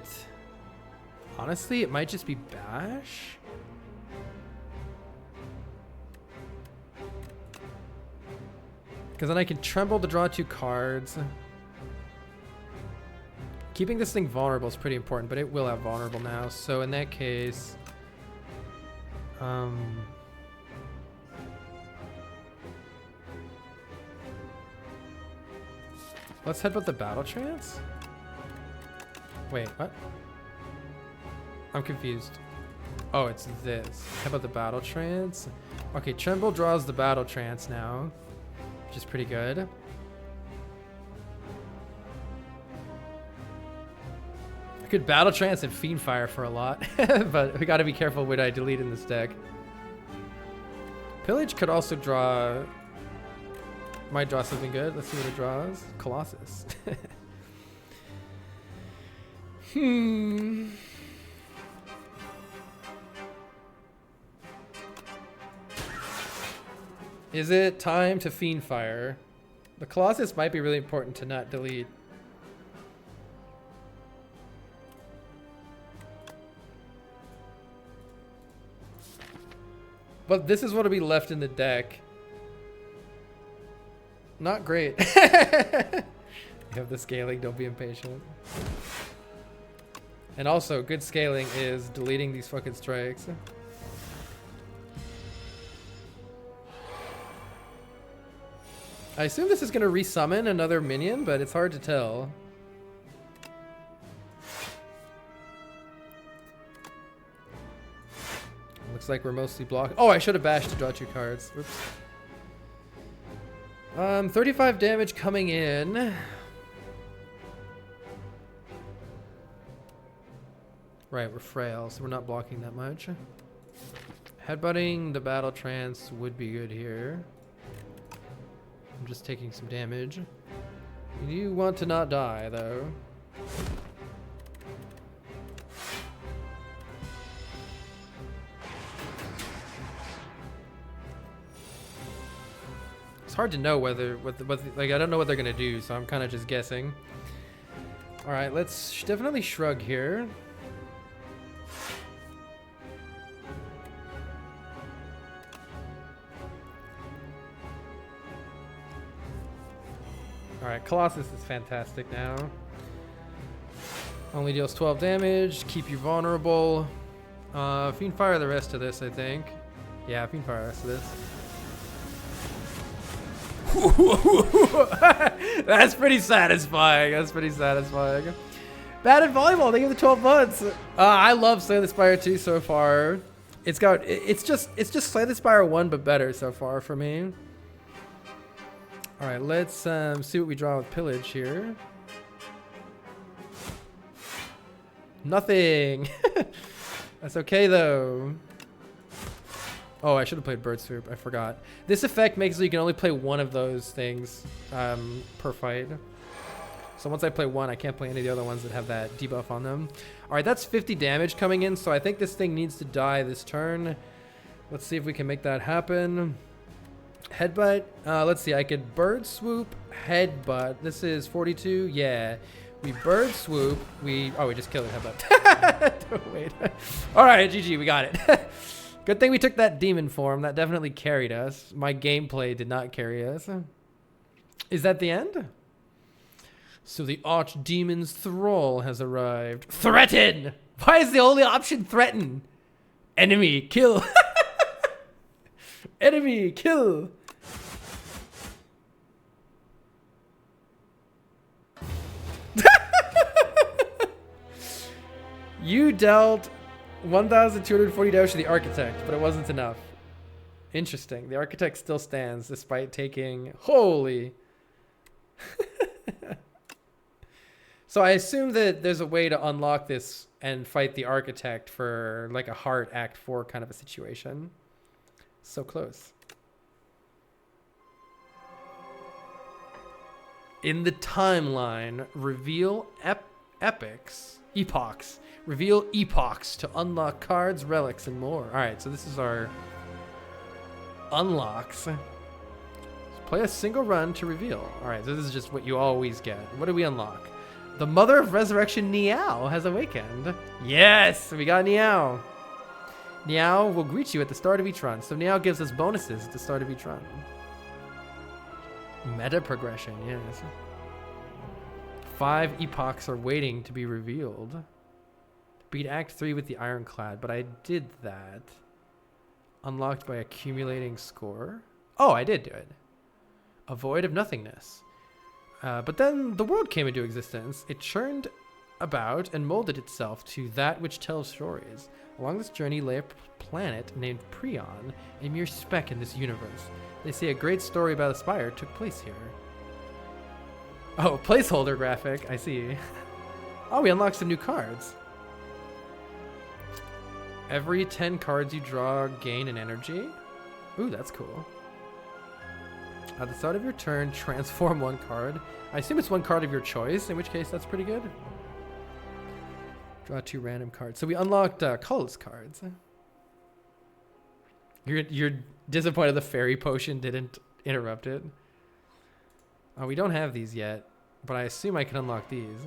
Honestly, it might just be Bash. Because then I can Tremble to draw 2 cards. Keeping this thing vulnerable is pretty important, but it will have vulnerable now. So in that case... let's headbutt the Battle Trance? Wait, what? I'm confused. Oh, it's this. Headbutt the Battle Trance? Okay, Tremble draws the Battle Trance now, which is pretty good. I could Battle Trance and Fiendfire for a lot, but we gotta be careful what I delete in this deck. Pillage could also draw... Might draw something good. Let's see what it draws. Colossus. Is it time to Fiendfire? The Colossus might be really important to not delete. But this is what'll be left in the deck. Not great. You have the scaling, don't be impatient. And also, good scaling is deleting these fucking strikes. I assume this is gonna resummon another minion, but it's hard to tell. Looks like we're mostly blocked. Oh, I should have bashed to draw 2 cards. Oops. 35 damage coming in. Right, we're frail, so we're not blocking that much. Headbutting the Battle Trance would be good here. I'm just taking some damage. You want to not die, though. It's hard to know whether like I don't know what they're gonna do, so I'm kind of just guessing. All right, let's definitely shrug here. All right, Colossus is fantastic now. Only deals 12 damage. Keep you vulnerable. Fiendfire the rest of this, I think. Yeah, Fiendfire the rest of this. That's pretty satisfying. That's pretty satisfying. Bad at volleyball. They give the 12 months. I love Slay the Spire 2 so far. It's just Slay the Spire 1 but better so far for me. All right, let's see what we draw with Pillage here. Nothing. That's okay though. Oh, I should have played Bird Swoop. I forgot. This effect makes it so you can only play one of those things per fight. So once I play one, I can't play any of the other ones that have that debuff on them. All right, that's 50 damage coming in, so I think this thing needs to die this turn. Let's see if we can make that happen. Headbutt. Let's see. I could Bird Swoop, Headbutt. This is 42. Yeah. We Bird Swoop. We just killed it. Headbutt. Wait. All right, GG. We got it. Good thing we took that demon form. That definitely carried us. My gameplay did not carry us. Is that the end? So the Archdemon's Thrall has arrived. Threaten! Why is the only option threaten? Enemy, kill. Enemy, kill. You dealt 1,240 damage to the Architect, but it wasn't enough. Interesting. The Architect still stands despite taking... Holy... So I assume that there's a way to unlock this and fight the Architect for like a Heart Act 4 kind of a situation. So close. In the timeline, reveal epochs. Reveal epochs to unlock cards, relics, and more. All right, so this is our unlocks. Play a single run to reveal. All right, so this is just what you always get. What do we unlock? The Mother of Resurrection, Niao, has awakened. Yes, we got Niao. Niao will greet you at the start of each run. So Niao gives us bonuses at the start of each run. Meta progression, yes. 5 epochs are waiting to be revealed. Beat Act 3 with the Ironclad, but I did that. Unlocked by accumulating score. Oh, I did do it. A Void of Nothingness. But then the world came into existence. It churned about and molded itself to that which tells stories. Along this journey lay a planet named Prion, a mere speck in this universe. They say a great story about Aspire took place here. Oh, placeholder graphic. I see. Oh, we unlocked some new cards. Every 10 cards you draw gain an energy. Ooh, that's cool. At the start of your turn, transform 1 card. I assume it's 1 card of your choice, in which case that's pretty good. Draw 2 random cards. So we unlocked colorless cards. You're disappointed the fairy potion didn't interrupt it. Oh, we don't have these yet, but I assume I can unlock these.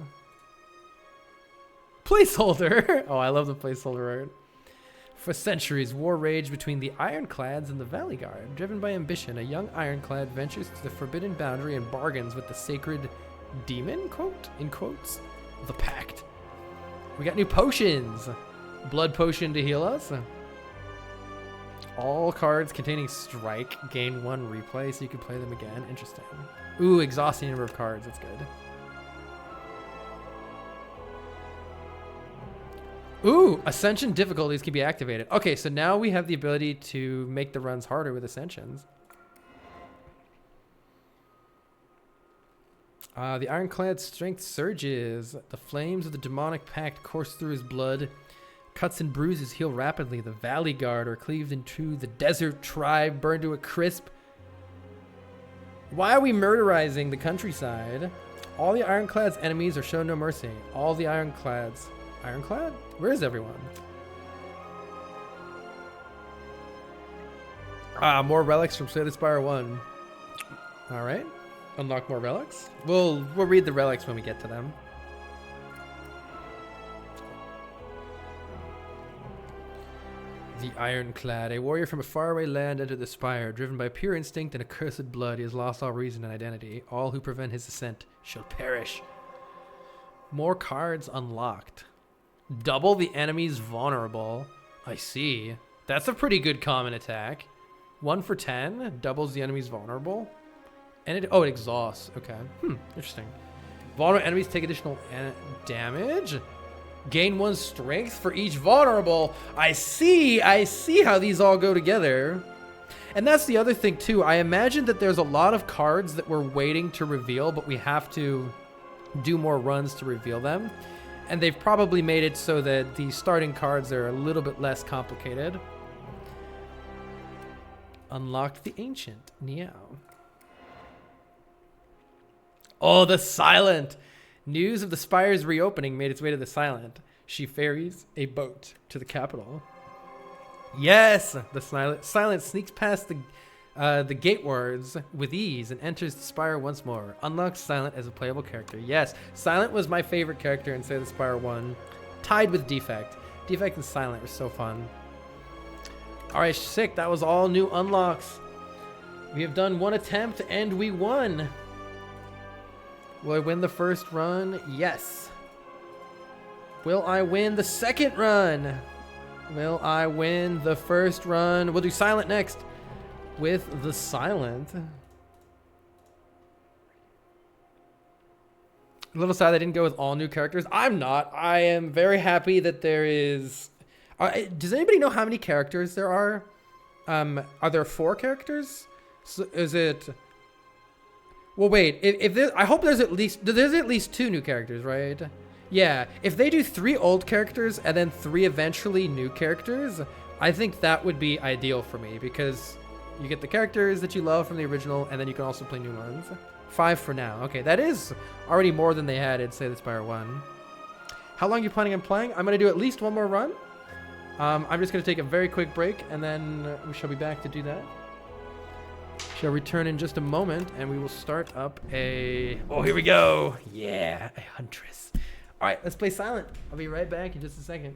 Placeholder! Oh, I love the placeholder art. For centuries, war raged between the Ironclads and the Valley Guard. Driven by ambition, a young Ironclad ventures to the forbidden boundary and bargains with the sacred demon, quote, in quotes, the Pact. We got new potions. Blood potion to heal us. All cards containing strike gain 1 replay, so you can play them again. Interesting. Ooh, exhausting number of cards. That's good. Ooh, Ascension difficulties can be activated. Okay, so now we have the ability to make the runs harder with Ascensions. The Ironclad's strength surges. The flames of the demonic pact course through his blood. Cuts and bruises heal rapidly. The Valley Guard are cleaved into the desert tribe, burned to a crisp. Why are we murderizing the countryside? All the Ironclad's enemies are shown no mercy. All the Ironclads... Ironclad? Where is everyone? More relics from Slay the Spire 1. All right. Unlock more relics. We'll read the relics when we get to them. The Ironclad, a warrior from a faraway land entered the Spire. Driven by pure instinct and accursed blood, he has lost all reason and identity. All who prevent his ascent shall perish. More cards unlocked. Double the enemy's vulnerable. I see. That's a pretty good common attack. 1 for 10 doubles the enemy's vulnerable. And it exhausts. Okay. Interesting. Vulnerable enemies take additional damage. Gain 1 strength for each vulnerable. I see how these all go together. And that's the other thing too. I imagine that there's a lot of cards that we're waiting to reveal, but we have to do more runs to reveal them. And they've probably made it so that the starting cards are a little bit less complicated. Unlocked the Ancient, Niao. Oh, the Silent! News of the Spire's reopening made its way to the Silent. She ferries a boat to the capital. Yes! The Silent sneaks past the gate wards with ease and enters the Spire once more. Unlocks Silent as a playable character. Yes, Silent was my favorite character in Slay the Spire 1. Tied with Defect. Defect and Silent were so fun. Alright, sick. That was all new unlocks. We have done 1 attempt and we won. Will I win the first run? Yes. Will I win the second run? Will I win the first run? We'll do Silent next. With the Silent. A little sad they didn't go with all new characters. I'm not. I am very happy that there is. Does anybody know how many characters there are? Are there 4 characters? So is it? Well, wait. If there, I hope there's at least 2 new characters, right? Yeah. If they do 3 old characters and then 3 eventually new characters, I think that would be ideal for me because you get the characters that you love from the original, and then you can also play new ones. 5 for now. Okay, that is already more than they had in Slay the Spire 1. How long are you planning on playing? I'm going to do at least 1 more run. I'm just going to take a very quick break, and then we shall be back to do that. Shall return in just a moment, and we will start up a... Oh, here we go. Yeah, a Huntress. All right, let's play Silent. I'll be right back in just a second.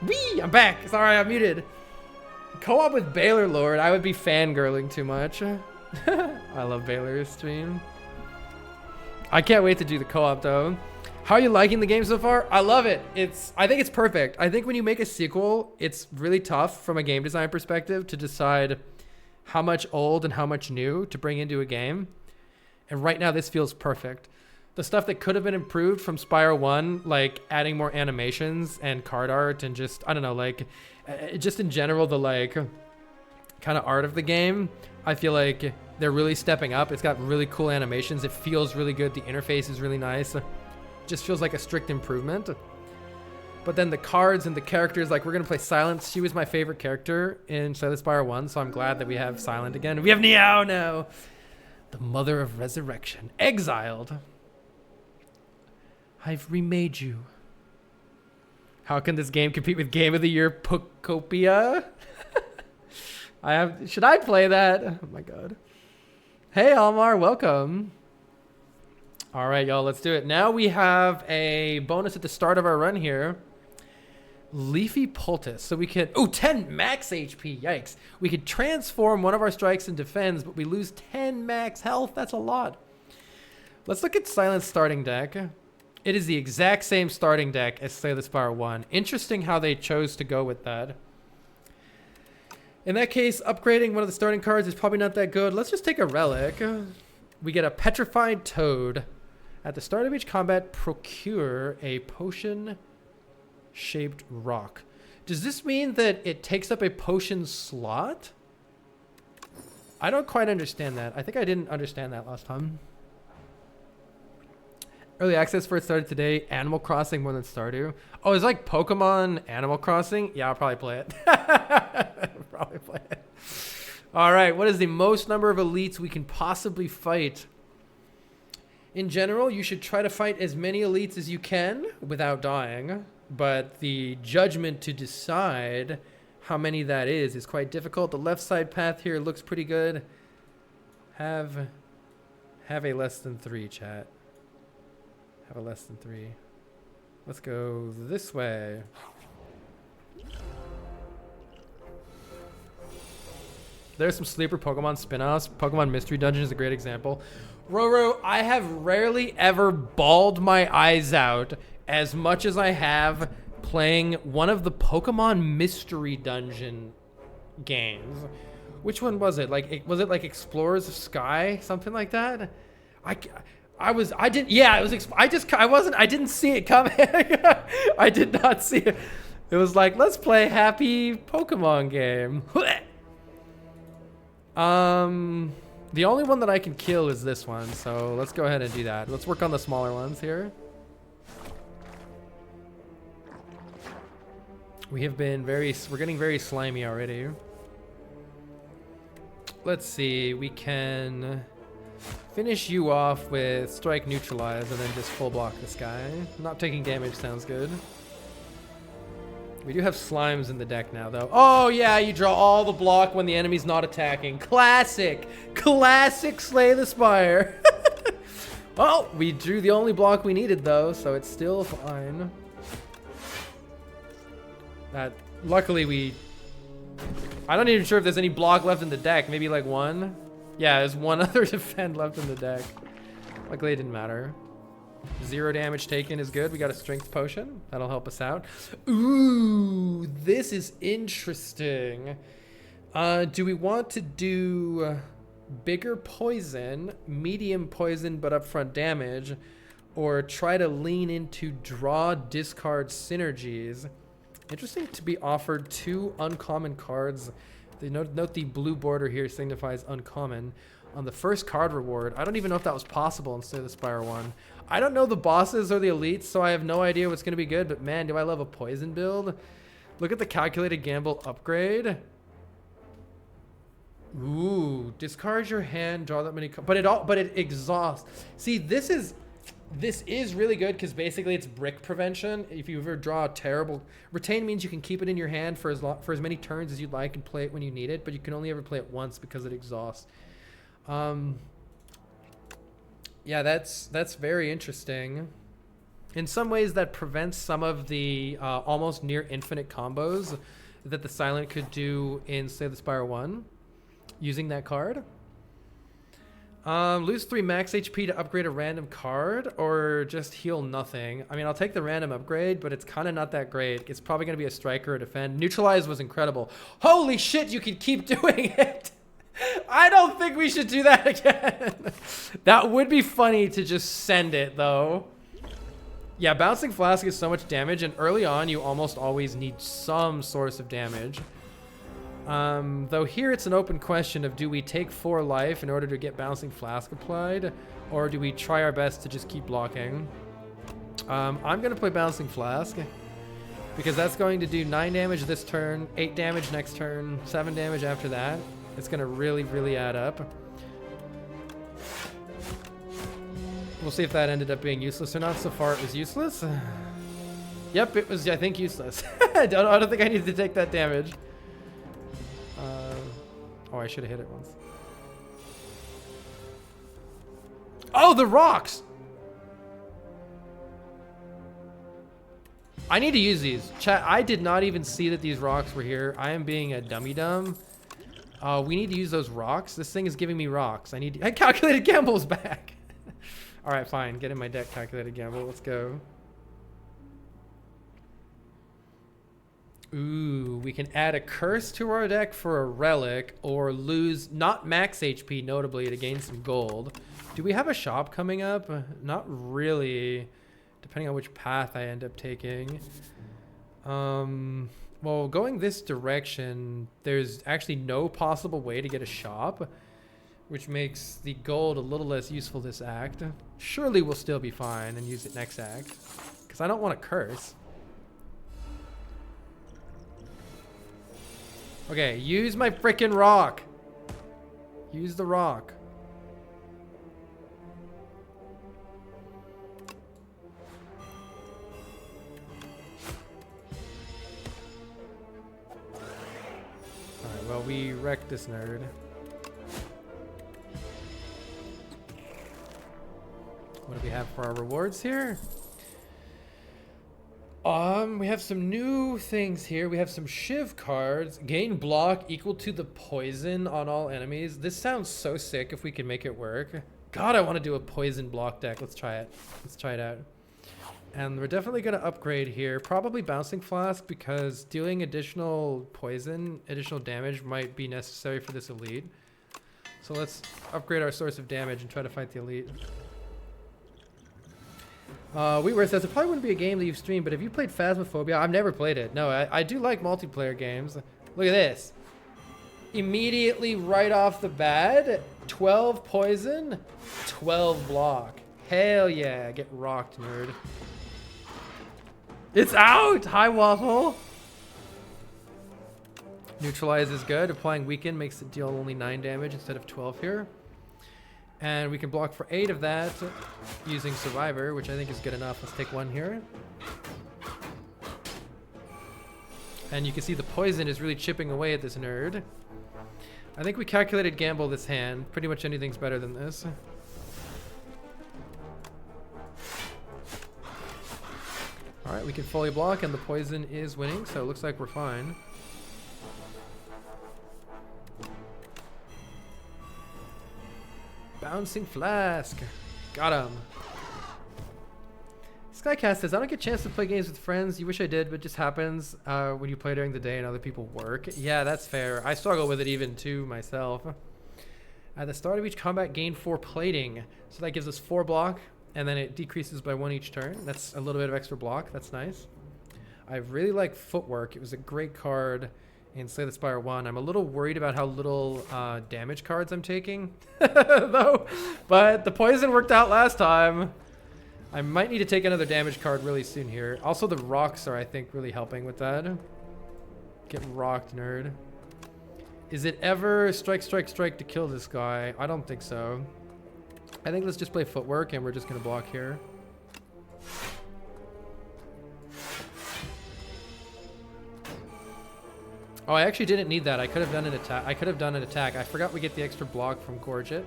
Wee! I'm back. Sorry, I'm muted. Co-op with Baylor Lord. I would be fangirling too much. I love Baylor's stream. I can't wait to do the co-op though. How are you liking the game so far? I love it. I think it's perfect. I think when you make a sequel, it's really tough from a game design perspective to decide how much old and how much new to bring into a game. And right now this feels perfect. The stuff that could have been improved from Spyro 1, like adding more animations and card art and just, I don't know, like just in general, the like kind of art of the game, I feel like they're really stepping up. It's got really cool animations. It feels really good. The interface is really nice. It just feels like a strict improvement. But then the cards and the characters, like we're going to play Silent. She was my favorite character in Slay the Spire 1, so I'm glad that we have Silent again. We have Niao now. The Mother of Resurrection. Exiled. I've remade you. How can this game compete with Game of the Year Pokopia? Should I play that? Oh my god. Hey Almar, welcome. All right, y'all, let's do it. Now we have a bonus at the start of our run here. Leafy Poultice. So we can, 10 max HP, yikes. We could transform one of our strikes into defense, but we lose 10 max health. That's a lot. Let's look at Silent's starting deck. It is the exact same starting deck as Slay the Spire 1. Interesting how they chose to go with that. In that case, upgrading one of the starting cards is probably not that good. Let's just take a relic. We get a Petrified Toad. At the start of each combat, procure a potion-shaped rock. Does this mean that it takes up a potion slot? I don't quite understand that. I think I didn't understand that last time. Early access first started today. Animal Crossing more than Stardew. Oh, it's like Pokemon Animal Crossing? Yeah, I'll probably play it. Probably play it. All right, what is the most number of elites we can possibly fight? In general, you should try to fight as many elites as you can without dying, but the judgment to decide how many that is quite difficult. The left side path here looks pretty good. Have a less than 3, chat. Have a less than 3. Let's go this way. There's some sleeper Pokemon spin-offs. Pokemon Mystery Dungeon is a great example. Roro, I have rarely ever bawled my eyes out as much as I have playing one of the Pokemon Mystery Dungeon games. Which one was it? Was it like Explorers of Sky? Something like that? I didn't see it coming. I did not see it. It was like, let's play happy Pokemon game. The only one that I can kill is this one, so let's go ahead and do that. Let's work on the smaller ones here. We're getting very slimy already. Let's see, we can finish you off with Strike Neutralize and then just full block this guy. Not taking damage sounds good. We do have slimes in the deck now, though. Oh, yeah, you draw all the block when the enemy's not attacking. Classic. Classic Slay the Spire. Oh, we drew the only block we needed, though, so it's still fine. Luckily, I'm not even sure if there's any block left in the deck. Maybe, like, one? Yeah, there's one other defend left in the deck. Luckily, it didn't matter. 0 damage taken is good. We got a strength potion. That'll help us out. Ooh, this is interesting. Do we want to do bigger poison, medium poison, but upfront damage, or try to lean into draw, discard synergies? Interesting to be offered 2 uncommon cards. Note the blue border here signifies uncommon. On the first card reward, I don't even know if that was possible in Slay the Spire 1. I don't know the bosses or the elites, so I have no idea what's going to be good, but man, do I love a poison build. Look at the calculated gamble upgrade. Ooh, discard your hand, draw that many but it exhausts. See, this is really good because basically it's brick prevention. If you ever draw a terrible retain means you can keep it in your hand for as many turns as you'd like and play it when you need it, but you can only ever play it once because it exhausts. Yeah, that's very interesting. In some ways, that prevents some of the almost near infinite combos that the Silent could do in Slay the Spire 1 using that card. Lose 3 max HP to upgrade a random card, or just heal nothing. I mean, I'll take the random upgrade, but it's kind of not that great. It's probably going to be a striker or defend. Neutralize was incredible. Holy shit, you can keep doing it. I don't think we should do that again. That would be funny to just send it, though. Yeah, Bouncing Flask is so much damage, and early on, you almost always need some source of damage. Though here it's an open question of, do we take 4 life in order to get Bouncing Flask applied, or do we try our best to just keep blocking? I'm going to play Bouncing Flask, because that's going to do 9 damage this turn, 8 damage next turn, 7 damage after that. It's going to really, really add up. We'll see if that ended up being useless or not. So far it was useless. Yep, it was, I think, useless. I don't think I needed to take that damage. Oh, I should have hit it once. Oh, the rocks! I need to use these. Chat, I did not even see that these rocks were here. I am being a dummy dumb. We need to use those rocks. This thing is giving me rocks. I calculated Gamble's back. All right, fine. Get in my deck, Calculated Gamble. Let's go. Ooh, we can add a curse to our deck for a relic, or lose not max HP, notably, to gain some gold. Do we have a shop coming up? Not really, depending on which path I end up taking. Well, going this direction, there's actually no possible way to get a shop, which makes the gold a little less useful this act. Surely we'll still be fine and use it next act, because I don't want to curse. Okay, use my frickin' rock. Use the rock. Alright, well, we wrecked this nerd. What do we have for our rewards here? We have some new things here. We have some Shiv cards. Gain block equal to the poison on all enemies. This sounds so sick if we can make it work. God, I want to do a poison block deck. Let's try it. Let's try it out. And we're definitely going to upgrade here. Probably Bouncing Flask, because doing additional poison, additional damage might be necessary for this elite. So let's upgrade our source of damage and try to fight the elite. Weaver says, it probably wouldn't be a game that you've streamed, but have you played Phasmophobia? I've never played it. No, I do like multiplayer games. Look at this. Immediately right off the bat, 12 poison, 12 block. Hell yeah, get rocked, nerd. It's out! Hi, Waffle! Neutralize is good. Applying Weaken makes it deal only 9 damage instead of 12 here. And we can block for 8 of that using Survivor, which I think is good enough. Let's take 1 here. And you can see the poison is really chipping away at this nerd. I think we calculated Gamble this hand. Pretty much anything's better than this. Alright, we can fully block and the poison is winning, so it looks like we're fine. Bouncing Flask. Got him. Skycast says, I don't get a chance to play games with friends. You wish I did, but it just happens when you play during the day and other people work. Yeah, that's fair. I struggle with it even too myself. At the start of each combat, gain 4 plating. So that gives us 4 block, and then it decreases by 1 each turn. That's a little bit of extra block. That's nice. I really like Footwork. It was a great card in Slay the Spire 1. I'm a little worried about how little damage cards I'm taking, though. But the poison worked out last time. I might need to take another damage card really soon here. Also, the rocks are, I think, really helping with that. Get rocked, nerd. Is it ever strike, strike, strike to kill this guy? I don't think so. I think let's just play Footwork, and we're just going to block here. Oh, I actually didn't need that. I could have done an attack. I forgot we get the extra block from Gorge It.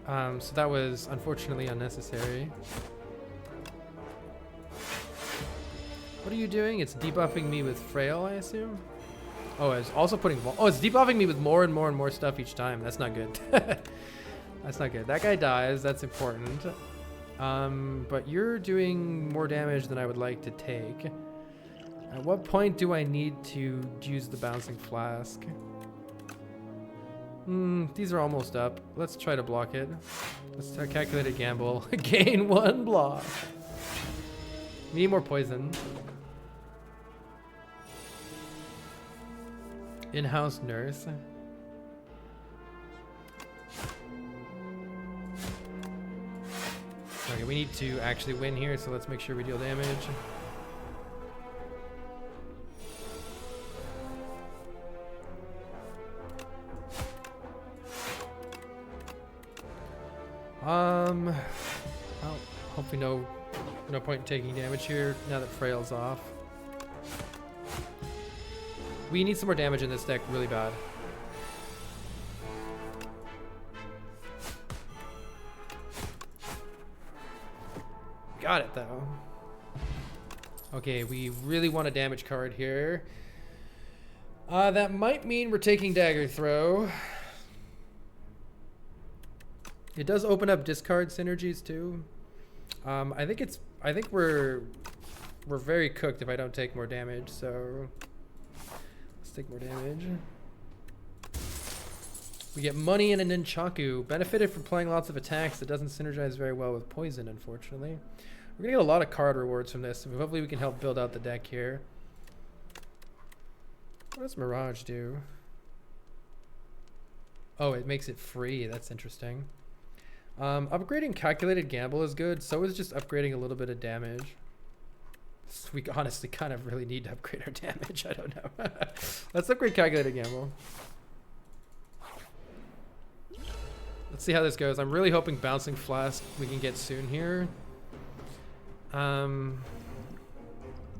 So that was unfortunately unnecessary. What are you doing? It's debuffing me with Frail, I assume? Oh, it's also putting... Oh, it's debuffing me with more and more and more stuff each time. That's not good. That's not good. That guy dies. That's important. But you're doing more damage than I would like to take. At what point do I need to use the Bouncing Flask? These are almost up. Let's try to block it. Let's calculate a gamble. Gain 1 block. We need more poison. In-house nurse. Okay, we need to actually win here, so let's make sure we deal damage. Well, hopefully no point in taking damage here now that Frail's off. We need some more damage in this deck really bad. Got it though. Okay, we really want a damage card here. That might mean we're taking Dagger Throw. It does open up discard synergies too. I think we're very cooked if I don't take more damage, so let's take more damage. We get money and a Nunchaku. Benefited from playing lots of attacks that doesn't synergize very well with poison, unfortunately. We're gonna get a lot of card rewards from this, so hopefully we can help build out the deck here. What does Mirage do? Oh, it makes it free. That's interesting. Upgrading Calculated Gamble is good. So is just upgrading a little bit of damage. We honestly kind of really need to upgrade our damage. I don't know. Let's upgrade Calculated Gamble. Let's see how this goes. I'm really hoping Bouncing Flask we can get soon here.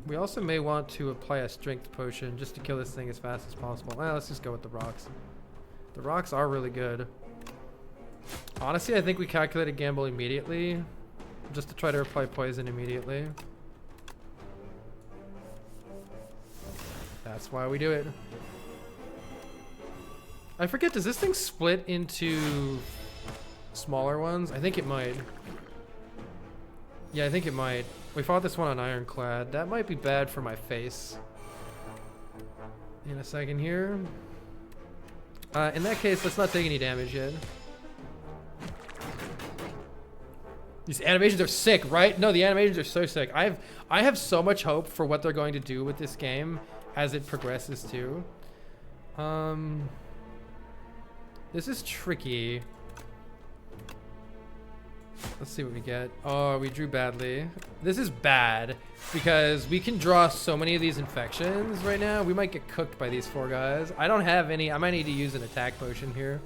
We also may want to apply a Strength Potion just to kill this thing as fast as possible. Well, let's just go with the rocks. The rocks are really good. Honestly, I think we Calculated Gamble immediately, just to try to apply poison immediately. That's why we do it. I forget, does this thing split into smaller ones? I think it might. Yeah, I think it might. We fought this one on Ironclad. That might be bad for my face. In a second here. In that case, let's not take any damage yet. These animations are sick, right? No, the animations are so sick. I have so much hope for what they're going to do with this game as it progresses too. This is tricky. Let's see what we get. Oh, we drew badly. This is bad because we can draw so many of these infections right now. We might get cooked by these 4 guys. I don't have any. I might need to use an attack potion here.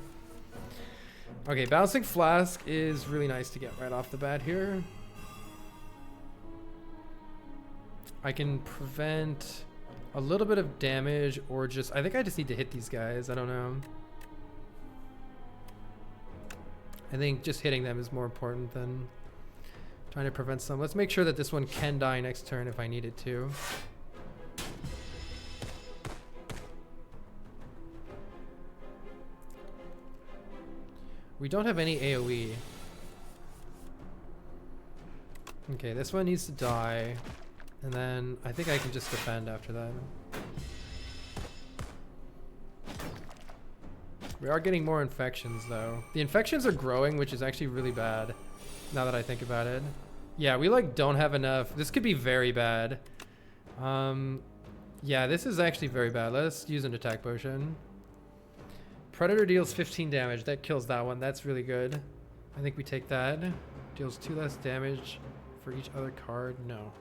Okay, Bouncing Flask is really nice to get right off the bat here. I can prevent a little bit of damage or just... I think I just need to hit these guys. I don't know. I think just hitting them is more important than trying to prevent some. Let's make sure that this one can die next turn if I need it to. We don't have any AoE. Okay, this one needs to die. And then I think I can just defend after that. We are getting more infections though. The infections are growing, which is actually really bad now that I think about it. Yeah, we like don't have enough. This could be very bad. Yeah, this is actually very bad. Let's use an attack potion. Predator deals 15 damage. That kills that one. That's really good. I think we take that. Deals 2 less damage for each other card. No.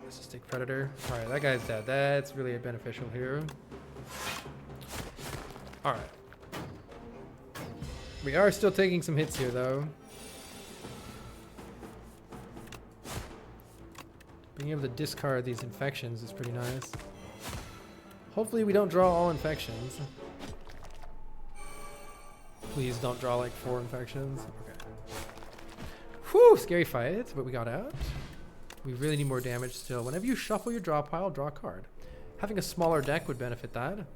Let's just take Predator. Alright, that guy's dead. That's really beneficial here. Alright. We are still taking some hits here, though. Being able to discard these infections is pretty nice. Hopefully we don't draw all infections. Please don't draw like 4 infections. Okay. Whew, scary fight, but we got out. We really need more damage still. Whenever you shuffle your draw pile, draw a card. Having a smaller deck would benefit that.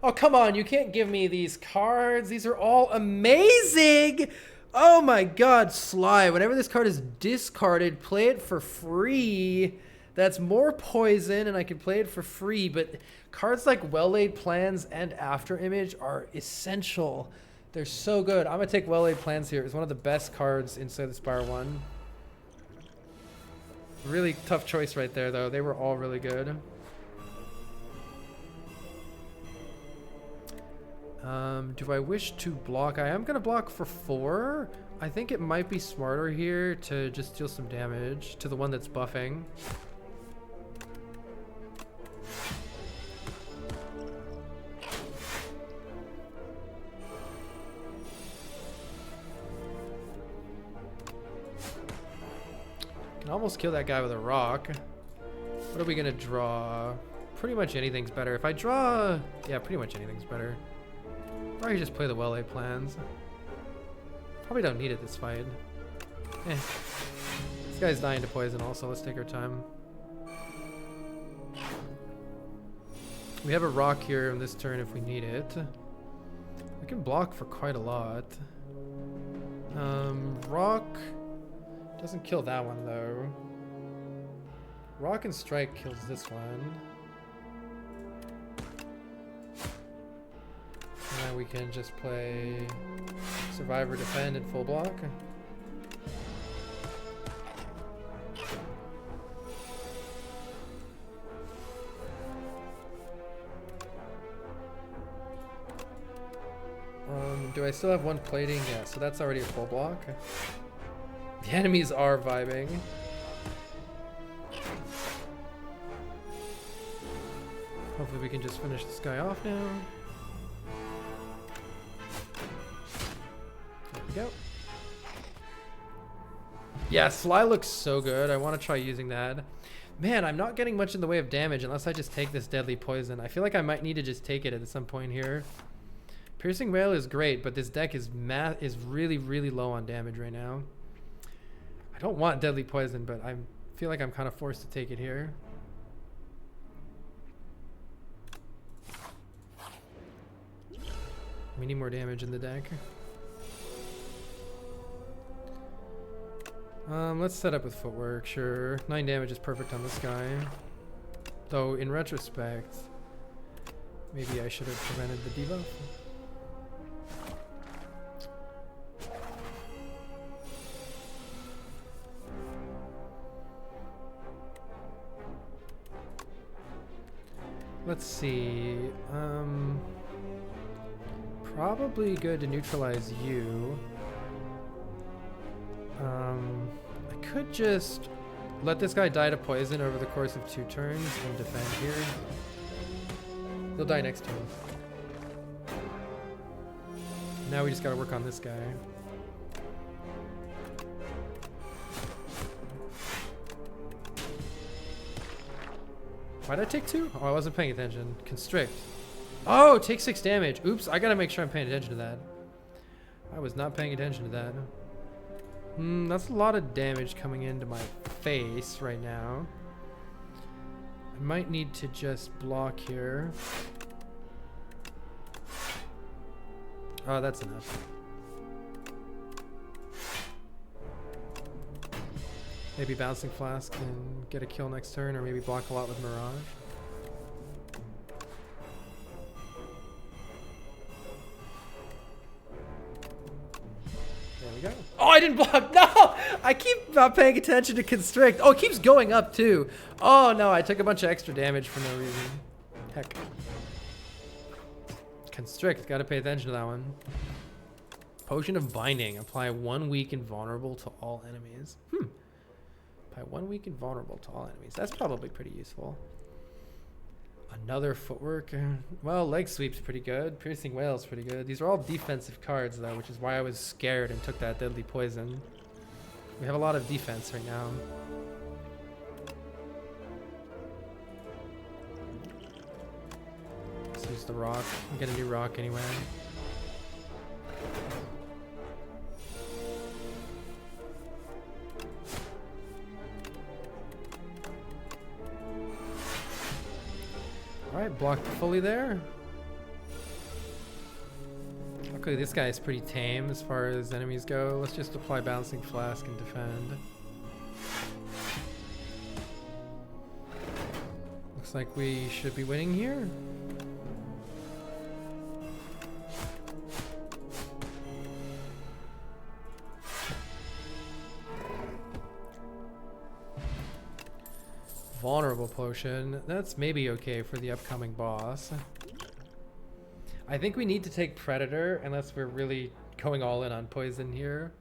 Oh, come on. You can't give me these cards. These are all amazing. Oh my god, Sly. Whenever this card is discarded, play it for free. That's more poison, and I can play it for free. But cards like Well-Laid Plans and After Image are essential. They're so good. I'm going to take Well-Laid Plans here. It's one of the best cards in Slay the Spire 1. Really tough choice right there, though. They were all really good. Do I wish to block? I am going to block for 4. I think it might be smarter here to just deal some damage to the one that's buffing. Can almost kill that guy with a rock. What are we going to draw? Pretty much anything's better. If I draw... Yeah, pretty much anything's better. Or you just play the Well-Laid Plans. Probably don't need it this fight. Eh. This guy's dying to poison also. Let's take our time. We have a rock here in this turn if we need it. We can block for quite a lot. Rock doesn't kill that one though. Rock and strike kills this one. And then we can just play Survivor Defend and full block. Do I still have one plating? Yeah, so that's already a full block. The enemies are vibing. Hopefully we can just finish this guy off now. There we go. Yeah, Sly looks so good. I want to try using that. Man, I'm not getting much in the way of damage unless I just take this deadly poison. I feel like I might need to just take it at some point here. Piercing Wail is great, but this deck is really, really low on damage right now. I don't want deadly poison, but I feel like I'm kind of forced to take it here. We need more damage in the deck. Let's set up with footwork, sure. 9 damage is perfect on this guy. Though, in retrospect, maybe I should have prevented the debuff. Let's see. Probably good to neutralize you. I could just let this guy die to poison over the course of 2 turns and defend here. He'll die next turn. Now we just gotta work on this guy. Why'd I take 2? Oh, I wasn't paying attention. Constrict. Oh, take 6 damage. Oops, I gotta make sure I'm paying attention to that. I was not paying attention to that. That's a lot of damage coming into my face right now. I might need to just block here. Oh, that's enough. Maybe Bouncing Flask can get a kill next turn, or maybe block a lot with Mirage. There we go. Oh, I didn't block. No! I keep not paying attention to Constrict. Oh, it keeps going up too. Oh no, I took a bunch of extra damage for no reason. Heck. Constrict, gotta pay attention to that one. Potion of Binding. Apply 1 week invulnerable to all enemies. Apply 1 week invulnerable to all enemies. That's probably pretty useful. Another footwork. Well, leg sweep's pretty good. Piercing Wail's pretty good. These are all defensive cards though, which is why I was scared and took that deadly poison. We have a lot of defense right now. Let's use the rock. I'm gonna do rock anyway. Alright, blocked fully there. Okay, this guy is pretty tame as far as enemies go. Let's just apply Balancing Flask and defend. Looks like we should be winning here. Vulnerable potion. That's maybe okay for the upcoming boss. I think we need to take Predator unless we're really going all in on poison here.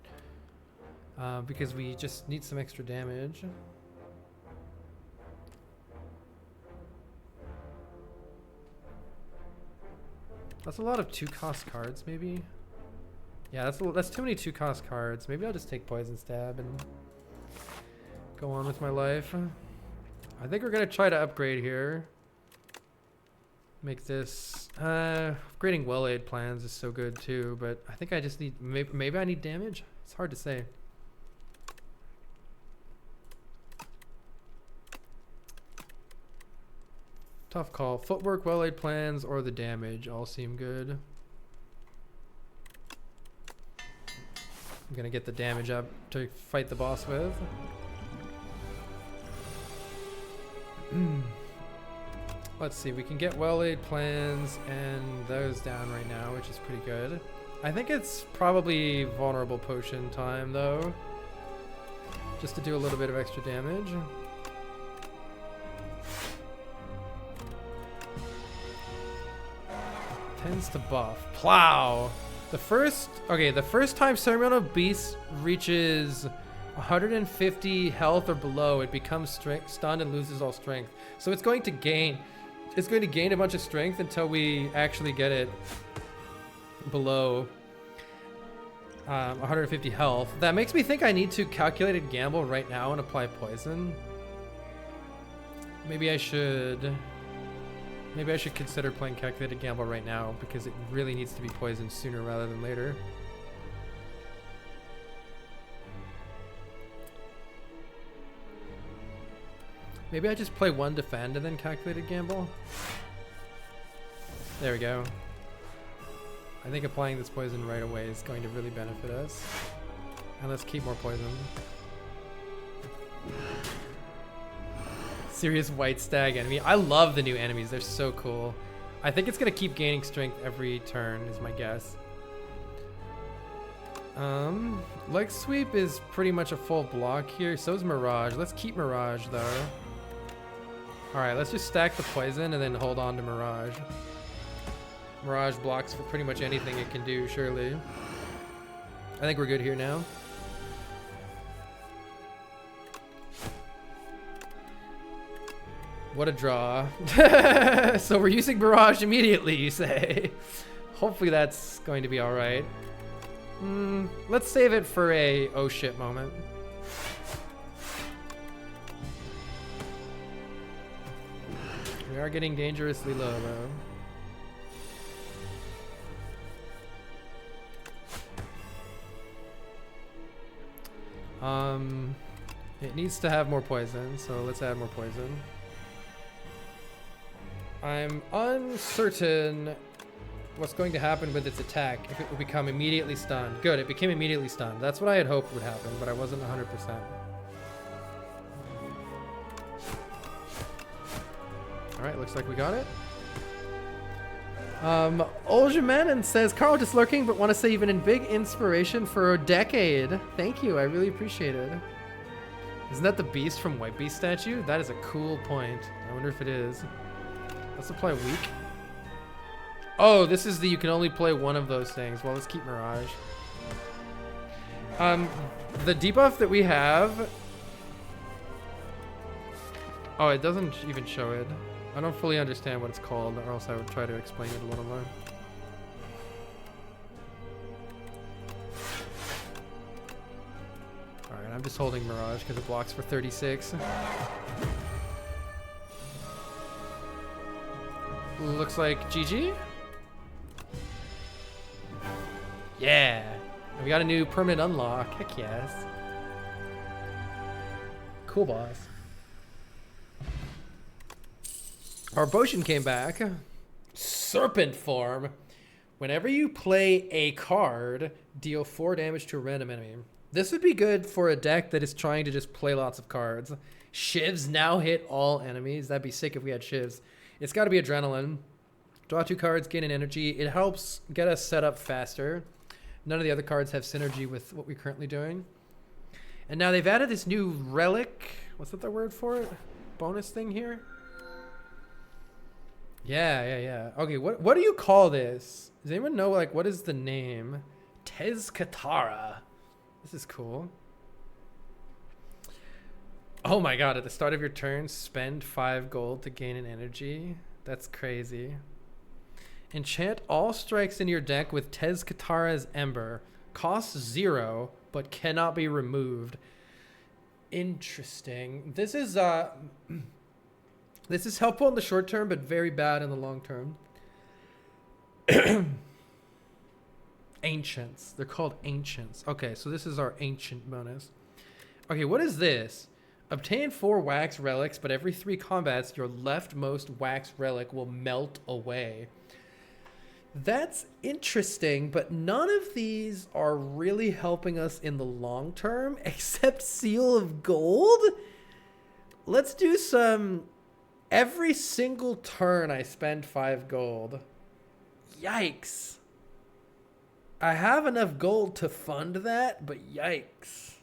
Because we just need some extra damage. That's a lot of 2-cost cards, maybe. Yeah, that's too many 2-cost cards. Maybe I'll just take Poison Stab and go on with my life. I think we're gonna try to upgrade here. Make this upgrading Well-Laid Plans is so good too, but I think I just need maybe I need damage. It's hard to say. Tough call. Footwork, Well-Laid Plans, or the damage all seem good. I'm gonna get the damage up to fight the boss with. Let's see, we can get Well-Laid Plans and those down right now, which is pretty good. I think it's probably Vulnerable Potion time though, just to do a little bit of extra damage. Tends to buff. Plow! The first time Ceremonial Beast reaches 150 health or below, it becomes stunned and loses all strength. So it's going to gain a bunch of strength until we actually get it below 150 health. That makes me think I need to Calculated Gamble right now and apply poison. Maybe I should consider playing Calculated Gamble right now because it really needs to be poisoned sooner rather than later. Maybe I just play one defend and then Calculated Gamble. There we go. I think applying this poison right away is going to really benefit us. And let's keep more poison. Serious White Stag enemy. I love the new enemies. They're so cool. I think it's going to keep gaining strength every turn is my guess. Leg Sweep is pretty much a full block here. So is Mirage. Let's keep Mirage though. Alright, let's just stack the poison and then hold on to Mirage. Mirage blocks for pretty much anything it can do, surely. I think we're good here now. What a draw. So we're using Mirage immediately, you say? Hopefully that's going to be alright. Let's save it for a oh shit moment. We are getting dangerously low though. It needs to have more poison, so let's add more poison. I'm uncertain what's going to happen with its attack, if it will become immediately stunned. Good, it became immediately stunned. That's what I had hoped would happen, but I wasn't 100%. Alright, looks like we got it. Oljamanen says, Carl just lurking, but want to say you've been a big inspiration for a decade. Thank you, I really appreciate it. Isn't that the beast from White Beast statue? That is a cool point. I wonder if it is. Let's apply weak. Oh, this is the you can only play one of those things. Well, let's keep Mirage. The debuff that we have. Oh, it doesn't even show it. I don't fully understand what it's called, or else I would try to explain it a little more. Alright, I'm just holding Mirage because it blocks for 36. Looks like GG. Yeah. We got a new permanent unlock. Heck yes. Cool boss. Our potion came back. Serpent form. Whenever you play a card, deal 4 damage to a random enemy. This would be good for a deck that is trying to just play lots of cards. Shivs now hit all enemies. That'd be sick if we had shivs. It's got to be adrenaline. Draw 2 cards, gain an energy. It helps get us set up faster. None of the other cards have synergy with what we're currently doing. And now they've added this new relic. What's that the word for it? Bonus thing here? Yeah. Okay, what do you call this? Does anyone know, like, what is the name? Tezcatara. This is cool. Oh my god, at the start of your turn, spend 5 gold to gain an energy. That's crazy. Enchant all strikes in your deck with Tezcatara's Ember. Costs 0, but cannot be removed. Interesting. This is helpful in the short term, but very bad in the long term. Ancients. They're called Ancients. Okay, so this is our Ancient bonus. Okay, what is this? Obtain 4 wax relics, but every 3 combats, your leftmost wax relic will melt away. That's interesting, but none of these are really helping us in the long term, except Seal of Gold. Let's do some... Every single turn I spend 5 gold. Yikes. I have enough gold to fund that, but yikes.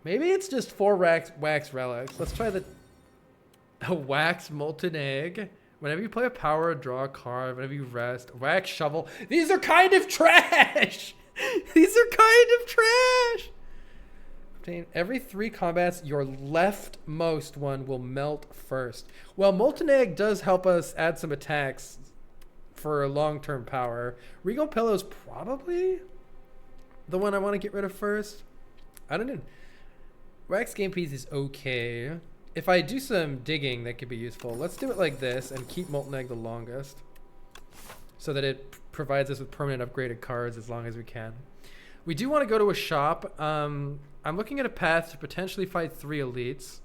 Maybe it's just 4 wax relics. Let's try the wax molten egg. Whenever you play a power, draw a card. Whenever you rest, wax shovel. These are kind of trash. These are kind of trash. Obtain every 3 combats, your leftmost one will melt first. Well, molten egg does help us add some attacks for long-term power. Regal Pillow's probably the one I want to get rid of first. I don't know. Wax game piece is okay. If I do some digging, that could be useful. Let's do it like this and keep Molten Egg the longest so that it provides us with permanent upgraded cards as long as we can. We do want to go to a shop. I'm looking at a path to potentially fight 3 elites.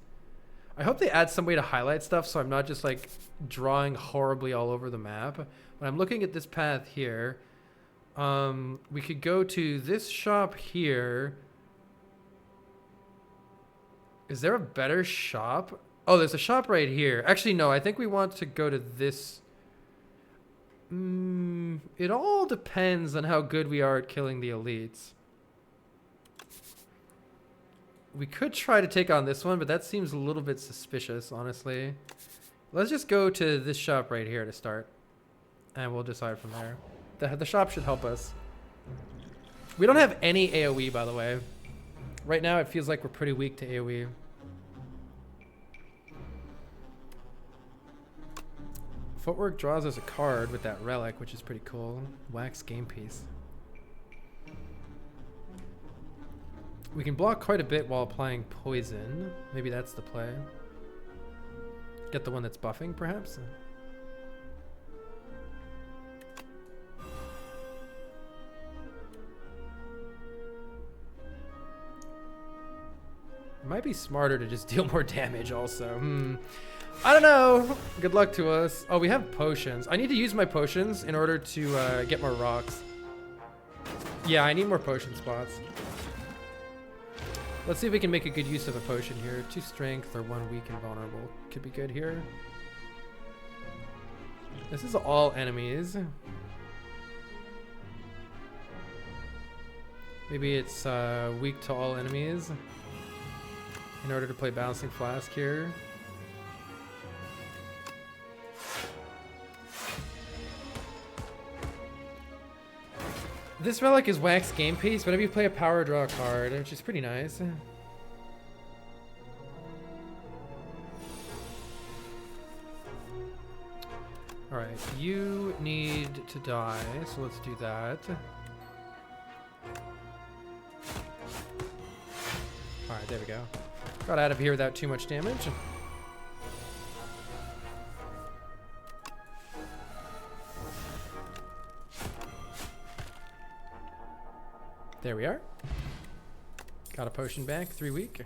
I hope they add some way to highlight stuff so I'm not just like drawing horribly all over the map. But I'm looking at this path here. We could go to this shop here. Is there a better shop? Oh, there's a shop right here. Actually, no, I think we want to go to this. It all depends on how good we are at killing the elites. We could try to take on this one, but that seems a little bit suspicious, honestly. Let's just go to this shop right here to start. And we'll decide from there. The shop should help us. We don't have any AoE, by the way. Right now, it feels like we're pretty weak to AoE. Footwork draws us a card with that relic, which is pretty cool. Wax game piece. We can block quite a bit while applying poison. Maybe that's the play. Get the one that's buffing, perhaps? It might be smarter to just deal more damage also. I don't know. Good luck to us. Oh, we have potions. I need to use my potions in order to get more rocks. Yeah, I need more potion spots. Let's see if we can make a good use of a potion here. 2 strength or 1 weak and vulnerable. Could be good here. This is all enemies. Maybe it's weak to all enemies in order to play Balancing Flask here. This relic is wax game piece. Whenever you play a power, draw a card, which is pretty nice. Alright, you need to die, so let's do that. Alright, there we go. Got out of here without too much damage. There we are. Got a potion back, 3 week.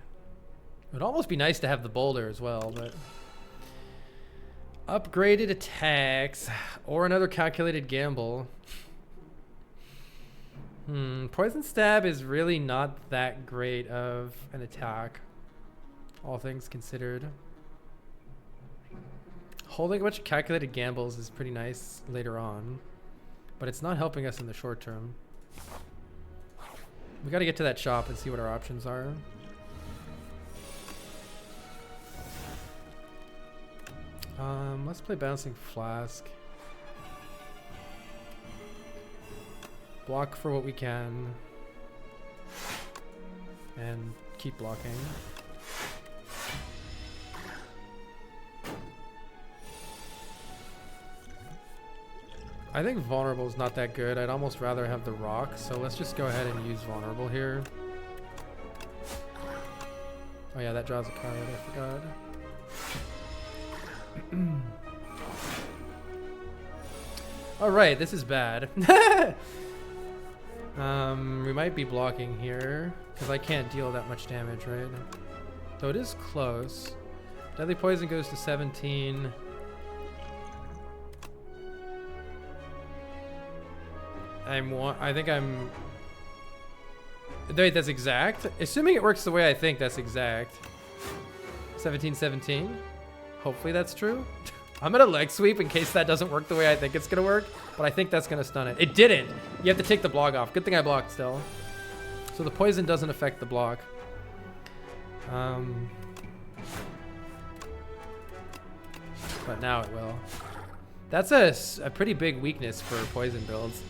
It'd almost be nice to have the boulder as well, but Upgraded attacks or another calculated gamble. Poison Stab is really not that great of an attack, all things considered. Holding a bunch of calculated gambles is pretty nice later on, but it's not helping us in the short term. We got to get to that shop and see what our options are. Let's play Bouncing Flask. Block for what we can. And keep blocking. I think Vulnerable is not that good. I'd almost rather have the Rock, so let's just go ahead and use Vulnerable here. Oh yeah, that draws a card, I forgot. Alright, this is bad. We might be blocking here, because I can't deal that much damage, right? Though it is close. Deadly Poison goes to 17. I think I'm... Wait, that's exact? Assuming it works the way I think, that's exact. 17-17. Hopefully that's true. I'm gonna leg sweep in case that doesn't work the way I think it's gonna work, but I think that's gonna stun it. It didn't! You have to take the block off. Good thing I blocked still. So the poison doesn't affect the block. But now it will. That's a pretty big weakness for poison builds.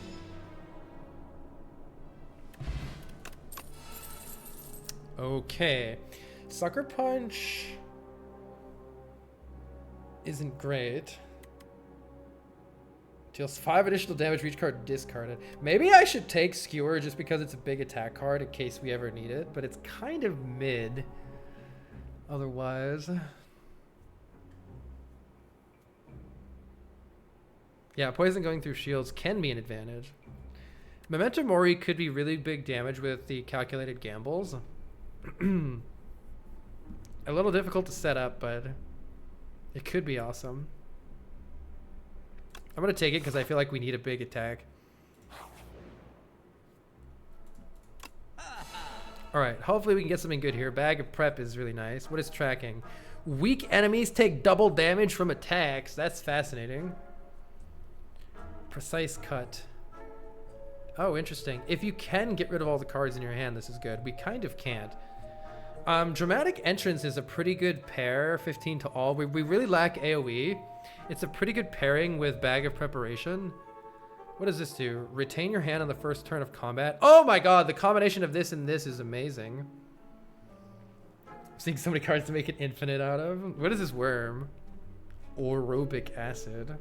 Okay. Sucker Punch isn't great. Deals 5 additional damage for each card discarded. Maybe I should take Skewer just because it's a big attack card in case we ever need it, but it's kind of mid otherwise. Yeah, poison going through shields can be an advantage. Memento Mori could be really big damage with the calculated gambles. A little difficult to set up, but it could be awesome. I'm going to take it because I feel like we need a big attack. Alright, hopefully we can get something good here. Bag of Prep is really nice. What is tracking? Weak enemies take double damage from attacks. That's fascinating. Precise Cut. Oh, interesting. If you can get rid of all the cards in your hand, this is good. We kind of can't. Dramatic Entrance is a pretty good pair, 15 to all. We really lack AoE. It's a pretty good pairing with Bag of Preparation. What does this do? Retain your hand on the first turn of combat. Oh my god, the combination of this and this is amazing. I'm seeing so many cards to make it infinite out of. What is this worm? Orobic Acid.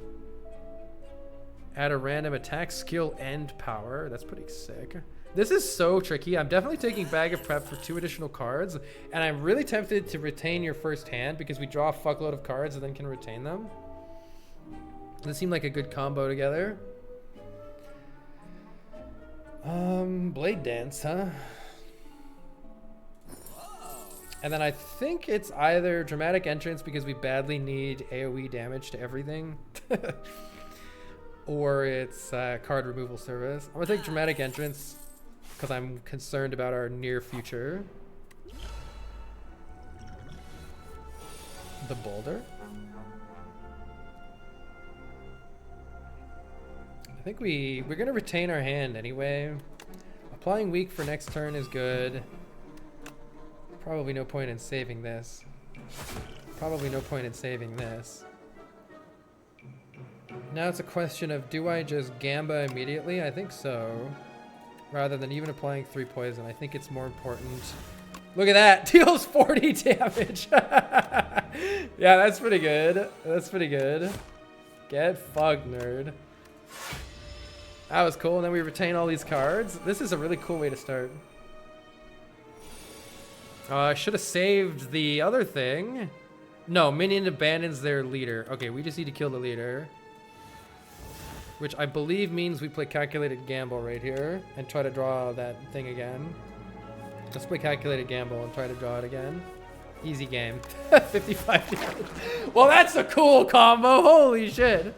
Add a random attack, skill, and power. That's pretty sick. This is so tricky. I'm definitely taking Bag of Prep for 2 additional cards, and I'm really tempted to retain your first hand because we draw a fuckload of cards and then can retain them. This seemed like a good combo together. Blade Dance, huh? And then I think it's either Dramatic Entrance because we badly need AoE damage to everything. Or it's card removal service. I'm gonna take Dramatic Entrance because I'm concerned about our near future. The Boulder. I think we're gonna retain our hand anyway. Applying weak for next turn is good. Probably no point in saving this. Probably no point in saving this. Now it's a question of, do I just Gamba immediately? I think so. Rather than even applying 3 poison. I think it's more important. Look at that! Deals 40 damage! Yeah, that's pretty good. That's pretty good. Get fucked, nerd. That was cool. And then we retain all these cards. This is a really cool way to start. I should have saved the other thing. No, minion abandons their leader. Okay, we just need to kill the leader. Which I believe means we play Calculated Gamble right here and try to draw that thing again. Let's play Calculated Gamble and try to draw it again. Easy game. 55 damage. Well, that's a cool combo. Holy shit.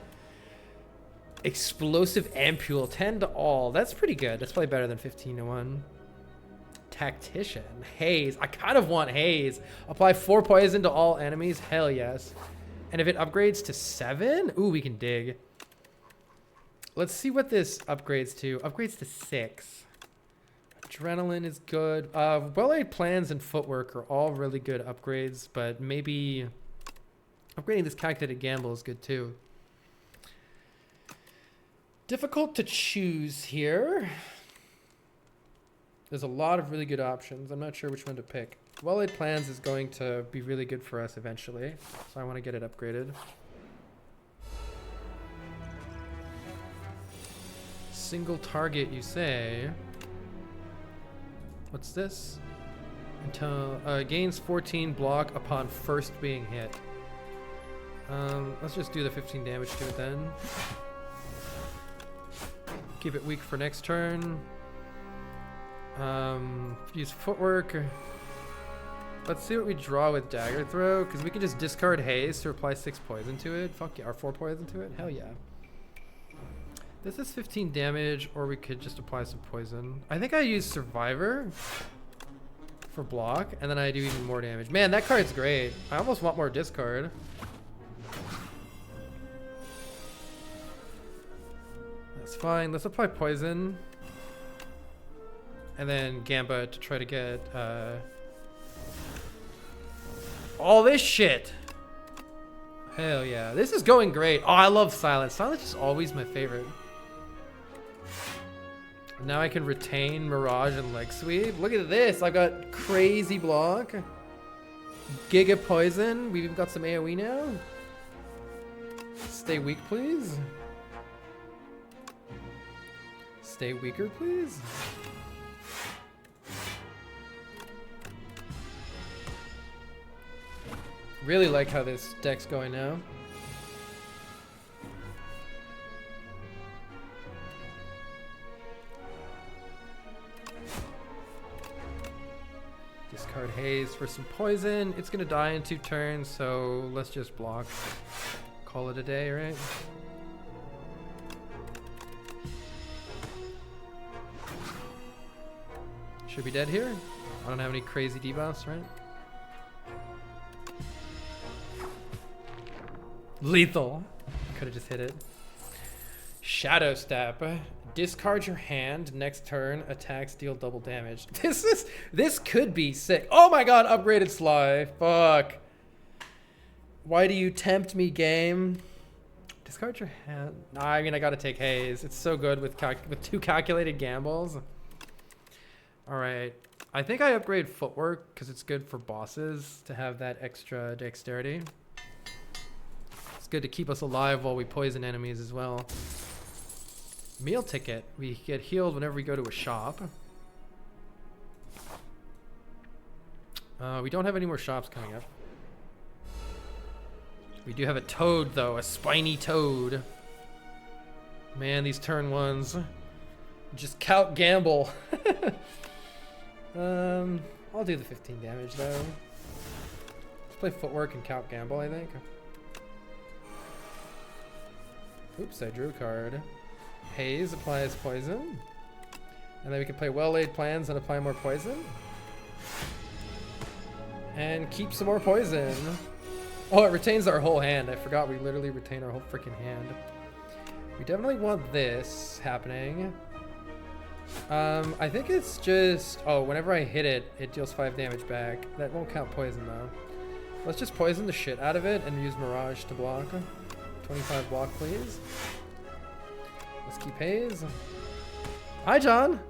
Explosive Ampule, 10 to all. That's pretty good. That's probably better than 15 to 1. Tactician. Haze. I kind of want Haze. Apply 4 poison to all enemies. Hell yes. And if it upgrades to 7, ooh, we can dig. Let's see what this upgrades to. Upgrades to 6. Adrenaline is good. Well-laid plans and footwork are all really good upgrades, but maybe upgrading this calculated gamble is good too. Difficult to choose here. There's a lot of really good options. I'm not sure which one to pick. Well-laid plans is going to be really good for us eventually, so I want to get it upgraded. Single target, you say? What's this? Until gains 14 block upon first being hit. Let's just do the 15 damage to it then. Keep it weak for next turn. Use footwork. Let's see what we draw with Dagger Throw, because we can just discard Haze to apply 6 poison to it. Fuck yeah, or 4 poison to it. Hell yeah. This is 15 damage, or we could just apply some poison. I think I use Survivor for block, and then I do even more damage. Man, that card's great. I almost want more discard. That's fine. Let's apply poison. And then Gambit to try to get all this shit. Hell yeah. This is going great. Oh, I love Silence. Silence is always my favorite. Now I can retain Mirage and Leg Sweep. Look at this. I got crazy block. Giga Poison. We've even got some AoE now. Stay weak, please. Stay weaker, please. Really like how this deck's going now. Discard Haze for some poison. It's gonna die in 2 turns, so let's just block. Call it a day, right? Should be dead here. I don't have any crazy debuffs, right? Lethal. Could have just hit it. Shadow Step. Discard your hand. Next turn, attacks deal double damage. This could be sick. Oh my god, upgraded Sly. Fuck. Why do you tempt me, game? Discard your hand. Nah, I mean I gotta take Haze. It's so good with 2 calculated gambles. All right. I think I upgrade Footwork because it's good for bosses to have that extra dexterity. It's good to keep us alive while we poison enemies as well. Meal Ticket. We get healed whenever we go to a shop. We don't have any more shops coming up. We do have a toad though, a spiny toad. Man, these turn ones. Just count gamble. I'll do the 15 damage though. Let's play Footwork and count gamble, I think. Oops, I drew a card. Haze applies poison. And then we can play Well-Laid Plans and apply more poison. And keep some more poison. Oh, it retains our whole hand. I forgot we literally retain our whole freaking hand. We definitely want this happening. I think it's just... Oh, whenever I hit it, it deals 5 damage back. That won't count poison though. Let's just poison the shit out of it and use Mirage to block. 25 block, please. Let's keep Haze. Hi, John.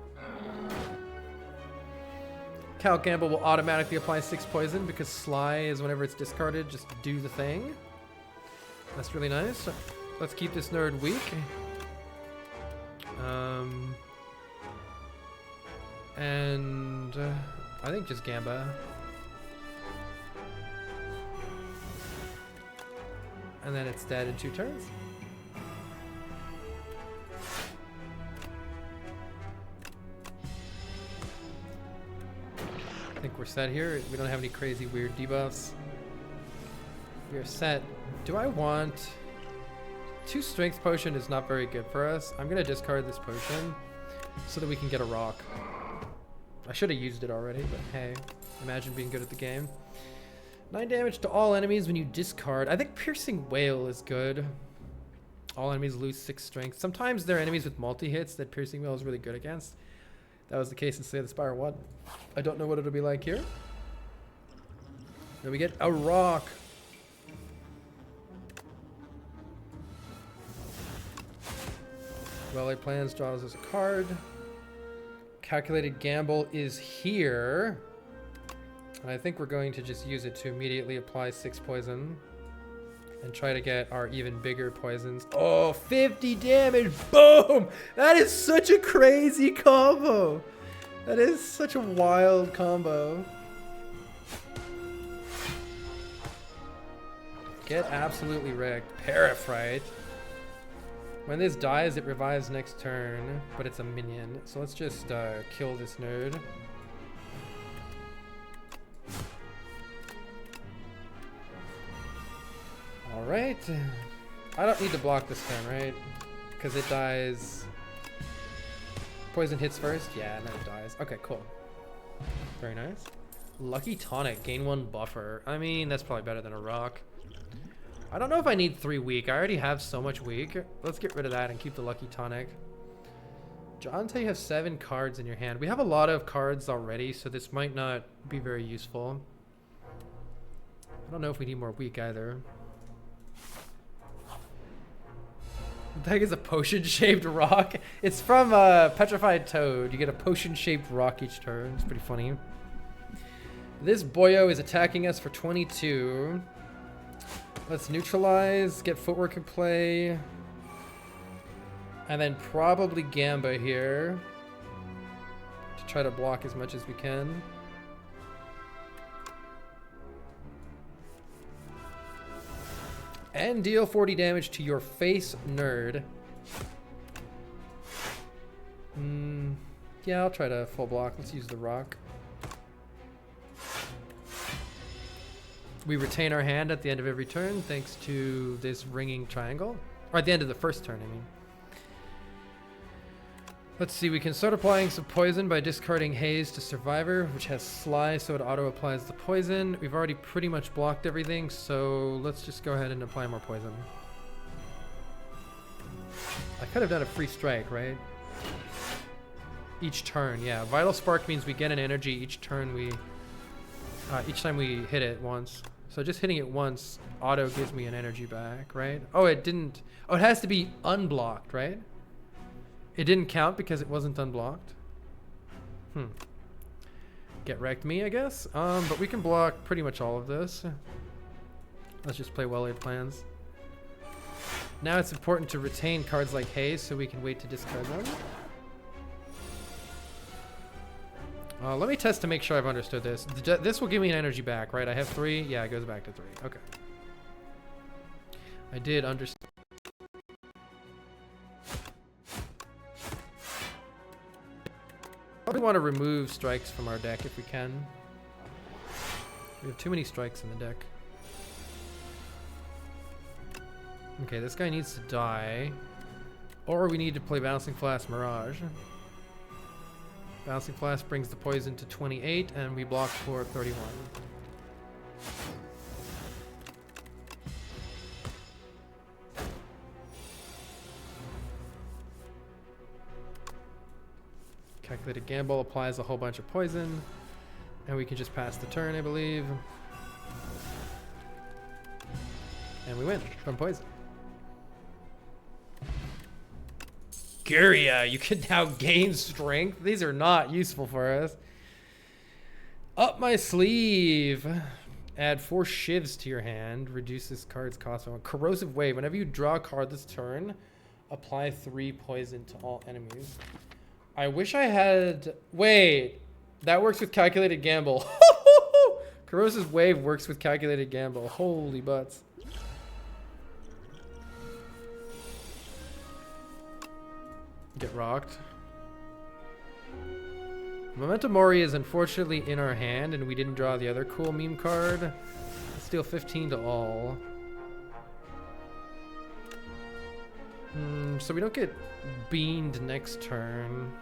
Count Gamble will automatically apply 6 poison because Sly is whenever it's discarded, just do the thing. That's really nice. Let's keep this nerd weak. I think just Gamba. And then it's dead in 2 turns. I think we're set here. We don't have any crazy weird debuffs. We are set. Do I want... 2 strength potion is not very good for us. I'm gonna discard this potion so that we can get a rock. I should have used it already, but hey, imagine being good at the game. 9 damage to all enemies when you discard. I think Piercing Wail is good. All enemies lose 6 strength. Sometimes there are enemies with multi-hits that Piercing Wail is really good against. That was the case in Slay the Spire 1. I don't know what it'll be like here. Then we get a rock. Well-laid plans draws us a card. Calculated Gamble is here. And I think we're going to just use it to immediately apply 6 poison. And try to get our even bigger poisons. Oh, 50 damage! Boom! That is such a crazy combo! That is such a wild combo. Get absolutely wrecked. Paraphrite. When this dies, it revives next turn, but it's a minion. So let's just kill this nerd. Alright. I don't need to block this turn, right? Because it dies... Poison hits first? Yeah, and then it dies. Okay, cool. Very nice. Lucky Tonic. Gain 1 buffer. I mean, that's probably better than a rock. I don't know if I need 3 weak. I already have so much weak. Let's get rid of that and keep the Lucky Tonic. Jonte, you have 7 cards in your hand. We have a lot of cards already, so this might not be very useful. I don't know if we need more weak either. What the heck is a potion-shaped rock? It's from Petrified Toad. You get a potion-shaped rock each turn. It's pretty funny. This boyo is attacking us for 22. Let's neutralize, get footwork in play. And then probably Gamba here. To try to block as much as we can. And deal 40 damage to your face, nerd. Yeah, I'll try to full block. Let's use the rock. We retain our hand at the end of every turn thanks to this ringing triangle. Or at the end of the first turn, I mean. Let's see, we can start applying some poison by discarding Haze to Survivor, which has Sly, so it auto-applies the poison. We've already pretty much blocked everything, so let's just go ahead and apply more poison. I could have done a free strike, right? Each turn, yeah. Vital Spark means we get an energy each turn each time we hit it once. So just hitting it once auto gives me an energy back, right? Oh, it didn't. Oh, it has to be unblocked, right? It didn't count because it wasn't unblocked. Get wrecked me, I guess. But we can block pretty much all of this. Let's just play well-laid plans. Now it's important to retain cards like Haze so we can wait to discard them. Let me test to make sure I've understood this. This will give me an energy back, right? I have 3. Yeah, it goes back to 3. Okay. I did understand. Probably want to remove strikes from our deck if we can. We have too many strikes in the deck. Okay, this guy needs to die. Or we need to play Bouncing Flask Mirage. Bouncing Flask brings the poison to 28, and we block for 31. Calculated Gamble applies a whole bunch of poison, and we can just pass the turn, I believe. And we win from poison. Guria, you can now gain strength. These are not useful for us. Up my sleeve. Add 4 shivs to your hand. Reduce this card's cost. Corrosive Wave. Whenever you draw a card this turn, apply 3 poison to all enemies. I wish I had... Wait. That works with Calculated Gamble. Corrosive Wave works with Calculated Gamble. Holy butts. Get rocked. Memento Mori is unfortunately in our hand, and we didn't draw the other cool meme card. Let's deal 15 to all. So we don't get beamed next turn.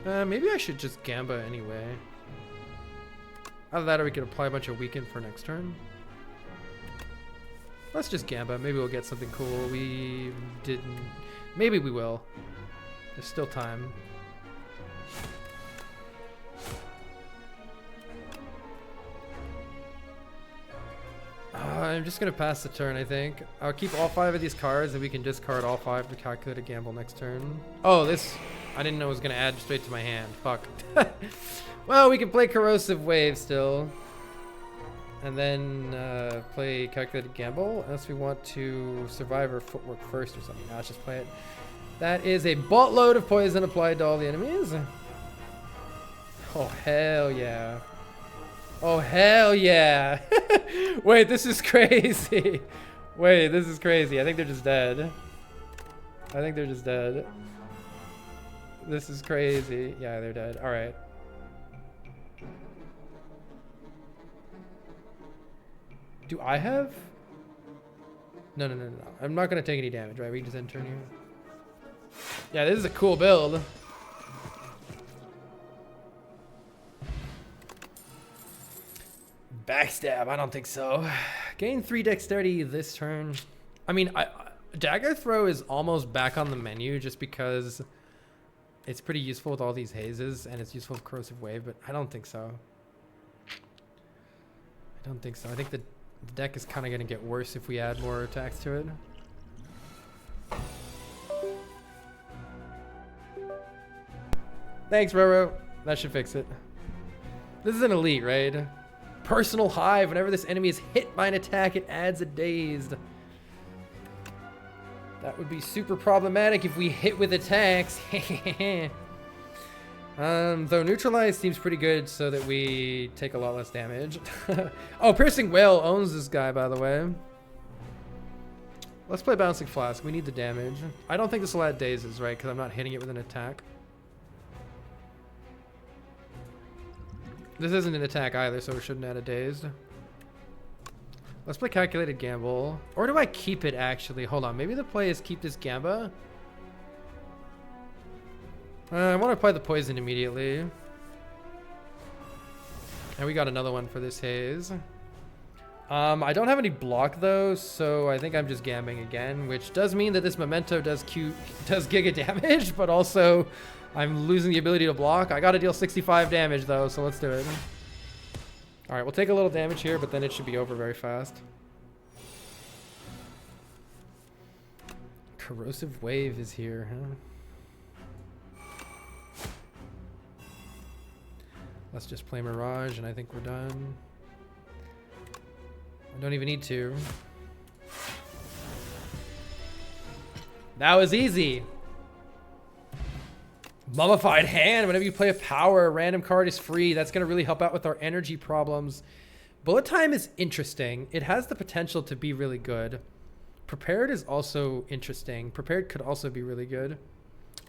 Maybe I should just Gamba anyway. Either that or we could apply a bunch of weaken for next turn. Let's just Gamba. Maybe we'll get something cool. We didn't. Maybe we will. There's still time. I'm just gonna pass the turn, I think. I'll keep all 5 of these cards and we can discard all 5 to calculate a gamble next turn. Oh, this, I didn't know it was gonna add straight to my hand. Fuck. Well, we can play Corrosive Wave still. And then play Calculated Gamble, unless we want to survive or footwork first or something. Let's just play it. That is a boatload of poison applied to all the enemies. Oh, hell yeah. Oh, hell yeah. Wait, this is crazy. Wait, this is crazy. I think they're just dead. I think they're just dead. This is crazy. Yeah, they're dead. All right. Do I have? No. I'm not going to take any damage, right? We can just end turn here. Yeah, this is a cool build. Backstab, I don't think so. Gain 3 dexterity this turn. I mean, Dagger Throw is almost back on the menu just because it's pretty useful with all these hazes and it's useful with Corrosive Wave, but I don't think so. I don't think so. I think the deck is kind of going to get worse if we add more attacks to it. Thanks, Roro. That should fix it. This is an elite, right? Personal Hive. Whenever this enemy is hit by an attack, it adds a dazed. That would be super problematic if we hit with attacks. Though Neutralize seems pretty good so that we take a lot less damage. Oh, Piercing Wail owns this guy, by the way. Let's play Bouncing Flask. We need the damage. I don't think this will add dazes, right? Because I'm not hitting it with an attack. This isn't an attack either, so we shouldn't add a dazed. Let's play Calculated Gamble. Or do I keep it, actually? Hold on. Maybe the play is keep this Gamba. I want to apply the poison immediately. And we got another one for this haze. I don't have any block, though, so I think I'm just gamming again, which does mean that this Memento does giga damage, but also I'm losing the ability to block. I got to deal 65 damage, though, so let's do it. All right, we'll take a little damage here, but then it should be over very fast. Corrosive Wave is here, huh? Let's just play Mirage, and I think we're done. I don't even need to. That was easy. Mummified Hand. Whenever you play a power, a random card is free. That's going to really help out with our energy problems. Bullet Time is interesting. It has the potential to be really good. Prepared is also interesting. Prepared could also be really good.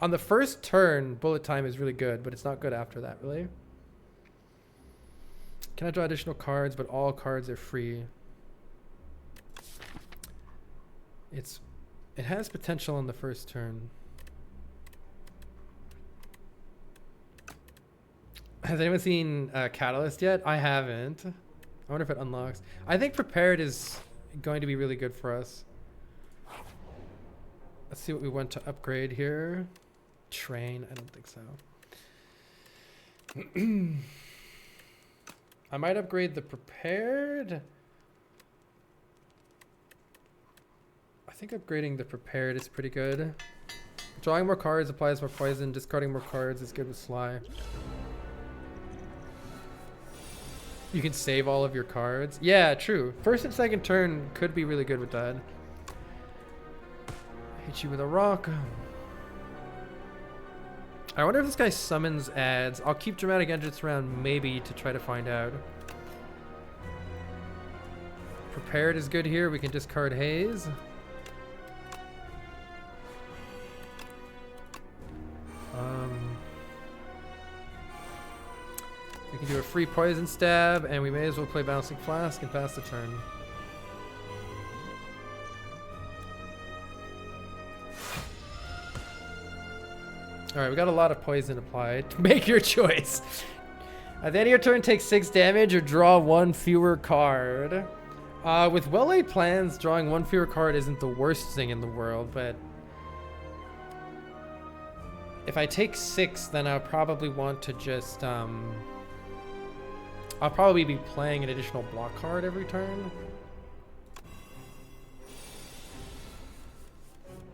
On the first turn, Bullet Time is really good, but it's not good after that, really. Can I draw additional cards, but all cards are free? It has potential on the first turn. Has anyone seen Catalyst yet? I haven't. I wonder if it unlocks. I think Prepared is going to be really good for us. Let's see what we want to upgrade here. Train, I don't think so. I might upgrade the Prepared. I think upgrading the Prepared is pretty good. Drawing more cards applies more poison. Discarding more cards is good with Sly. You can save all of your cards. Yeah, true. First and second turn could be really good with that. Hit you with a rock. I wonder if this guy summons ads. I'll keep Dramatic Entrance around maybe to try to find out. Prepared is good here. We can discard Haze. We can do a free poison stab, and we may as well play Bouncing Flask and pass the turn. Alright, we got a lot of poison applied. Make your choice. At the end of your turn, take 6 damage or draw 1 fewer card. With well-laid plans, drawing 1 fewer card isn't the worst thing in the world, but if I take 6, then I'll probably want to just, I'll probably be playing an additional block card every turn.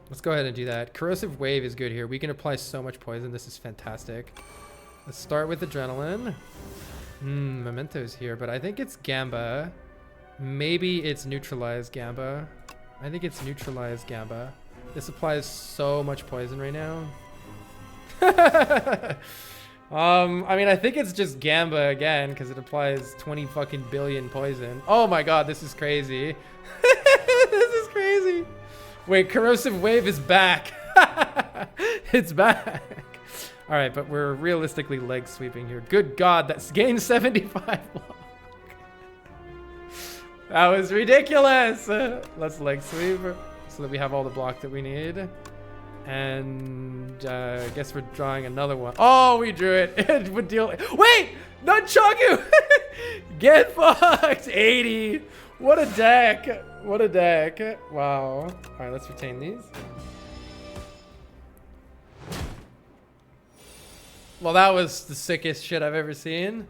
Let's go ahead and do that. Corrosive Wave is good here. We can apply so much poison. This is fantastic. Let's start with Adrenaline. Memento's here, but I think it's Gamba. Maybe it's Neutralize Gamba. I think it's Neutralize Gamba. This applies so much poison right now. I mean, I think it's just Gamba again because it applies 20 fucking billion poison. Oh my god, this is crazy. This is crazy. Wait, Corrosive Wave is back. It's back. All right, but we're realistically leg sweeping here. Good god, that's gain 75 block. That was ridiculous. Let's leg sweep so that we have all the block that we need. And I guess we're drawing another one. Oh, we drew it. It would deal. Wait, Nunchaku. Get fucked. 80. What a deck. What a deck. Wow. All right, let's retain these. Well, that was the sickest shit I've ever seen.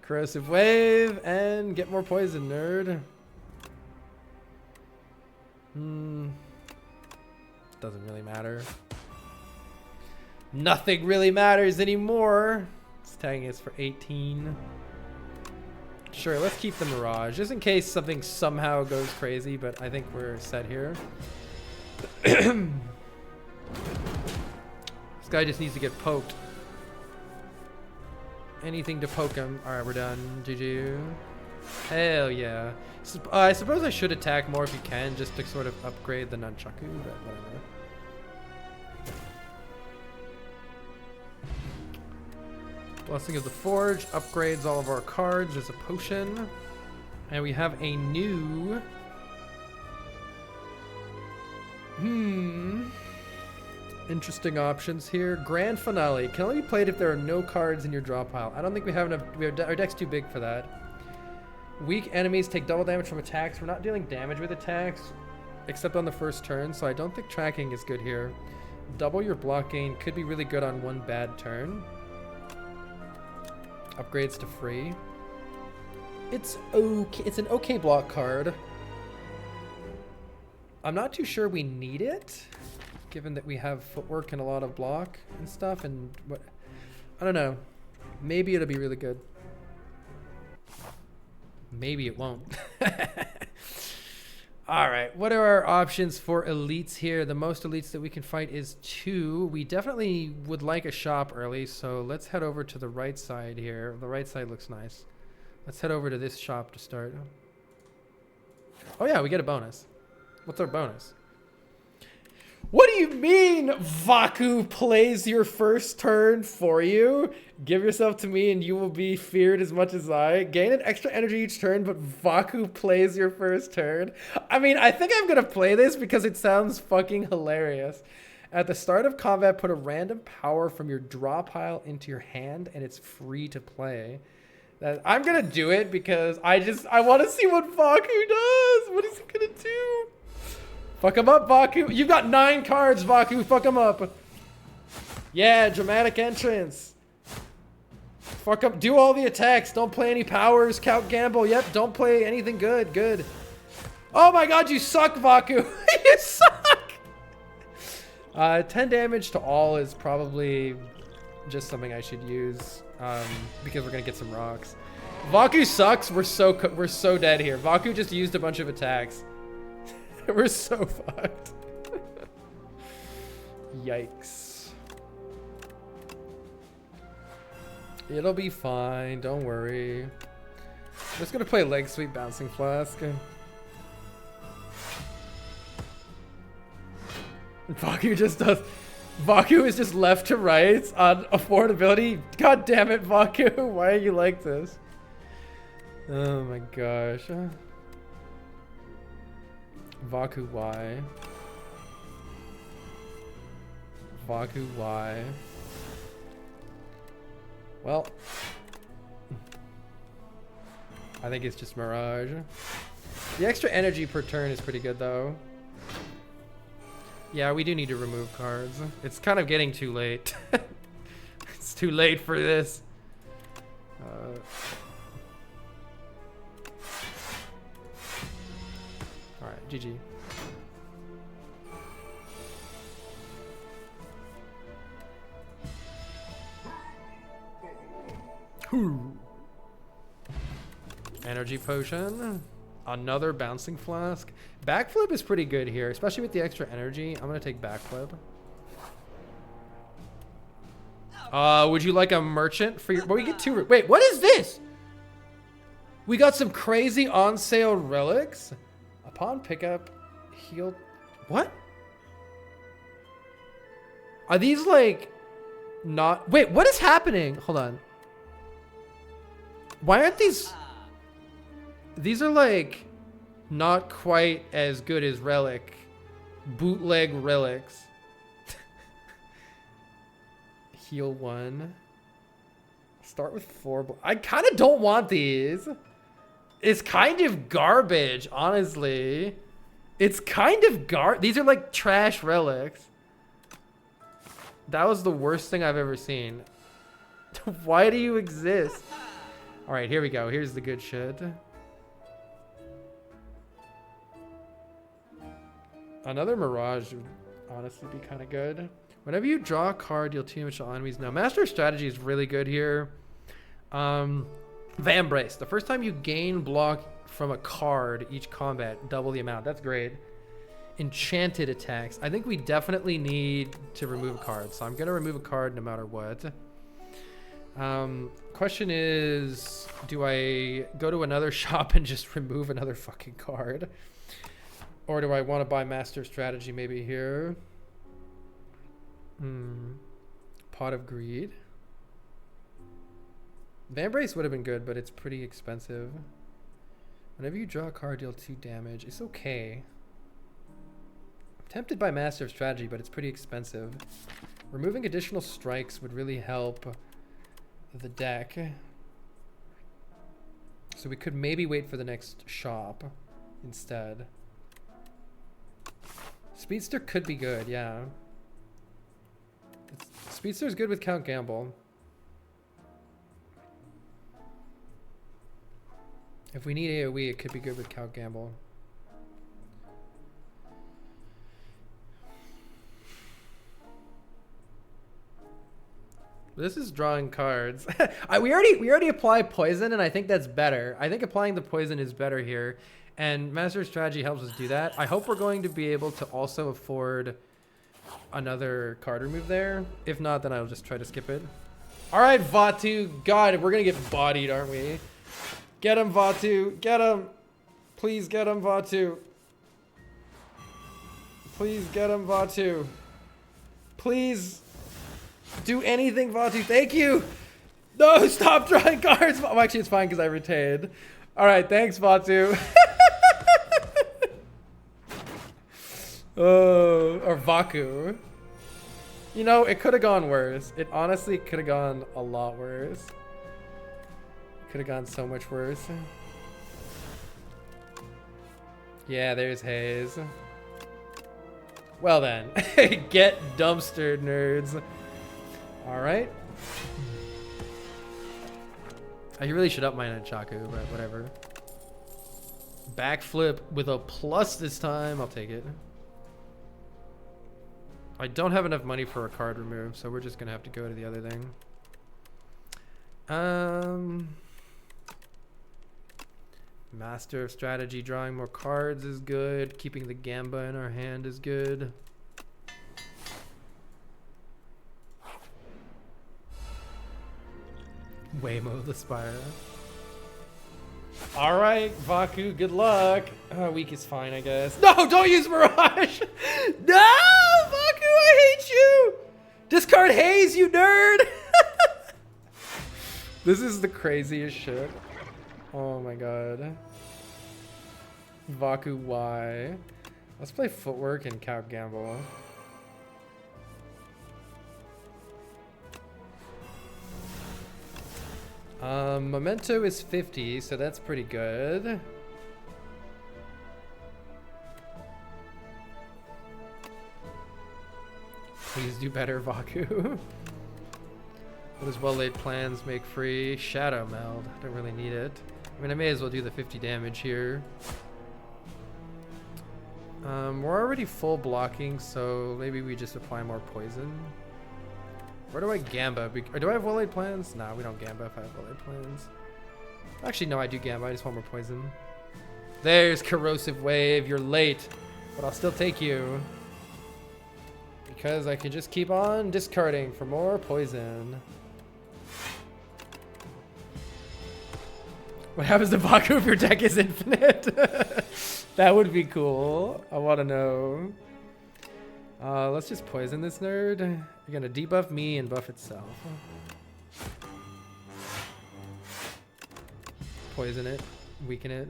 Corrosive Wave and get more poison, nerd. Doesn't really matter. Nothing really matters anymore. It's tagging us for 18. Sure, let's keep the Mirage, just in case something somehow goes crazy, but I think we're set here. This guy just needs to get poked. Anything to poke him. Alright, we're done. GG. Hell yeah. I suppose I should attack more if you can, just to sort of upgrade the Nunchaku, but whatever. Blessing of the Forge upgrades all of our cards. There's a potion. And we have a new... Interesting options here. Grand Finale. Can only be played if there are no cards in your draw pile. I don't think we have enough... our deck's too big for that. Weak enemies take double damage from attacks. We're not dealing damage with attacks, except on the first turn, so I don't think tracking is good here. Double your block gain could be really good on one bad turn. Upgrades to free. It's okay. It's an okay block card. I'm not too sure we need it, given that we have footwork and a lot of block and stuff, and what... I don't know. Maybe it'll be really good. Maybe it won't. All right, what are our options for elites here? The most elites that we can fight is 2. We definitely would like a shop early, so let's head over to the right side here. The right side looks nice. Let's head over to this shop to start. Oh yeah, we get a bonus. What's our bonus? What do you mean Vaku plays your first turn for you? Give yourself to me and you will be feared as much as I. Gain an extra energy each turn, but Vaku plays your first turn. I mean, I think I'm gonna play this because it sounds fucking hilarious. At the start of combat, put a random power from your draw pile into your hand and it's free to play. I'm gonna do it because I want to see what Vaku does. What is he gonna do? Fuck him up, Vaku. You've got 9 cards, Vaku. Fuck him up. Yeah, dramatic entrance. Fuck up. Do all the attacks. Don't play any powers. Count gamble. Yep, don't play anything good. Good. Oh my god, you suck, Vaku. You suck. 10 damage to all is probably just something I should use because we're going to get some rocks. Vaku sucks. We're so dead here. Vaku just used a bunch of attacks. We're so fucked. Yikes. It'll be fine. Don't worry. I'm just gonna play leg sweep bouncing flask. Vaku just does. Vaku is just left to right on affordability. God damn it, Vaku. Why are you like this? Oh my gosh. Vaku, why? Vaku, why? Well, I think it's just Mirage. The extra energy per turn is pretty good though. Yeah, we do need to remove cards. It's kind of getting too late. It's too late for this. Alright, GG. Energy potion. Another bouncing flask. Backflip is pretty good here, especially with the extra energy. I'm gonna take backflip. Would you like a merchant for your? Well, we get two. Wait, what is this? We got some crazy on sale relics. Upon pickup, heal. What? Are these like not? Wait, what is happening? Hold on. Why aren't these? These are like not quite as good as relic. Bootleg relics. Heal 1. Start with 4. I kind of don't want these. It's kind of garbage, honestly. It's kind of these are like trash relics. That was the worst thing I've ever seen. Why do you exist? All right, here we go. Here's the good shit. Another Mirage would honestly be kind of good. Whenever you draw a card, deal 2 damage to all enemies. Now, Master Strategy is really good here. Vambrace. The first time you gain block from a card each combat, double the amount. That's great. Enchanted attacks. I think we definitely need to remove a card. So I'm going to remove a card no matter what. Question is, do I go to another shop and just remove another fucking card? Or do I want to buy Master Strategy maybe here? Pot of Greed. Vambrace would have been good, but it's pretty expensive. Whenever you draw a card, deal 2 damage. It's okay. I'm tempted by Master Strategy, but it's pretty expensive. Removing additional strikes would really help the deck. So we could maybe wait for the next shop instead. Speedster could be good, yeah. Speedster's good with Count Gamble. If we need AoE, it could be good with Count Gamble. This is drawing cards. We already apply poison, and I think that's better. I think applying the poison is better here. And Master Strategy helps us do that. I hope we're going to be able to also afford another card remove there. If not, then I'll just try to skip it. All right, Vatu. God, we're going to get bodied, aren't we? Get him, Vatu. Get him. Please get him, Vatu. Please get him, Vatu. Please do anything, Vatu. Thank you. No, stop drawing cards. Well, actually, it's fine because I retained. All right, thanks, Vatu. Oh, or Vaku. You know, it could have gone worse. It honestly could have gone a lot worse. Could have gone so much worse. Yeah, there's Haze. Well then, get dumpstered, nerds. All right. I really should up my Nunchaku, but whatever. Backflip with a plus this time. I'll take it. I don't have enough money for a card remove, so we're just gonna have to go to the other thing. Master of Strategy, drawing more cards is good. Keeping the Gamba in our hand is good. Waymo the Spyro. All right, Vaku, good luck. Weak is fine, I guess. No, don't use Mirage. No, Vaku, I hate you. discard Haze, you nerd! This is the craziest shit. Oh my god. Vaku Y. Let's play Footwork and Calc Gamble. Memento is 50, so that's pretty good. Please do better, Vaku. What does well-laid plans make free? Shadow Meld. Don't really need it. I mean, I may as well do the 50 damage here. We're already full blocking, so maybe we just apply more poison. Where do I Gamba? Or do I have well-laid plans? Nah, we don't Gamba if I have well-laid plans. Actually, no, I do Gamba. I just want more poison. There's Corrosive Wave. You're late, but I'll still take you. Because I can just keep on discarding for more poison. What happens to Vaku if your deck is infinite? That would be cool. I want to know. Let's just poison this nerd. You're gonna debuff me and buff itself. Poison it. Weaken it.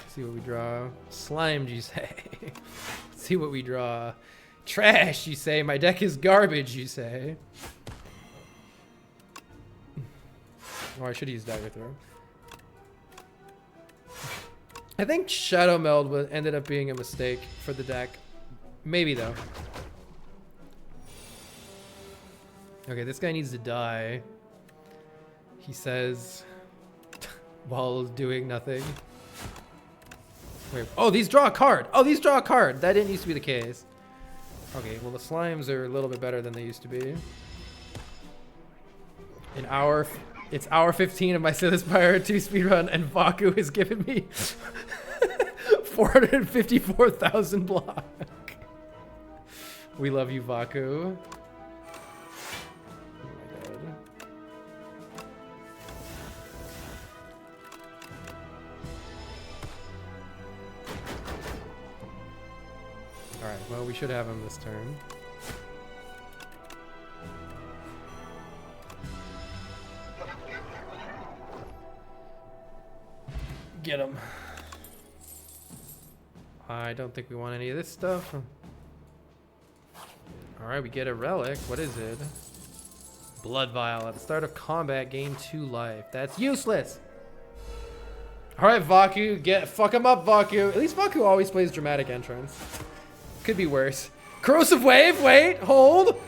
See what we draw. Slimed, you say. See what we draw. Trash, you say. My deck is garbage, you say. Oh, I should use Dagger Throw. I think Shadow Meld ended up being a mistake for the deck. Maybe, though. Okay, this guy needs to die. He says while doing nothing. Wait, oh, these draw a card. Oh, these draw a card. That didn't used to be the case. Okay, well, the slimes are a little bit better than they used to be. It's hour 15 of my Slithspire 2 speedrun, and Vaku has given me 454,000 block. We love you, Vaku. Alright, well, we should have him this turn. Get him. I don't think we want any of this stuff. Alright, we get a relic. What is it? Blood Vial. At the start of combat, gain 2 life. That's useless! Alright, Vaku. Fuck him up, Vaku. At least Vaku always plays Dramatic Entrance. Could be worse. Corrosive Wave, wait, hold.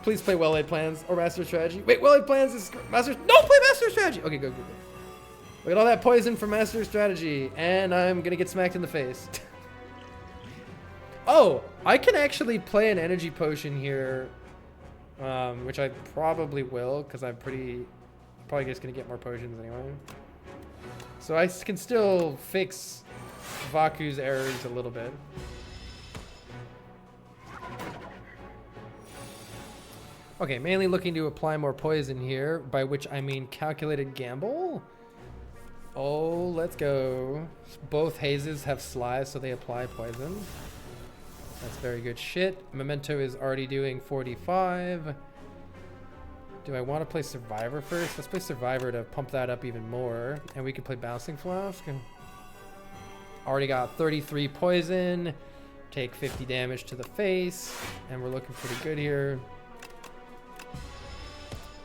Please play Well-Laid Plans or Master Strategy. Wait, Well-Laid Plans is Master. No, play Master Strategy. Okay, go. Look at all that poison from Master Strategy, and I'm gonna get smacked in the face. Oh, I can actually play an energy potion here, which I probably will, because I'm probably just gonna get more potions anyway. So I can still fix Vaku's errors a little bit. Okay, mainly looking to apply more poison here, by which I mean calculated gamble. Oh, let's go. Both hazes have slice, so they apply poison. That's very good shit. Memento is already doing 45. Do I want to play Survivor first? Let's play Survivor to pump that up even more. And we can play Bouncing Flask. Already got 33 poison. Take 50 damage to the face. And we're looking pretty good here.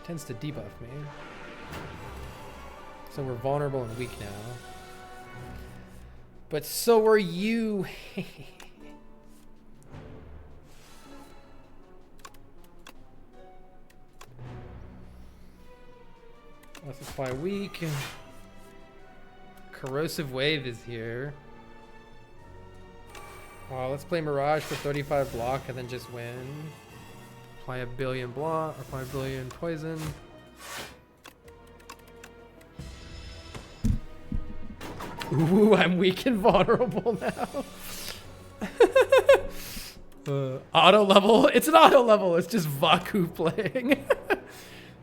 Tends to debuff me. So we're vulnerable and weak now. But so are you. Let's apply weak. Corrosive Wave is here. Well, let's play Mirage for 35 block and then just win. Apply a billion block, or apply a billion poison. Ooh, I'm weak and vulnerable now. Auto level. It's an auto level. It's just Vaku playing.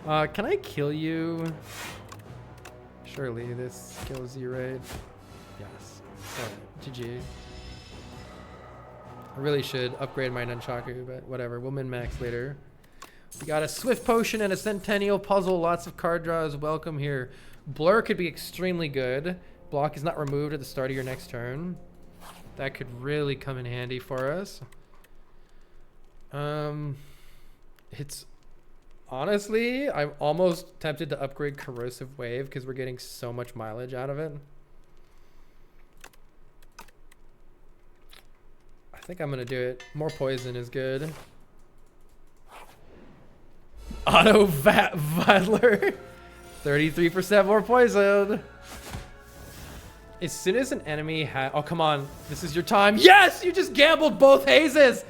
Can I kill you? Surely this kills you, right? GG. I really should upgrade my nunchaku, but whatever. We'll min-max later. We got a Swift Potion and a Centennial Puzzle. Lots of card draws. Welcome here. Blur could be extremely good. Block is not removed at the start of your next turn. That could really come in handy for us. It's honestly, I'm almost tempted to upgrade Corrosive Wave because we're getting so much mileage out of it. I think I'm gonna do it. More poison is good. Auto Vadler. 33% more poison. As soon as an enemy oh, come on. This is your time. Yes! You just gambled both hazes.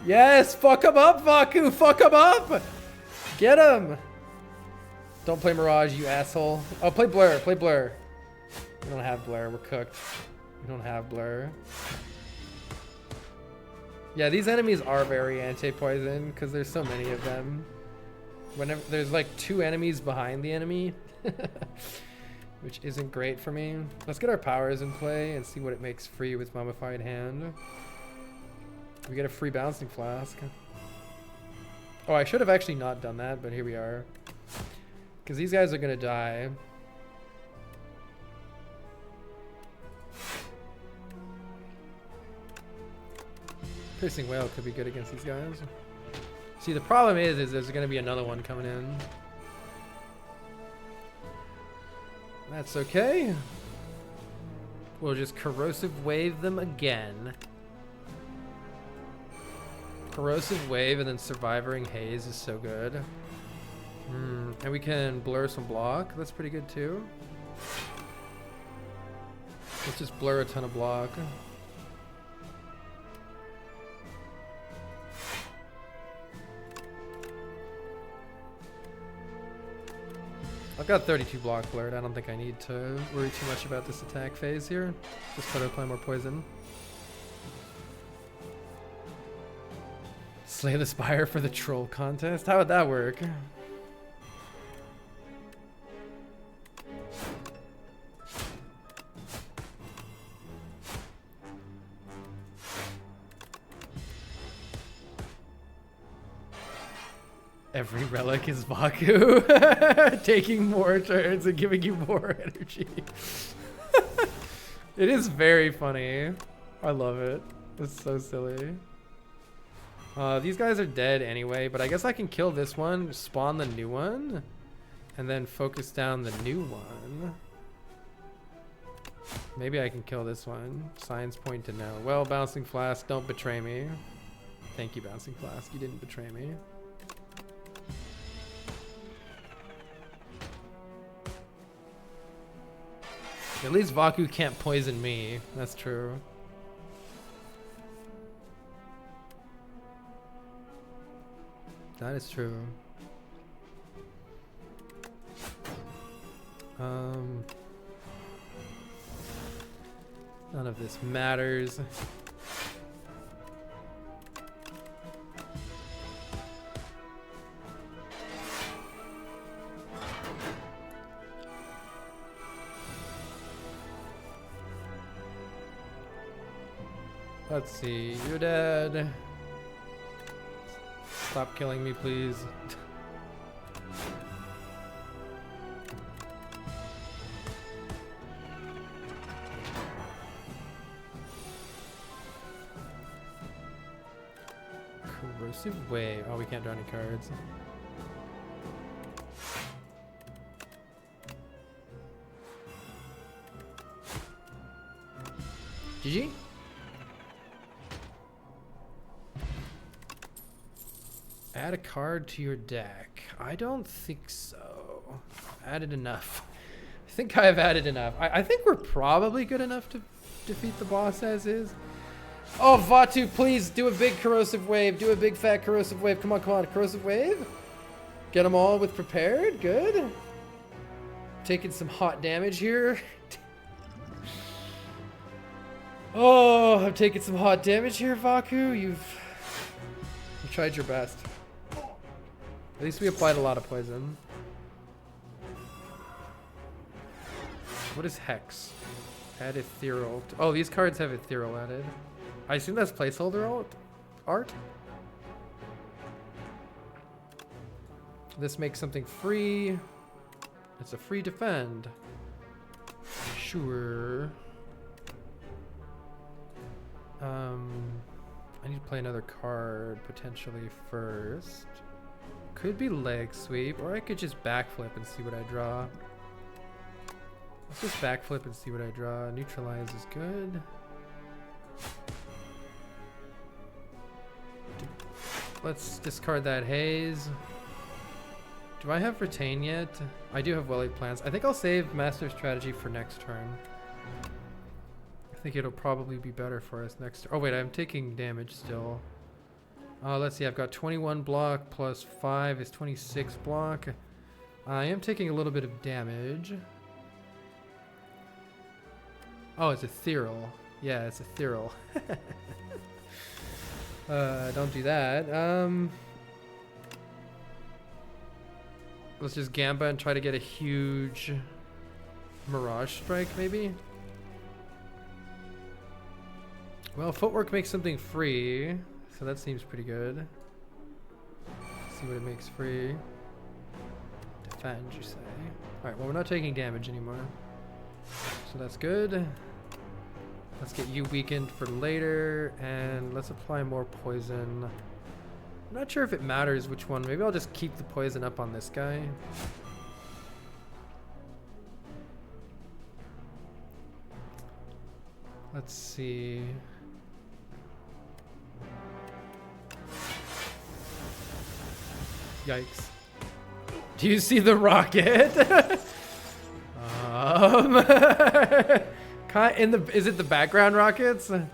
Yes! Fuck him up, Vaku. Fuck him up. Get him. Don't play Mirage, you asshole. Oh, play Blur. Play Blur. We don't have Blur. We're cooked. We don't have Blur. Yeah, these enemies are very anti-poison because there's so many of them. Whenever there's like 2 enemies behind the enemy, which isn't great for me. Let's get our powers in play and see what it makes free with Mummified Hand. We get a free Bouncing Flask. Oh, I should have actually not done that, but here we are. Because these guys are gonna die. Piercing Whale could be good against these guys. See, the problem is there's going to be another one coming in. That's okay. We'll just Corrosive Wave them again. Corrosive Wave and then Surviving Haze is so good. And we can blur some block. That's pretty good too. Let's just blur a ton of block. I've got 32 block blurred. I don't think I need to worry too much about this attack phase here. Just try to apply more poison. Slay the Spire for the troll contest? How would that work? Every relic is Vaku. Taking more turns and giving you more energy. It is very funny. I love it. It's so silly. These guys are dead anyway, but I guess I can kill this one, spawn the new one, and then focus down the new one. Maybe I can kill this one. Signs point to no. Well, Bouncing Flask, don't betray me. Thank you, Bouncing Flask. You didn't betray me. At least Vaku can't poison me. That's true. That is true. None of this matters. Let's see, you're dead. Stop killing me, please. Corrosive Wave. Oh, we can't draw any cards. GG? Add a card to your deck. I don't think so. Added enough. I think I have added enough. I think we're probably good enough to defeat the boss as is. Oh, Vatu, please do a big Corrosive Wave. Do a big fat Corrosive Wave. Come on, come on. Corrosive Wave. Get them all with prepared. Good. Taking some hot damage here. Oh, I'm taking some hot damage here, Vaku. You tried your best. At least we applied a lot of poison. What is Hex? Add ethereal. Oh, these cards have ethereal added. I assume that's placeholder art. This makes something free. It's a free defend. Sure. I need to play another card potentially first. Could be leg sweep, or I could just backflip and see what I draw. Let's just backflip and see what I draw. Neutralize is good. Let's discard that haze. Do I have retain yet? I do have well-laid plans. I think I'll save Master Strategy for next turn. I think it'll probably be better for us next turn. Oh wait, I'm taking damage still. Let's see, I've got 21 block plus 5 is 26 block. I am taking a little bit of damage. Oh, it's ethereal. Yeah, it's ethereal. Don't do that. Let's just Gamba and try to get a huge Mirage Strike, maybe? Well, Footwork makes something free, so that seems pretty good. Let's see what it makes free. Defend, you say? Alright, well, we're not taking damage anymore. So that's good. Let's get you weakened for later, and let's apply more poison. I'm not sure if it matters which one. Maybe I'll just keep the poison up on this guy. Let's see. Yikes. Do you see the rocket? Is it the background rockets? I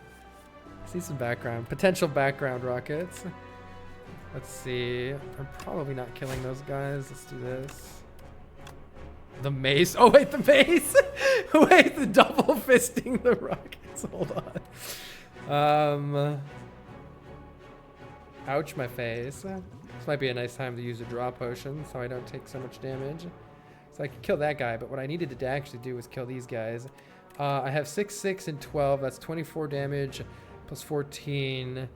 see some background, potential background rockets. Let's see. I'm probably not killing those guys. Let's do this. The mace. Oh wait, the mace. Wait, the double fisting the rockets. Hold on. Ouch, my face. This might be a nice time to use a draw potion so I don't take so much damage. So I could kill that guy, but what I needed to actually do was kill these guys. I have 6, 6, and 12. That's 24 damage plus 14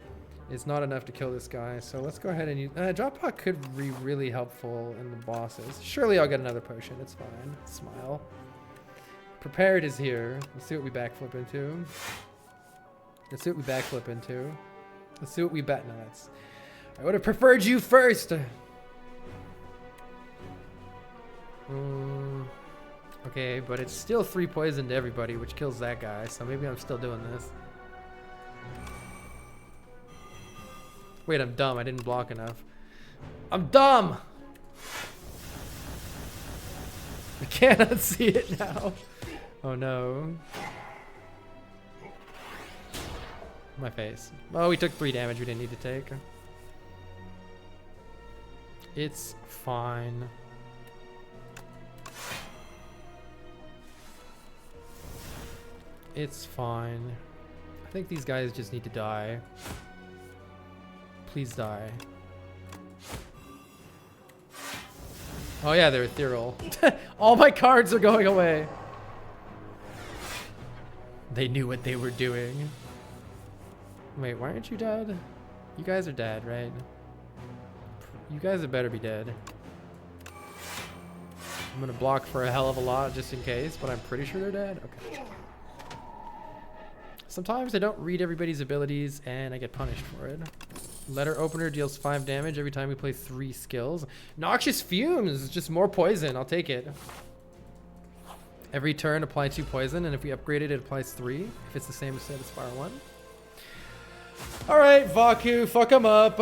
is not enough to kill this guy. So let's go ahead and use... Drop Pot could be really helpful in the bosses. Surely I'll get another potion. It's fine. Smile. Prepared is here. Let's see what we backflip into. Let's see what we backflip into. Let's see what we bet. No, that's... I would have preferred you first. Okay, but it's still 3 poison to everybody, which kills that guy. So maybe I'm still doing this. Wait, I'm dumb. I didn't block enough. I'm dumb. I cannot see it now. Oh no. My face. Oh, we took 3 damage we didn't need to take. It's fine. It's fine. I think these guys just need to die. Please die. Oh yeah, they're ethereal. All my cards are going away. They knew what they were doing. Wait, why aren't you dead? You guys are dead, right? You guys had better be dead. I'm gonna block for a hell of a lot just in case, but I'm pretty sure they're dead. Okay. Sometimes I don't read everybody's abilities and I get punished for it. Letter Opener deals 5 damage every time we play 3 skills. Noxious Fumes, just more poison. I'll take it. Every turn apply 2 poison, and if we upgrade it, it applies 3. If it's the same as Satisfyer 1. Alright, Vaku, fuck him up.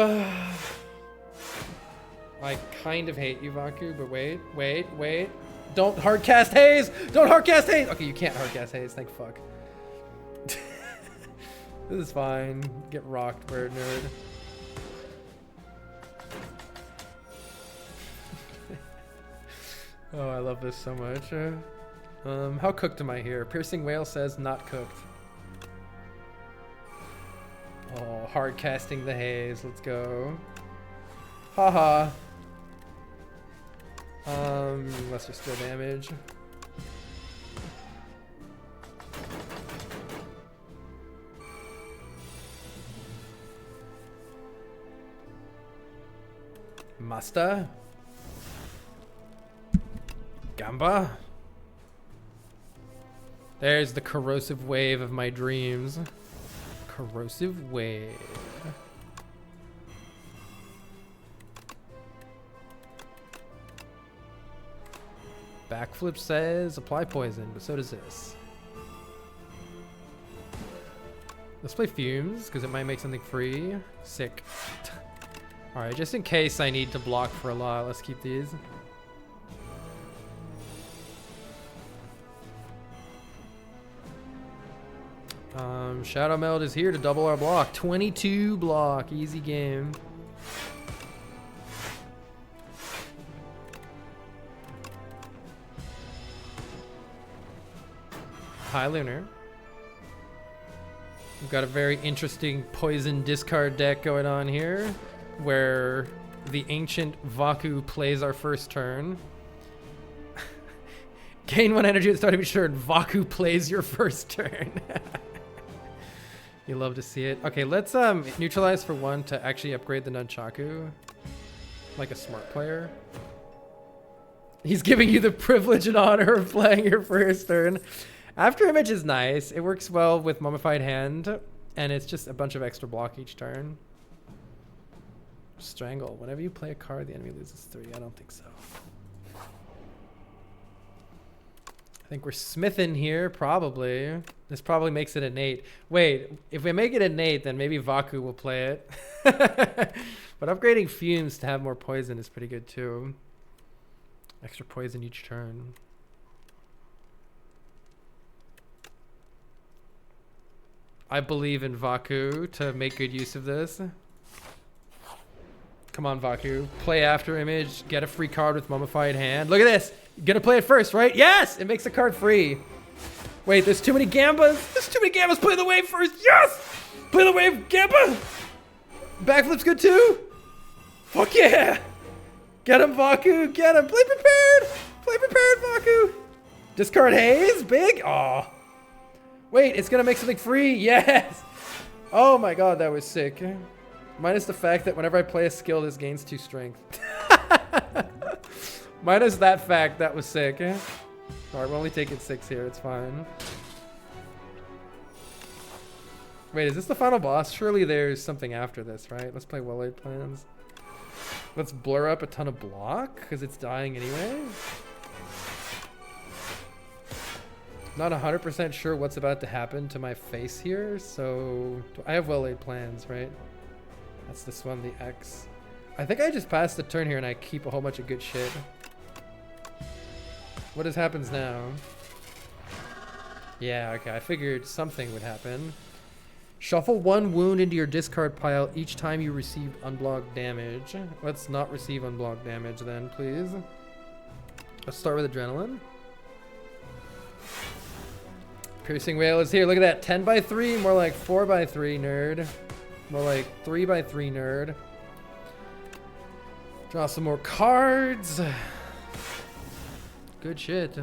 I kind of hate you, Vaku, but wait. Don't hardcast haze! Don't hardcast haze! Okay, you can't hardcast haze, thank fuck. This is fine. Get rocked, bird nerd. Oh, I love this so much. How cooked am I here? Piercing Whale says not cooked. Oh, hard casting the haze. Let's go. Haha. Lesser still damage. Masta. Gamba. There's the corrosive wave of my dreams. Corrosive wave. Backflip says apply poison, but so does this. Let's play Fumes, because it might make something free. Sick. Alright, just in case I need to block for a lot, let's keep these. Shadow Meld is here to double our block. 22 block, easy game. Hi, Lunar. We've got a very interesting poison discard deck going on here, where the ancient Vaku plays our first turn. Gain 1 energy at the start of each turn. Vaku plays your first turn. You love to see it. Okay, let's neutralize for 1 to actually upgrade the Nunchaku, like a smart player. He's giving you the privilege and honor of playing your first turn. After Image is nice. It works well with Mummified Hand, and it's just a bunch of extra block each turn. Strangle. Whenever you play a card, the enemy loses 3. I don't think so. I think we're smithing here, probably. This probably makes it innate. Wait, if we make it innate, then maybe Vaku will play it. But upgrading Fumes to have more poison is pretty good too. Extra poison each turn. I believe in Vaku to make good use of this. Come on, Vaku. Play After Image. Get a free card with Mummified Hand. Look at this. You're gonna play it first, right? Yes! It makes the card free. Wait, there's too many Gambas. There's too many Gambas. Play the wave first. Yes! Play the wave, Gamba! Backflip's good too? Fuck yeah! Get him, Vaku. Get him. Play prepared. Play prepared, Vaku. Discard Haze. Big. Aw. Wait, it's gonna make something free. Yes! Oh my god, that was sick. Minus the fact that whenever I play a skill, this gains 2 strength. Minus that fact, that was sick. Alright, we're only taking 6 here, it's fine. Wait, is this the final boss? Surely there's something after this, right? Let's play Well-Laid Plans. Let's blur up a ton of block, because it's dying anyway. Not 100% sure what's about to happen to my face here, so... I have Well-Laid Plans, right? That's this one, the X. I think I just passed the turn here and I keep a whole bunch of good shit. What happens now? Yeah, okay, I figured something would happen. Shuffle 1 wound into your discard pile each time you receive unblocked damage. Let's not receive unblocked damage then, please. Let's start with Adrenaline. Piercing Wail is here. Look at that. 10 by 3, more like 4 by 3, nerd. More like 3 by 3, nerd. Draw some more cards. Good shit.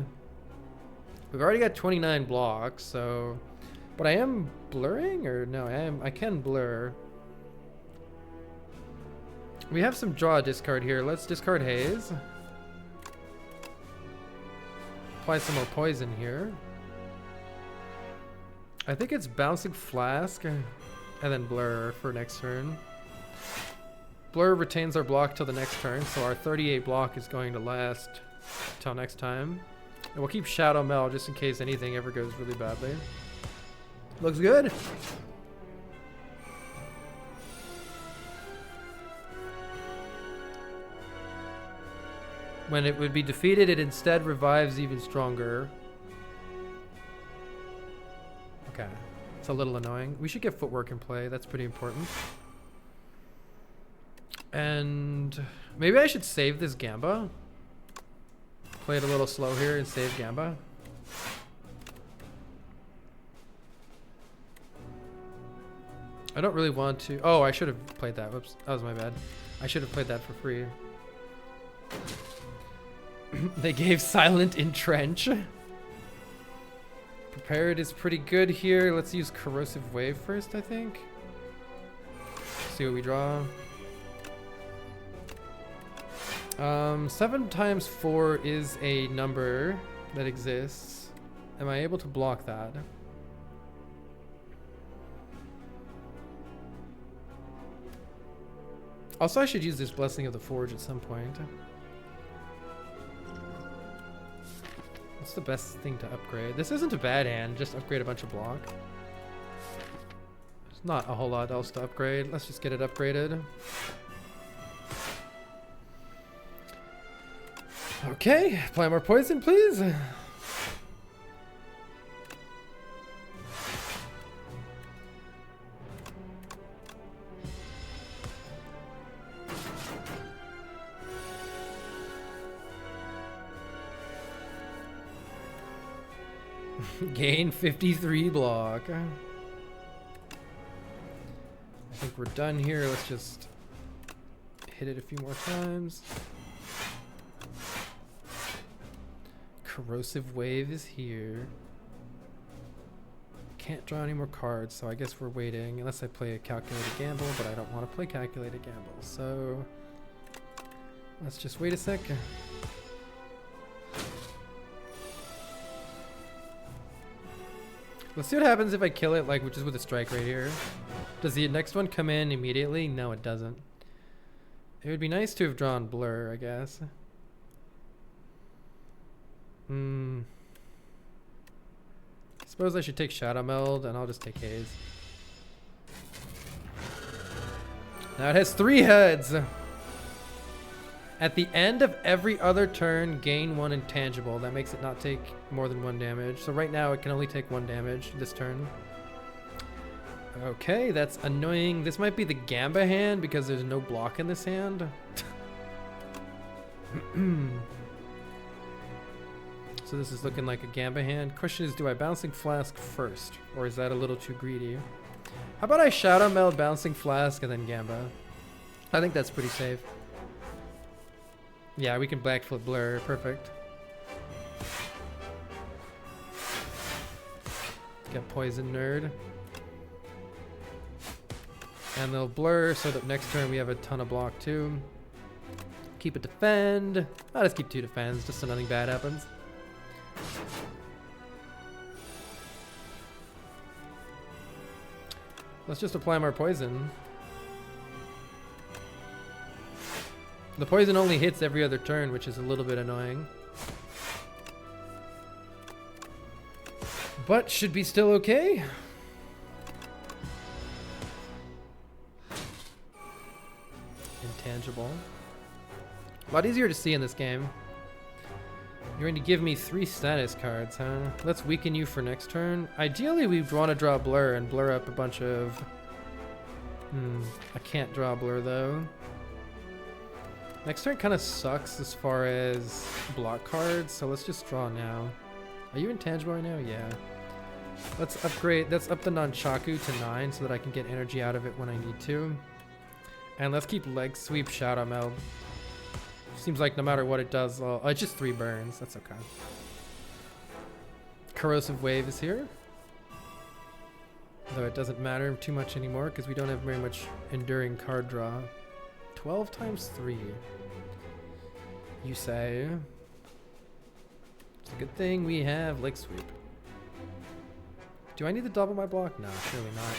We've already got 29 blocks, so... But I am blurring? Or no, I can blur. We have some draw discard here. Let's discard Haze. Apply some more poison here. I think it's Bouncing Flask and then Blur for next turn. Blur retains our block till the next turn, so our 38 block is going to last till next time. And we'll keep Shadow Meld just in case anything ever goes really badly. Looks good. When it would be defeated, it instead revives even stronger. Okay. It's a little annoying. We should get Footwork in play. That's pretty important. And maybe I should save this Gamba. Play it a little slow here and save Gamba. I don't really want to... Oh, I should have played that. Whoops. That was my bad. I should have played that for free. They gave Silent Entrench. Prepared is pretty good here. Let's use Corrosive Wave first, I think. See what we draw. 7 times 4 is a number that exists. Am I able to block that? Also, I should use this Blessing of the Forge at some point. What's the best thing to upgrade? This isn't a bad hand, just upgrade a bunch of block. There's not a whole lot else to upgrade. Let's just get it upgraded. Okay, apply more poison, please. Gain 53 block. I think we're done here. Let's just hit it a few more times. Corrosive Wave is here. Can't draw any more cards, so I guess we're waiting. Unless I play a Calculated Gamble, but I don't want to play Calculated Gamble. So let's just wait a sec. Let's see what happens if I kill it, like, just with a strike right here. Does the next one come in immediately? No, it doesn't. It would be nice to have drawn Blur, I guess. Suppose I should take Shadow Meld, and I'll just take Haze. Now it has 3 heads. At the end of every other turn, gain 1 intangible. That makes it not take more than 1 damage. So right now it can only take 1 damage this turn. Okay, that's annoying. This might be the Gamba hand because there's no block in this hand. So this is looking like a Gamba hand. Question is, do I Bouncing Flask first? Or is that a little too greedy? How about I Shadow Meld, Bouncing Flask, and then Gamba? I think that's pretty safe. Yeah, we can Blackfoot Blur. Perfect. Get Poison Nerd. And they'll Blur so that next turn we have a ton of block too. Keep it Defend. I'll just keep 2 Defends just so nothing bad happens. Let's just apply more poison. The poison only hits every other turn, which is a little bit annoying. But should be still okay. Intangible. A lot easier to see in this game. You're going to give me 3 status cards, huh? Let's weaken you for next turn. Ideally, we'd want to draw Blur and blur up a bunch of... I can't draw Blur, though. Next turn kind of sucks as far as block cards, so let's just draw now. Are you intangible right now? Yeah. Let's upgrade. Let's up the Nunchaku to 9 so that I can get energy out of it when I need to. And let's keep Leg Sweep, Shadow Meld. Seems like no matter what it does, it's just 3 burns. That's okay. Corrosive Wave is here. Though it doesn't matter too much anymore because we don't have very much enduring card draw. 12 times 3. You say. It's a good thing we have Leg Sweep. Do I need to double my block? No, surely not.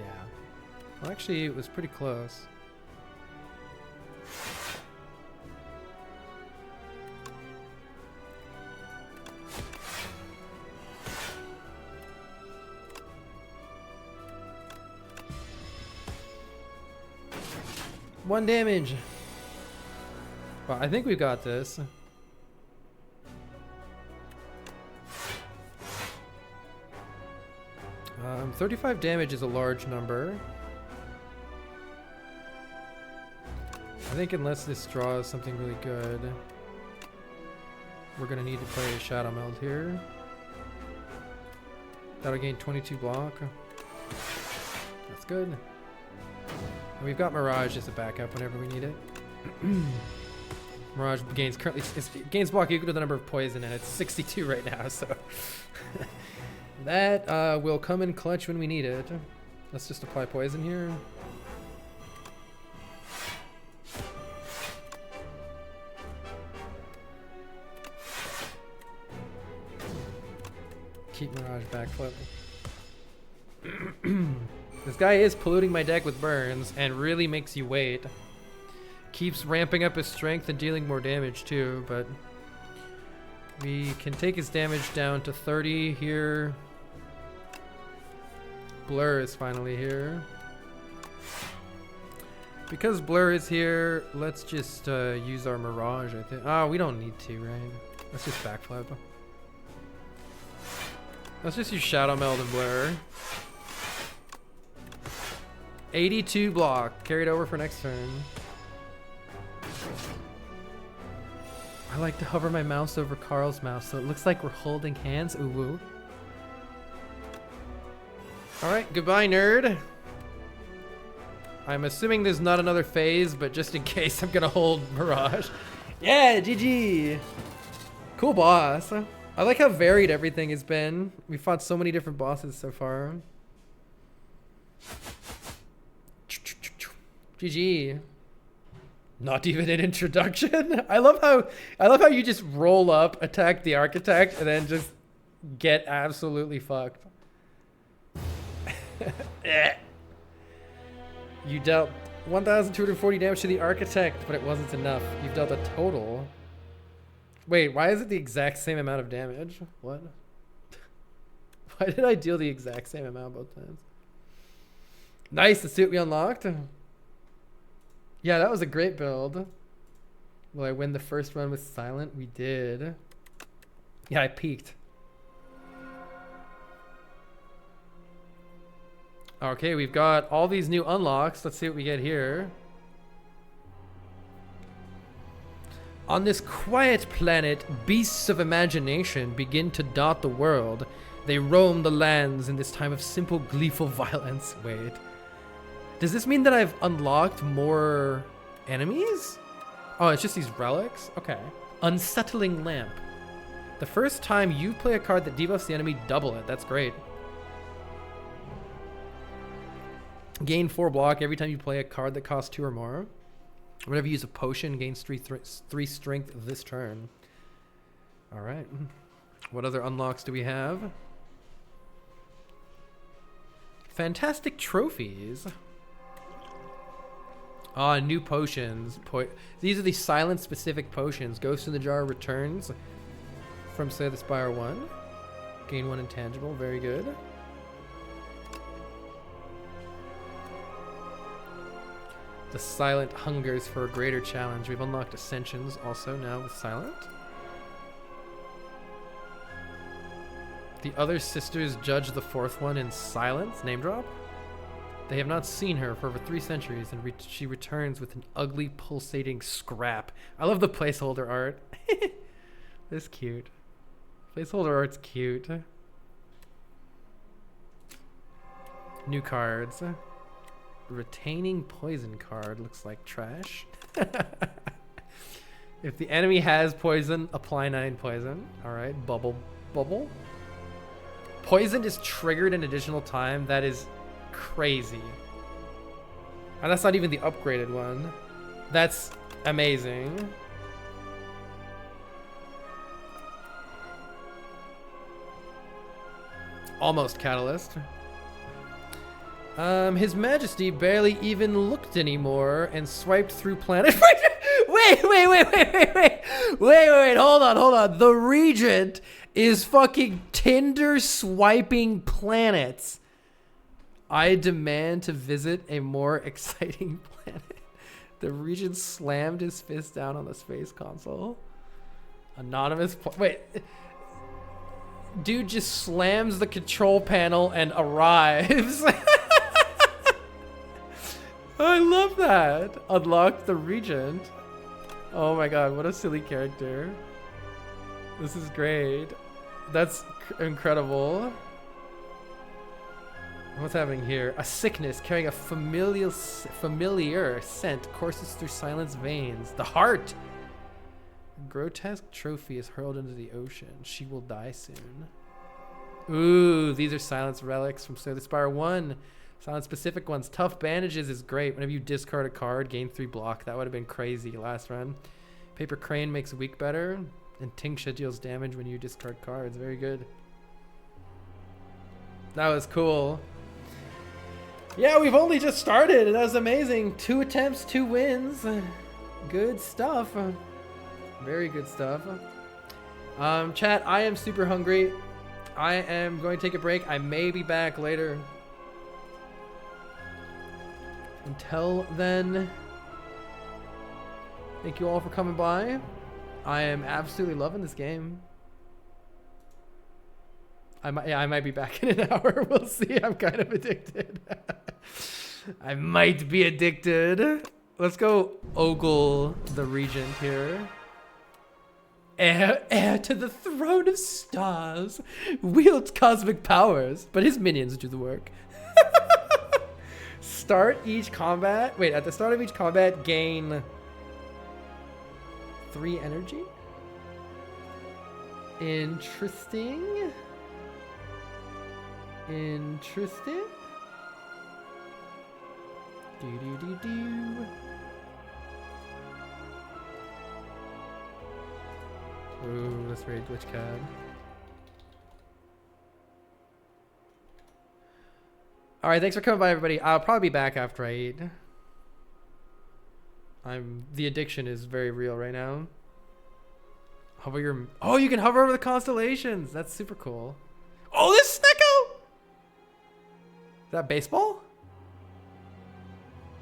Yeah. Well, actually, it was pretty close. One damage. Well, I think we got this. 35 damage is a large number. I think unless this draws something really good, we're gonna need to play a Shadow Meld here. That'll gain 22 block. That's good. And we've got Mirage as a backup whenever we need it. Mirage gains gains block equal to the number of poison, and it's 62 right now, so that will come in clutch when we need it. Let's just apply poison here. keep Mirage backflip. This guy is polluting my deck with burns and really makes you wait. Keeps ramping up his strength and dealing more damage too, but we can take his damage down to 30 here. Blur is finally here. Because Blur is here, let's just use our Mirage, I think. Oh, we don't need to, right? Let's just backflip. Let's just use Shadow Meld and Blur. 82 block, carried over for next turn. I like to hover my mouse over Carl's mouse so it looks like we're holding hands. Ooh woo. Alright, goodbye nerd. I'm assuming there's not another phase, but just in case I'm gonna hold Mirage. Yeah, GG! Cool boss. I like how varied everything has been. We fought so many different bosses so far. GG. Not even an introduction. I love how you just roll up, attack the architect, and then just get absolutely fucked. You dealt 1,240 damage to the architect, but it wasn't enough. You've dealt a total. Wait, why is it the exact same amount of damage? What? Why did I deal the exact same amount both times? Nice, the suit we unlocked. Yeah, that was a great build. Will I win the first run with Silent? We did. Yeah, I peaked. Okay, we've got all these new unlocks. Let's see what we get here. On this quiet planet, beasts of imagination begin to dot the world. They roam the lands in this time of simple, gleeful violence. Wait. Does this mean that I've unlocked more enemies? Oh, it's just these relics? Okay. Unsettling Lamp. The first time you play a card that debuffs the enemy, double it. That's great. Gain 4 block every time you play a card that costs 2 or more. Whenever you use a potion, gains 3 strength this turn. Alright. What other unlocks do we have? Fantastic trophies. Ah, new potions. These are the silent specific potions. Ghost in the Jar returns from Slay the Spire 1. Gain 1 intangible. Very good. The Silent hungers for a greater challenge. We've unlocked Ascensions also now with Silent. The other sisters judge the 4th one in silence. Name drop. They have not seen her for over 3 centuries, and she returns with an ugly, pulsating scrap. I love the placeholder art. This cute. Placeholder art's cute. New cards. Retaining Poison card looks like trash. If the enemy has poison, apply 9 poison. Alright, bubble. Poison is triggered an additional time. That is crazy. And that's not even the upgraded one. That's amazing. Almost Catalyst. His Majesty barely even looked anymore and swiped through planet. Wait, hold on. The Regent is fucking Tinder swiping planets. I demand to visit a more exciting planet. The Regent slammed his fist down on the space console. Anonymous. Wait. Dude just slams the control panel and arrives. I love that. Unlock the Regent. Oh my god, what a silly character. This is great. That's incredible. What's happening here? A sickness carrying a familiar scent courses through Silent's veins. The heart! A grotesque trophy is hurled into the ocean. She will die soon. Ooh, these are Silent's relics from Slay the Spire 1. Silent specific ones. Tough Bandages is great. Whenever you discard a card, gain 3 block. That would have been crazy last run. Paper Crane makes weak better. And Tingsha deals damage when you discard cards. Very good. That was cool. Yeah, we've only just started, and that was amazing. 2 attempts, 2 wins. Good stuff. Very good stuff. Chat, I am super hungry. I am going to take a break. I may be back later. Until then, thank you all for coming by. I am absolutely loving this game. I might be back in an hour. We'll see. I'm kind of addicted. I might be addicted. Let's go ogle the regent here. Heir to the throne of stars, wields cosmic powers, but his minions do the work. Start each combat. Wait, at the start of each combat, gain 3 energy. Interesting. Interesting. Do. Ooh, let's raid Glitch Cab. Alright, thanks for coming by, everybody. I'll probably be back after I eat. The addiction is very real right now. Hover your... Oh, you can hover over the constellations! That's super cool. Oh, this Snecko! Is that baseball?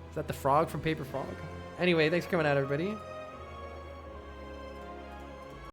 Is that the frog from Paper Frog? Anyway, thanks for coming out, everybody.